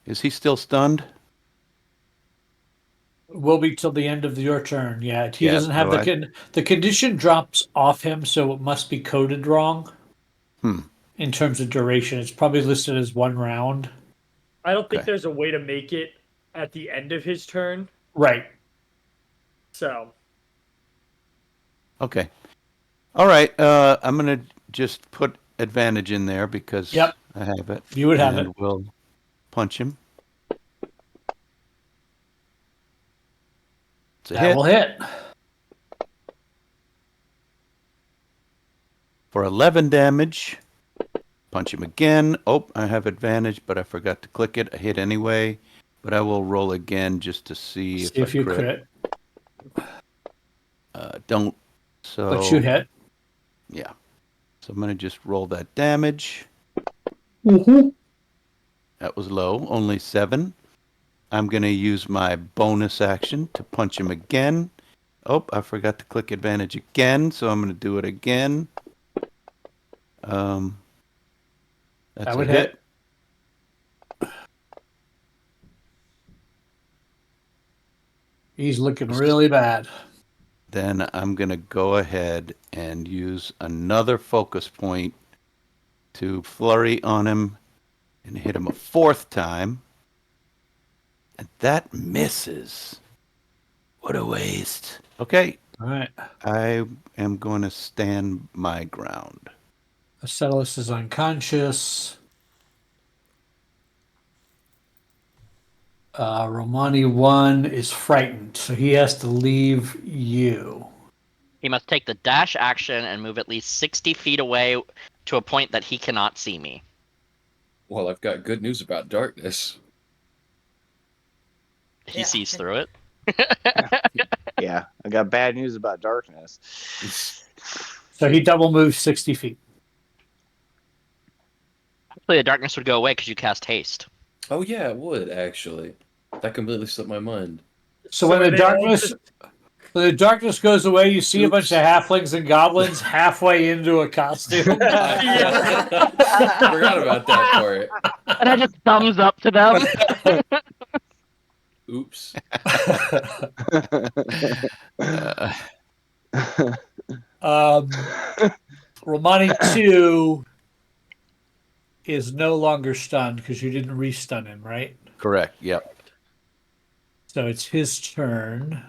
Is he still stunned? Will be till the end of your turn. Yeah, he Yeah, doesn't have so the condition drops off him, so it must be coded wrong. In terms of duration, it's probably listed as 1 round. I don't think Okay. there's a way to make it at the end of his turn. Right. So Okay. All right. I'm going to just put advantage in there because Yep. I have it. You would have and it. we'll punch him. It's a That hit will hit. for 11 damage. Punch him again. Oh, I have advantage, but I forgot to click it. I hit anyway, but I will roll again just to see See if I you crit. Don't. So, But you hit. Yeah. So I'm going to just roll that damage. Mm-hmm. That was low, only 7. I'm going to use my bonus action to punch him again. Oh, I forgot to click advantage again, so I'm going to do it again. That's That a would hit. He's looking really bad. Then I'm going to go ahead and use another focus point to flurry on him and hit him a 4th time. And that misses. What a waste. Okay. All right. I am going to stand my ground. Acetylus is unconscious. Romani 1 is frightened, so he has to leave you. He must take the dash action and move at least 60 feet away to a point that he cannot see me. Well, I've got good news about darkness. He Yeah. sees through it. Yeah, I got bad news about darkness. So he double moves 60 feet. Hopefully the darkness would go away because you cast haste. Oh yeah, it would actually. That completely slipped my mind. So when the they all darkness goes away, you see a Oops. bunch of halflings and goblins halfway into a costume. I forgot about that part. And I just thumbs up to them. Oops. Romani 2 is no longer stunned because you didn't re-stun him, right? Correct. Yep. So it's his turn.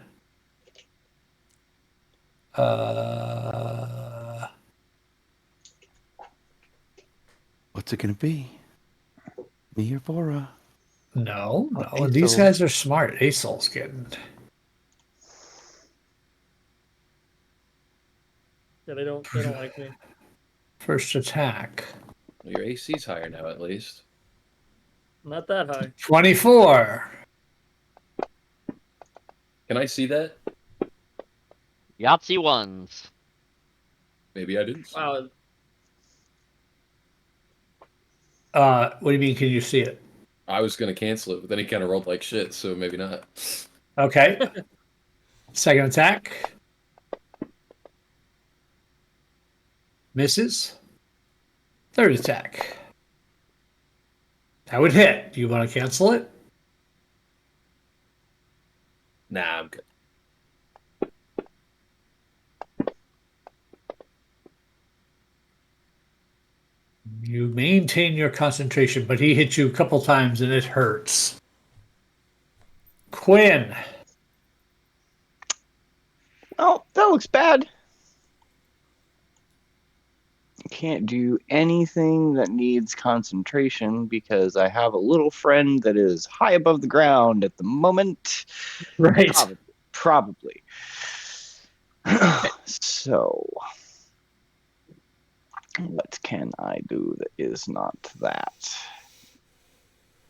What's it gonna be? Me or Bora? No. Oh, These Aesol. guys are smart. Aesol's getting. Yeah, they don't like me. First attack. Well, your AC's higher now, at least. Not that high. 24. Can I see that? Yahtzee ones. Maybe I didn't. See it. Wow. What do you mean? Can you see it? I was gonna cancel it, but then he kind of rolled like shit, so maybe not. Okay. Second attack. Misses. Third attack. That would hit. Do you want to cancel it? Nah, I'm good. You maintain your concentration, but he hit you a couple times and it hurts. Quinn. Oh, that looks bad. Can't do anything that needs concentration because I have a little friend that is high above the ground at the moment. Right. Probably. So, what can I do that is not that?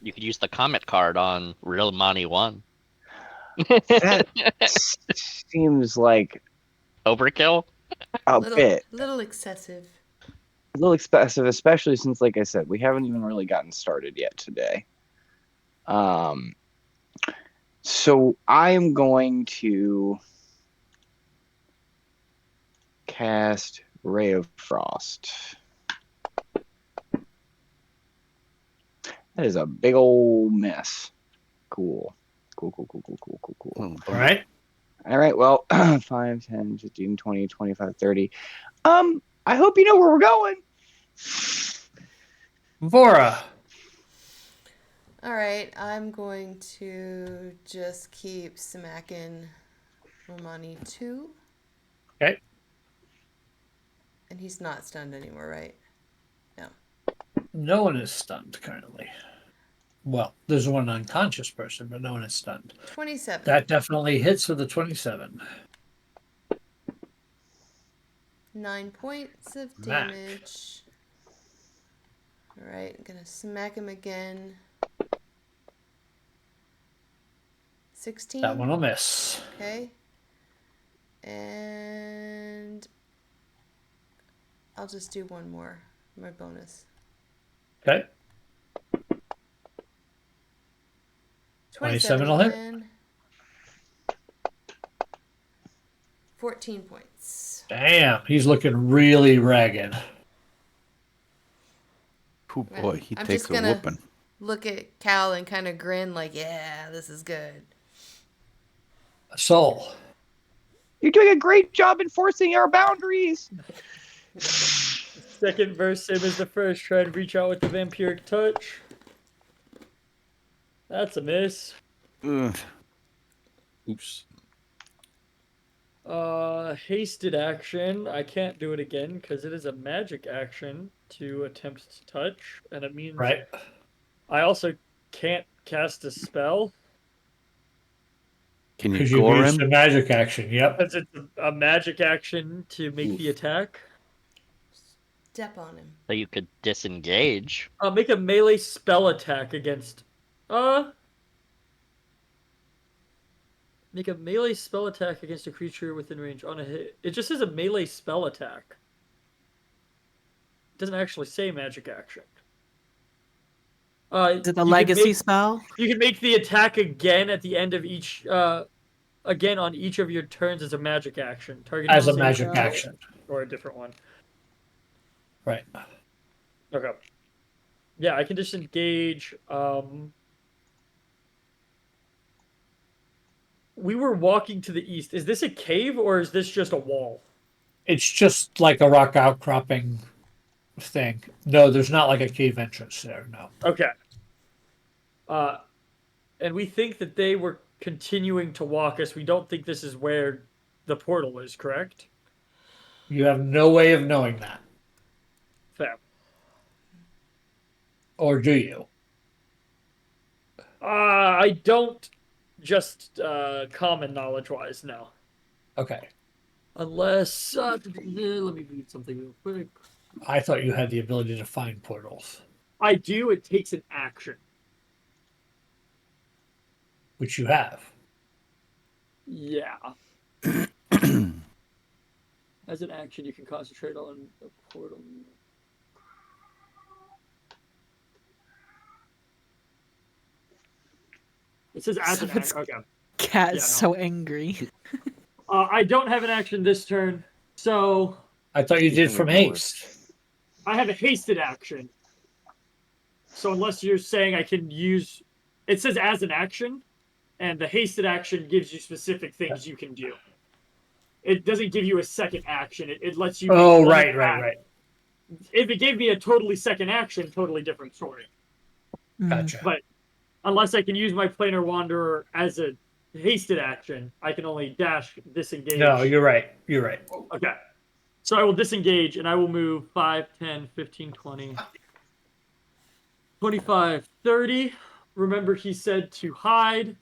You could use the comet card on Real Money 1. That seems like Overkill? a bit. Little excessive. A little expensive, especially since, like I said, we haven't even really gotten started yet today. So I am going to cast Ray of Frost. That is a big old mess. Cool. Cool. Oh, All right. All right, well, 5, 10, 15, 20, 25, 30. I hope you know where we're going. Vora. All right, I'm going to just keep smacking Romani 2. Okay. And he's not stunned anymore, right? No. No one is stunned currently. Well, there's one unconscious person, but no one is stunned. 27. That definitely hits with a 27. 9 points of Smack. damage. All right, I'm gonna smack him again. 16. That one will miss. Okay. And I'll just do one more. My bonus. Okay. 27 will hit. again. 14 points. Damn, he's looking really ragged. Oh boy, he I'm takes just a gonna- whooping. Look at Cal and kind of grin like, yeah, this is good. Soul. You're doing a great job enforcing our boundaries. Second verse, same as the first. Try to reach out with the vampiric touch. That's a miss. Ugh. Oops. Hasted action. I can't do it again because it is a magic action to attempt to touch, and it means Right. I also can't cast a spell Can you Because you gore used him? a magic action. Yep. because it's a magic action to make the Oof. attack. Step on him. So you could disengage. Make a melee spell attack against. Make a melee spell attack against a creature within range on a hit. It just says a melee spell attack. It doesn't actually say magic action. Is it the you legacy can make, spell? You can make the attack again at the end of each. Again on each of your turns as a magic action. Targeting As the a same magic spell action. or a different one. Right. Okay. Yeah, I can disengage. We were walking to the east. Is this a cave or is this just a wall? It's just like a rock outcropping thing. No, there's not like a cave entrance there, no. Okay. And we think that they were continuing to walk us. We don't think this is where the portal is, correct? You have no way of knowing that. Fair. Or do you? I don't just common knowledge-wise, no. Okay. Unless... let me read something real quick. I thought you had the ability to find portals, I do. It takes an action. which you have. Yeah. As an action, you can concentrate on a portal. It says as an action. Okay. Cat is Yeah, no. so angry. I don't have an action this turn, so I thought you did can from ignore it. haste. I have a hasted action. So unless you're saying I can use... It says as an action, and the hasted action gives you specific things you can do. It doesn't give you a second action. It lets you... Oh, make right, one right, act. right. If it gave me a totally second action, totally different story. Gotcha. But unless I can use my planar wanderer as a hasted action, I can only dash, disengage. No, you're right. You're right. Okay. So I will disengage and I will move 5, 10, 15, 20, 25, 30. Remember, he said to hide.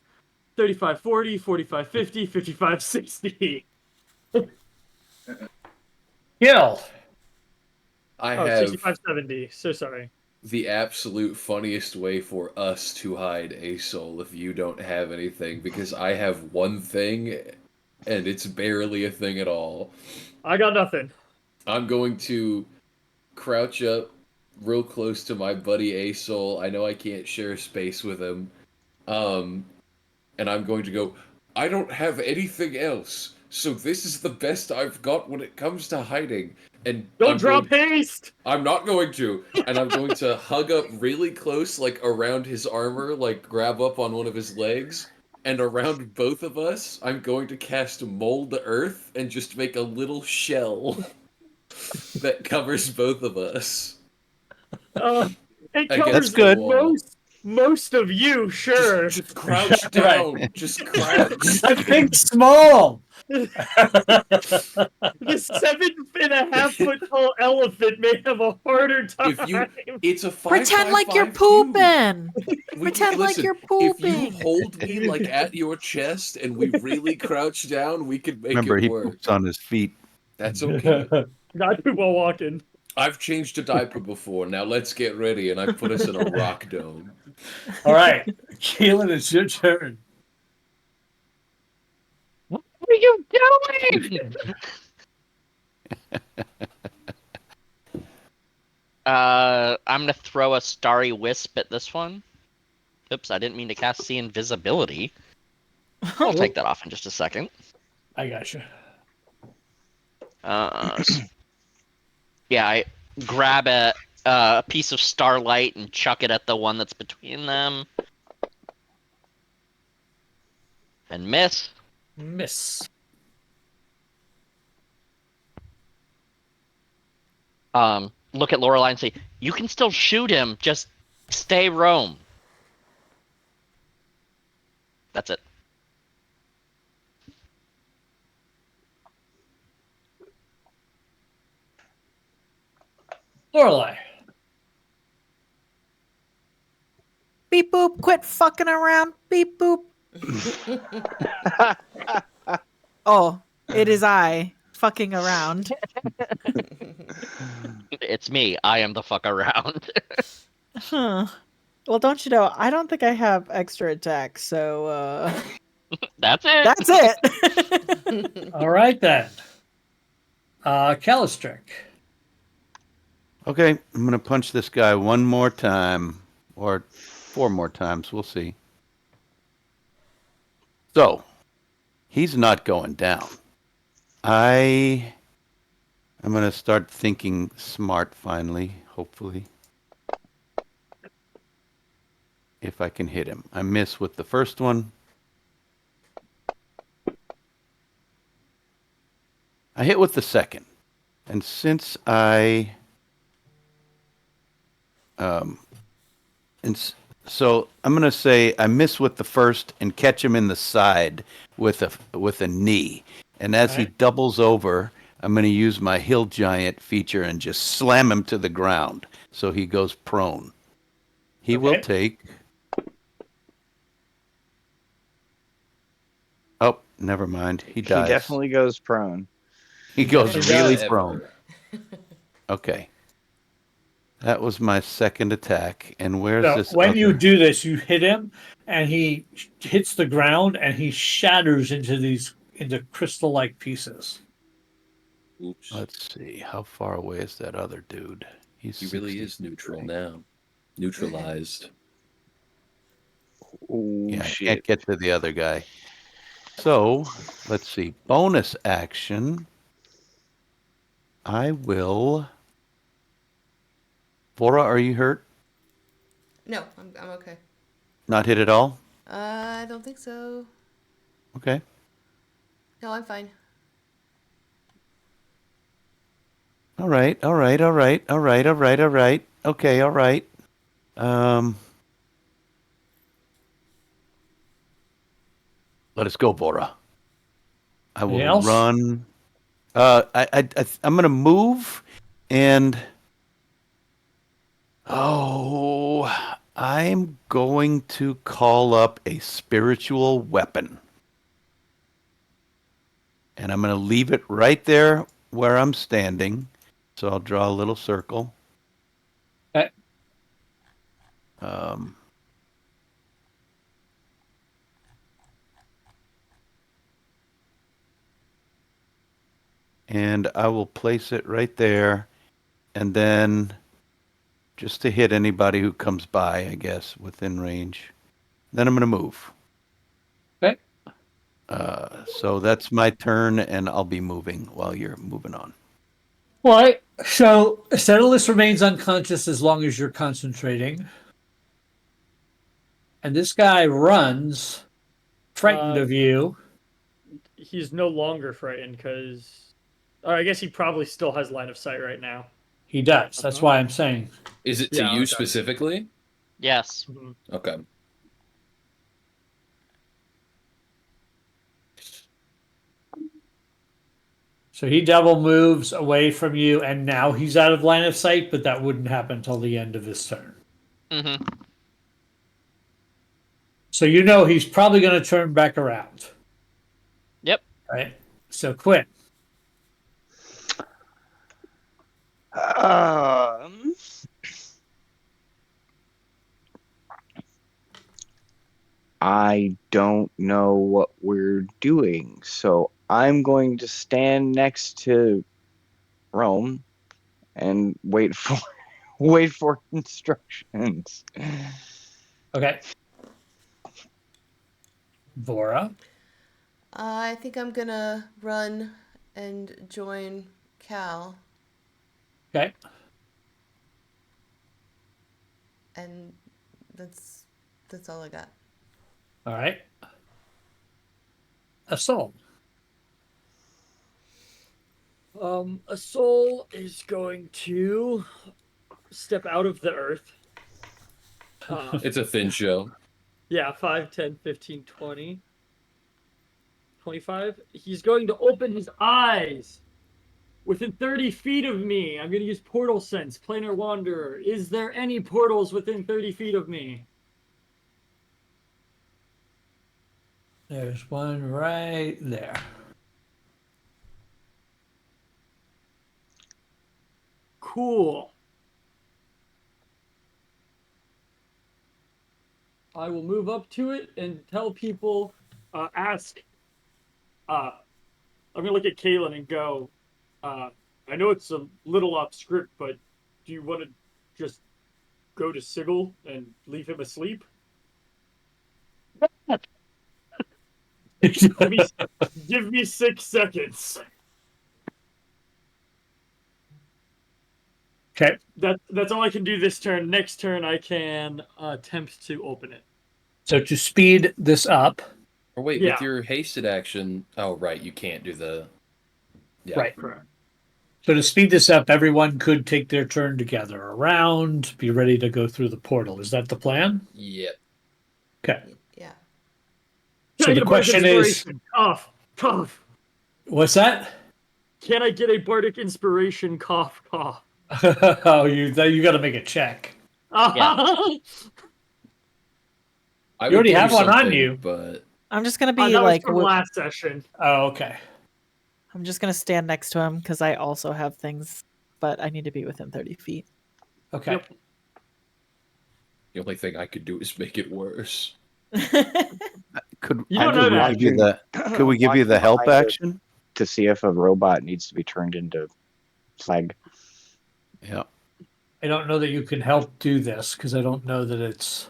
35, 40, 45, 50, 55, 60. Kill. I Oh, have 65, 70. So sorry. the absolute funniest way for us to hide a soul if you don't have anything, because I have one thing and it's barely a thing at all. I got nothing. I'm going to crouch up real close to my buddy A-Soul. I know I can't share space with him. And I'm going to go, I don't have anything else, so this is the best I've got when it comes to hiding. And Don't drop haste! I'm not going to. And I'm going to hug up really close, like around his armor, like grab up on one of his legs. And around both of us, I'm going to cast Mold Earth and just make a little shell that covers both of us. It Against covers the good. wall. most of you, sure. Just crouch down. Just crouch. I think small. The 7.5 foot tall elephant may have a harder time. If you, it's a 5 Pretend like you're 5 pooping. We- Pretend like listen, you're If pooping. you hold me like at your chest and we really crouch down, we can make Remember, it he work. poops on his feet. That's okay. Not poop while walking. I've changed a diaper before. Now let's get ready, and I put us in a rock dome. All right. Keelan, it's your turn. What are you doing? I'm gonna throw a starry wisp at this one. Oops, I didn't mean to cast see invisibility. I'll take that off in just a second. I got you. Yeah, I grab a piece of starlight and chuck it at the one that's between them. And miss. Miss. Look at Lorelei and say, you can still shoot him, just stay roam. That's it. Lorelei. Beep boop. Quit fucking around. Beep boop. Oh, it is I fucking around. It's me. I am the fuck around. Huh. Well, don't you know? I don't think I have extra attack, so That's it. that's it. All right then. Calistrick. Okay, I'm gonna punch this guy one more time, or 4 more times. We'll see. So, he's not going down. I'm gonna start thinking smart finally, hopefully. If I can hit him. I miss with the first one. I hit with the second. And since so I'm gonna say I miss with the first and catch him in the side with a knee. And as he Right. doubles over, I'm gonna use my hill giant feature and just slam him to the ground so he goes prone. He will Okay. take. Oh, never mind. He He dies. definitely goes prone. He goes He really does. prone. Okay. That was my second attack. And where's So this when you other- do this, you hit him, and he hits the ground, and he shatters into crystal-like pieces. Oops. Let's see. How far away is that other dude? He really 60. is neutral now. Neutralized. Oh Yeah, I shit! can't get to the other guy. So, let's see. Bonus action. I will. Bora, are you hurt? No, I'm okay. Not hit at all? I don't think so. Okay. No, I'm fine. All right. Okay, all right. Let us go, Bora. I will Anything else? run. I'm gonna move, and I'm going to call up a spiritual weapon, and I'm gonna leave it right there where I'm standing. So I'll draw a little circle. Okay. And I will place it right there, and then just to hit anybody who comes by, I guess, within range. Then I'm going to move. Okay. So that's my turn, and I'll be moving while you're moving on. All right. So Sedulus remains unconscious as long as you're concentrating. And this guy runs, frightened of you. He's no longer frightened because, or I guess he probably still has line of sight right now. He does. That's why I'm saying. Is it to Yeah, you okay. specifically? Yes. Mhm. Okay. So he double moves away from you, and now he's out of line of sight, but that wouldn't happen until the end of his turn. Mm-hmm. So you know he's probably going to turn back around. Yep. Right? So Quinn. I don't know what we're doing, so I'm going to stand next to Rome and wait for instructions. Okay. Vora. I think I'm gonna run and join Cal, Okay. and that's all I got. All right. Assault. A soul is going to step out of the earth. It's a thin show. Yeah, 5, 10, 15, 20, 25. He's going to open his eyes within 30 feet of me. I'm going to use portal sense, planar wanderer. Is there any portals within 30 feet of me? There's one right there. Cool. I will move up to it and tell people, ask. I'm gonna look at Kaylin and go. I know it's a little off script, but do you want to just go to Sigil and leave him asleep? Give me 6 seconds. Okay. That's all I can do this turn. Next turn, I can attempt to open it. So to speed this up, Or wait, Yeah. with your hasted action. Oh, right. You can't do the. Yeah. right. Correct. So to speed this up, everyone could take their turn to gather around, be ready to go through the portal. Is that the plan? Yep. Okay. Yeah. So Can I the get a bardic question is, inspiration? Cough, cough. what's that? Can I get a bardic inspiration? Cough, cough. Oh, you got to make a check. I You would already give have one on something, you. But I'm just gonna be that like, was from last session. Oh, okay. I'm just gonna stand next to him because I also have things, but I need to be within 30 feet. Okay. Yep. the only thing I could do is make it worse. Could You don't know that. we give you the could we give you the help Behind it action? to see if a robot needs to be turned into slag? Yeah. I don't know that you can help do this because I don't know that it's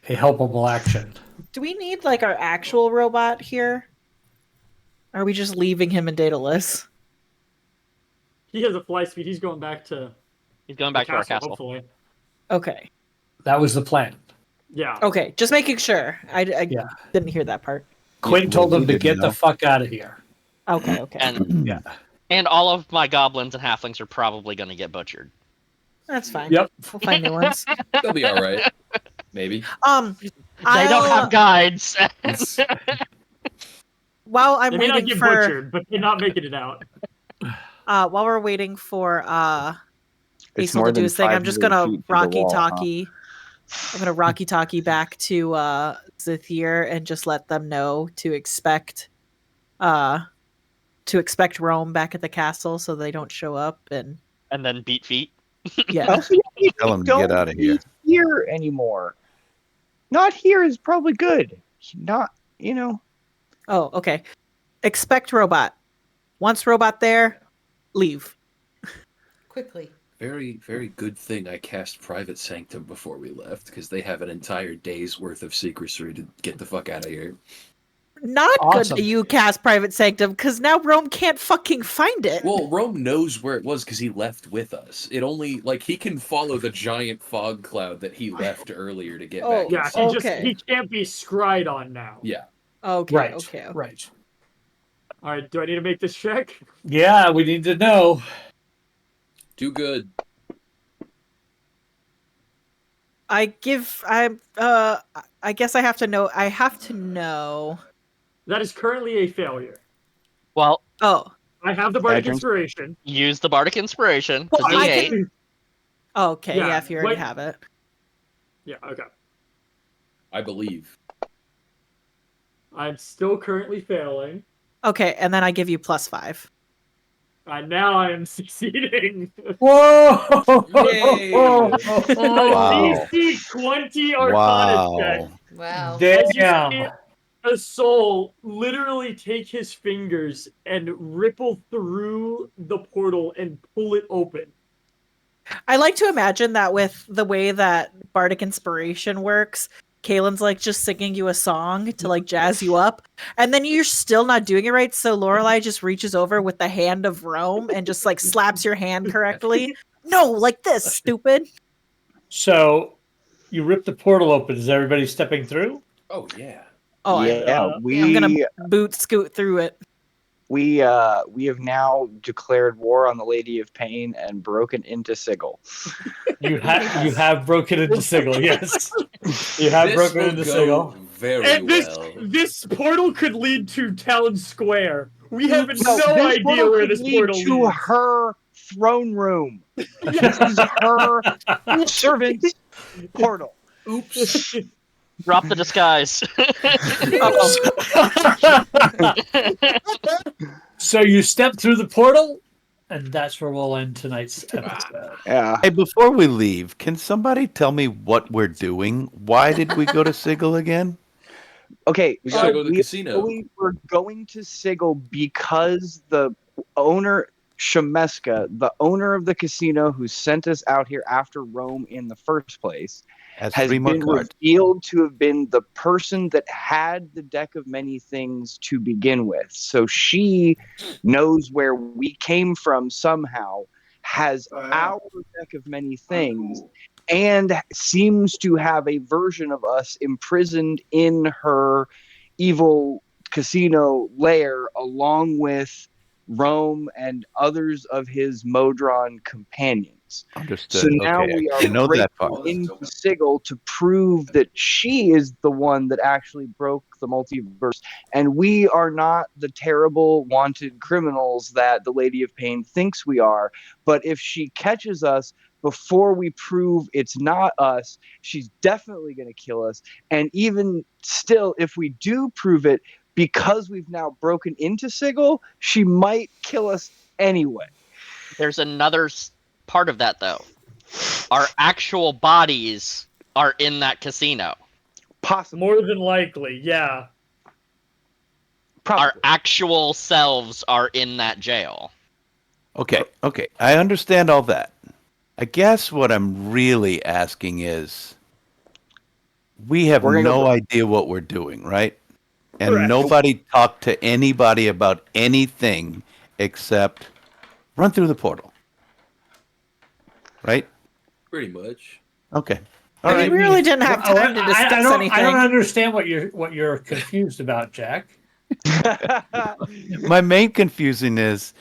a helpable action. Do we need like our actual robot here? Are we just leaving him in Daedalus? He has a fly speed. He's going back to He's going the back to our castle. hopefully. Okay. That was the plan. Yeah. Okay, just making sure. I Yeah. didn't hear that part. Quinn told them we to didn't get the know. fuck out of here. Okay, okay. And Yeah. and all of my goblins and halflings are probably going to get butchered. That's fine. Yep. We'll find new ones. They'll be all right. Maybe. They don't I'll- have guides. While I'm They may not waiting get for butchered, but they're not making it out. while we're waiting for It's Hazel more to do than his thing, I'm just 500 gonna feet to the rocky wall, huh? talkie. I'm gonna rocky talkie back to Zithir and just let them know to expect Rome back at the castle so they don't show up and And then beat feet. yeah. Also, you Tell him to get don't out of here. need here anymore. Not here is probably good. Not, Oh, okay. Expect robot. Once robot there, leave. Quickly. Very, very good thing I cast Private Sanctum before we left, because they have an entire day's worth of secrecy to get the fuck out of here. Not Awesome. good that you cast Private Sanctum because now Rome can't fucking find it. Well, Rome knows where it was because he left with us. It only, he can follow the giant fog cloud that he left earlier to get Oh, back. Yeah, inside. Okay. he can't be scried on now. Yeah. Okay, Right. okay. Right. All right, do I need to make this check? Yeah, we need to know. Do good. I guess I have to know. That is currently a failure. Well, Oh. I have the bardic Badger. inspiration. use the bardic inspiration. Well, the I D8. can- Okay, Yeah, yeah, if you already what- have it. Yeah, okay. I believe. I'm still currently failing. Okay, and then I give you +5. Now I am succeeding. Whoa! Yay! Wow. DC 20 Arcana check. Wow. Wow. As you see Damn. a soul literally take his fingers and ripple through the portal and pull it open. I like to imagine that with the way that Bardic Inspiration works, Kaylin's like just singing you a song to like jazz you up, and then you're still not doing it right, so Lorelai just reaches over with the hand of Rome and just like slaps your hand correctly. No, like this, stupid. So you rip the portal open. Is everybody stepping through? Oh, yeah. Oh, yeah, I'm gonna boot scoot through it. we have now declared war on the Lady of Pain and broken into Sigil. You have broken into Sigil. Yes, you have This broken will into go Sigil. very And well. this portal could lead to Town Square. We have no this idea portal where could this lead portal to leads. her throne room. This is her servant's portal. Oops. Drop the disguise. So you step through the portal, And that's where we'll end tonight's episode. Yeah. Hey, before we leave, can somebody tell me what we're doing? Why did we go to Sigil again? Okay, We so gotta go to the we casino. actually were going to Sigil because the owner, Shemeska, the owner of the casino who sent us out here after Rome in the first place, Has has 3 more been cards. revealed to have been the person that had the deck of many things to begin with. So she knows where we came from somehow, has our deck of many things, and seems to have a version of us imprisoned in her evil casino lair along with Rome and others of his Modron companions. Understood. So now Okay, we I are know that breaking part. into Sigil to prove that she is the one that actually broke the multiverse, and we are not the terrible wanted criminals that the Lady of Pain thinks we are. But if she catches us before we prove it's not us, she's definitely going to kill us. And even still, if we do prove it, because we've now broken into Sigil, she might kill us anyway. There's another part of that though. Our actual bodies are in that casino. Possibly. More than likely, yeah. Probably. Our actual selves are in that jail. Okay. I understand all that. I guess what I'm really asking is, we have We're gonna no go- idea what we're doing, right? And Correct. nobody talked to anybody about anything except run through the portal. Right? Pretty much. Okay. I mean, we really didn't have Well, time to discuss I don't anything. understand what you're confused about, Jack. My main confusing is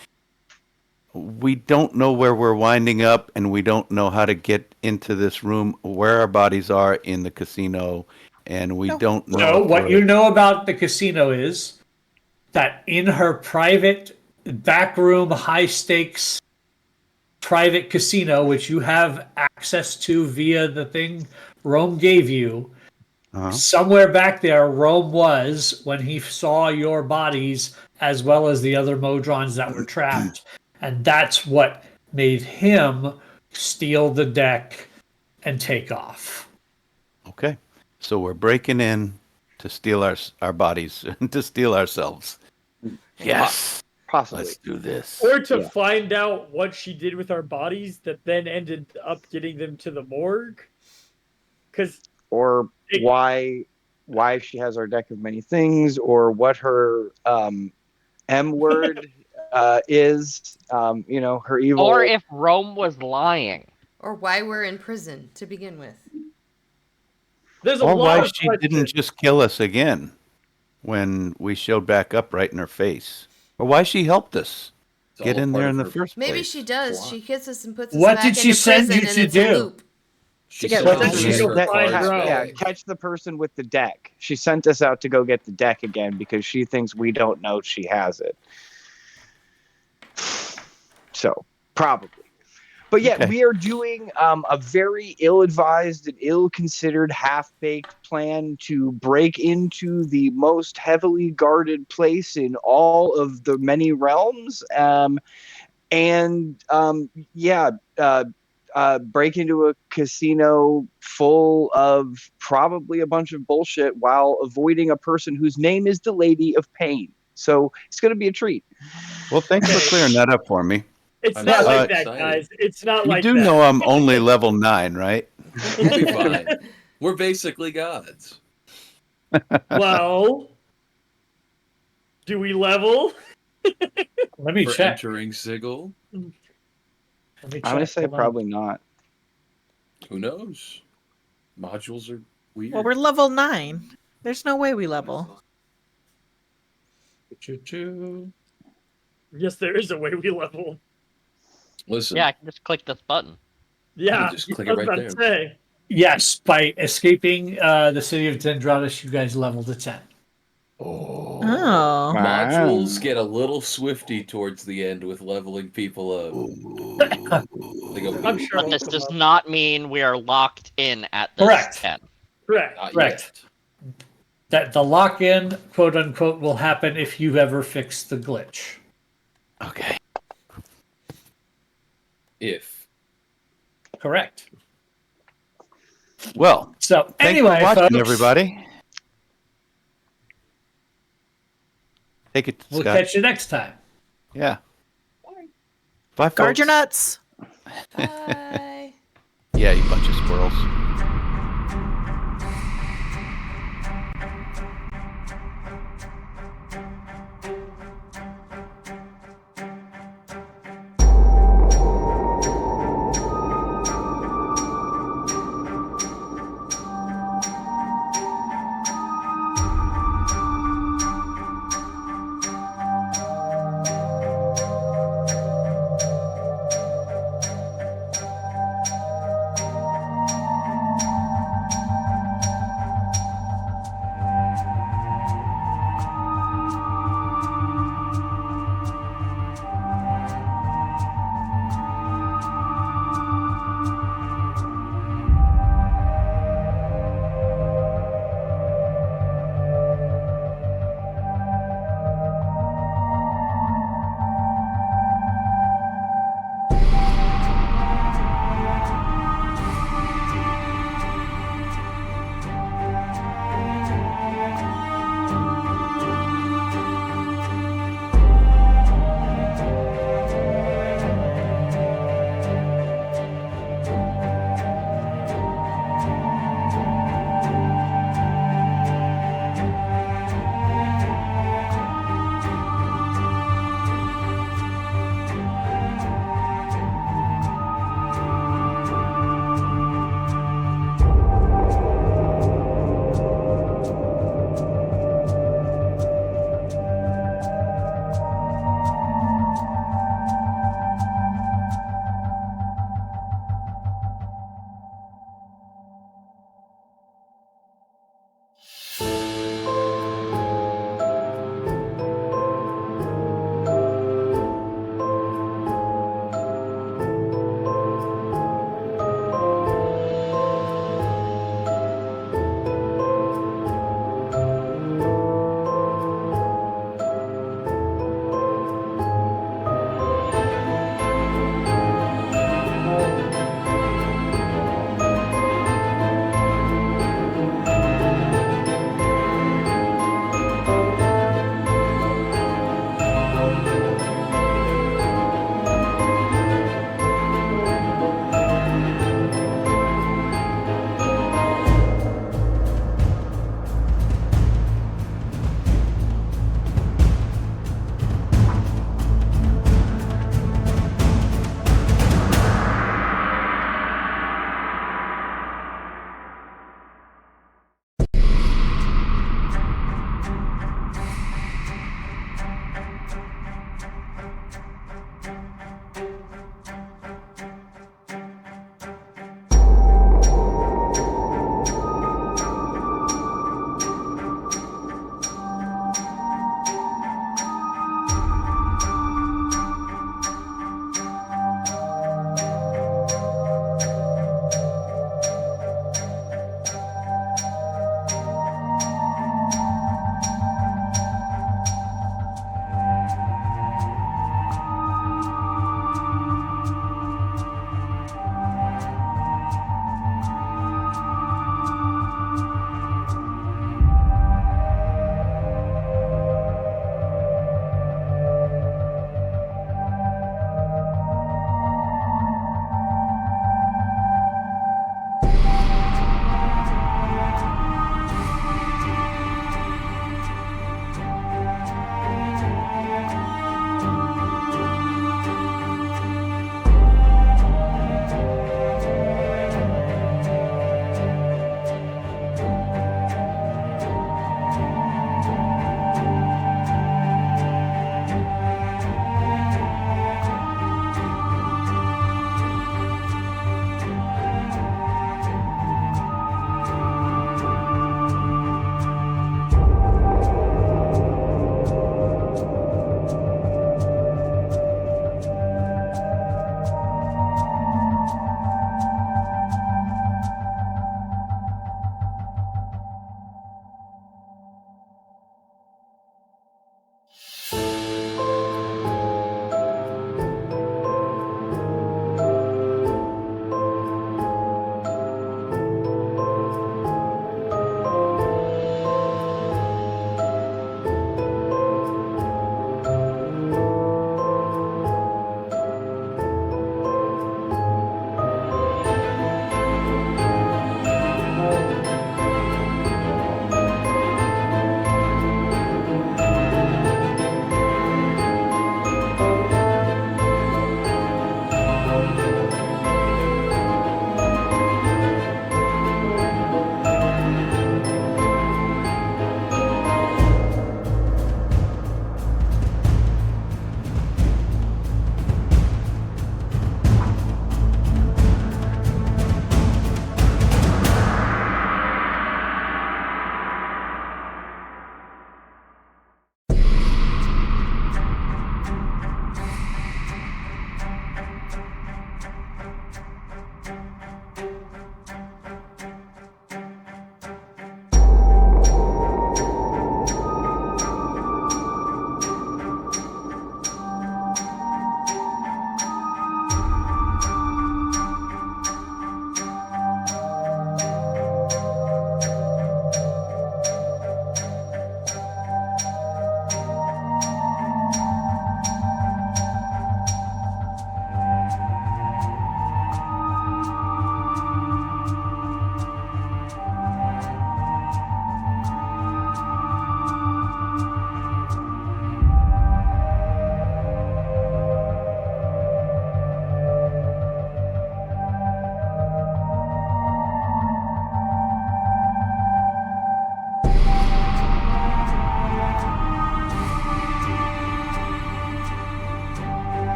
we don't know where we're winding up, and we don't know how to get into this room, where our bodies are in the casino, and we don't know. So if what we're- you know about the casino is that in her private backroom, high stakes private casino, which you have access to via the thing Rome gave you, Uh-huh. somewhere back there, Rome was when he saw your bodies as well as the other Modrons that were trapped. And that's what made him steal the deck and take off. Okay. So we're breaking in to steal our bodies, to steal ourselves. Yes. Possibly. Let's do this. Or to Yeah. find out what she did with our bodies that then ended up getting them to the morgue. Because Or why she has our deck of many things, or what her M word is, her evil. Or if Rome was lying. Or why we're in prison to begin with. there's a Or lot why of she didn't questions. just kill us again when we showed back up right in her face. Or why she helped us It's get all in part there of in the her first place. Maybe she does. Plot. She gets us and puts us What back did she into send prison you and to it's a do? loop. She get said Rome. she She needs go her find cards Rome. back. catch the person with the deck. She sent us out to go get the deck again because she thinks we don't know she has it. So, probably. But yeah, Okay. we are doing a very ill-advised and ill-considered, half-baked plan to break into the most heavily guarded place in all of the many realms. Break into a casino full of probably a bunch of bullshit while avoiding a person whose name is the Lady of Pain. So it's going to be a treat. Well, thanks for clearing that up for me. It's I'm not so like that, excited. guys. It's not You like do that. know I'm only level 9, right? We'll be fine. We're basically gods. Well, do we level? Let me For check. entering Sigil. Let me I'm check. going to say Hold on. probably not. Who knows? Modules are weird. Well, we're level 9. There's no way we level. Yes, there is a way we level. Listen, Yeah, I can just click this button. Yeah, just click I it was right about to there. say. Yes, by escaping the city of Dendratus, you guys leveled to 10. Oh. Modules get a little swifty towards the end with leveling people up. They go, I'm sure But it'll this come does up. not mean we are locked in at this Correct. 10. Correct. Not Correct. yet. That the lock-in, quote unquote, will happen if you ever fix the glitch. Okay. If. Correct. Well, So thanks anyway, for watching, folks, everybody. Take it, we'll Scott. catch you next time. Yeah. Bye, folks. Guard your nuts. Bye. Yeah, you bunch of squirrels.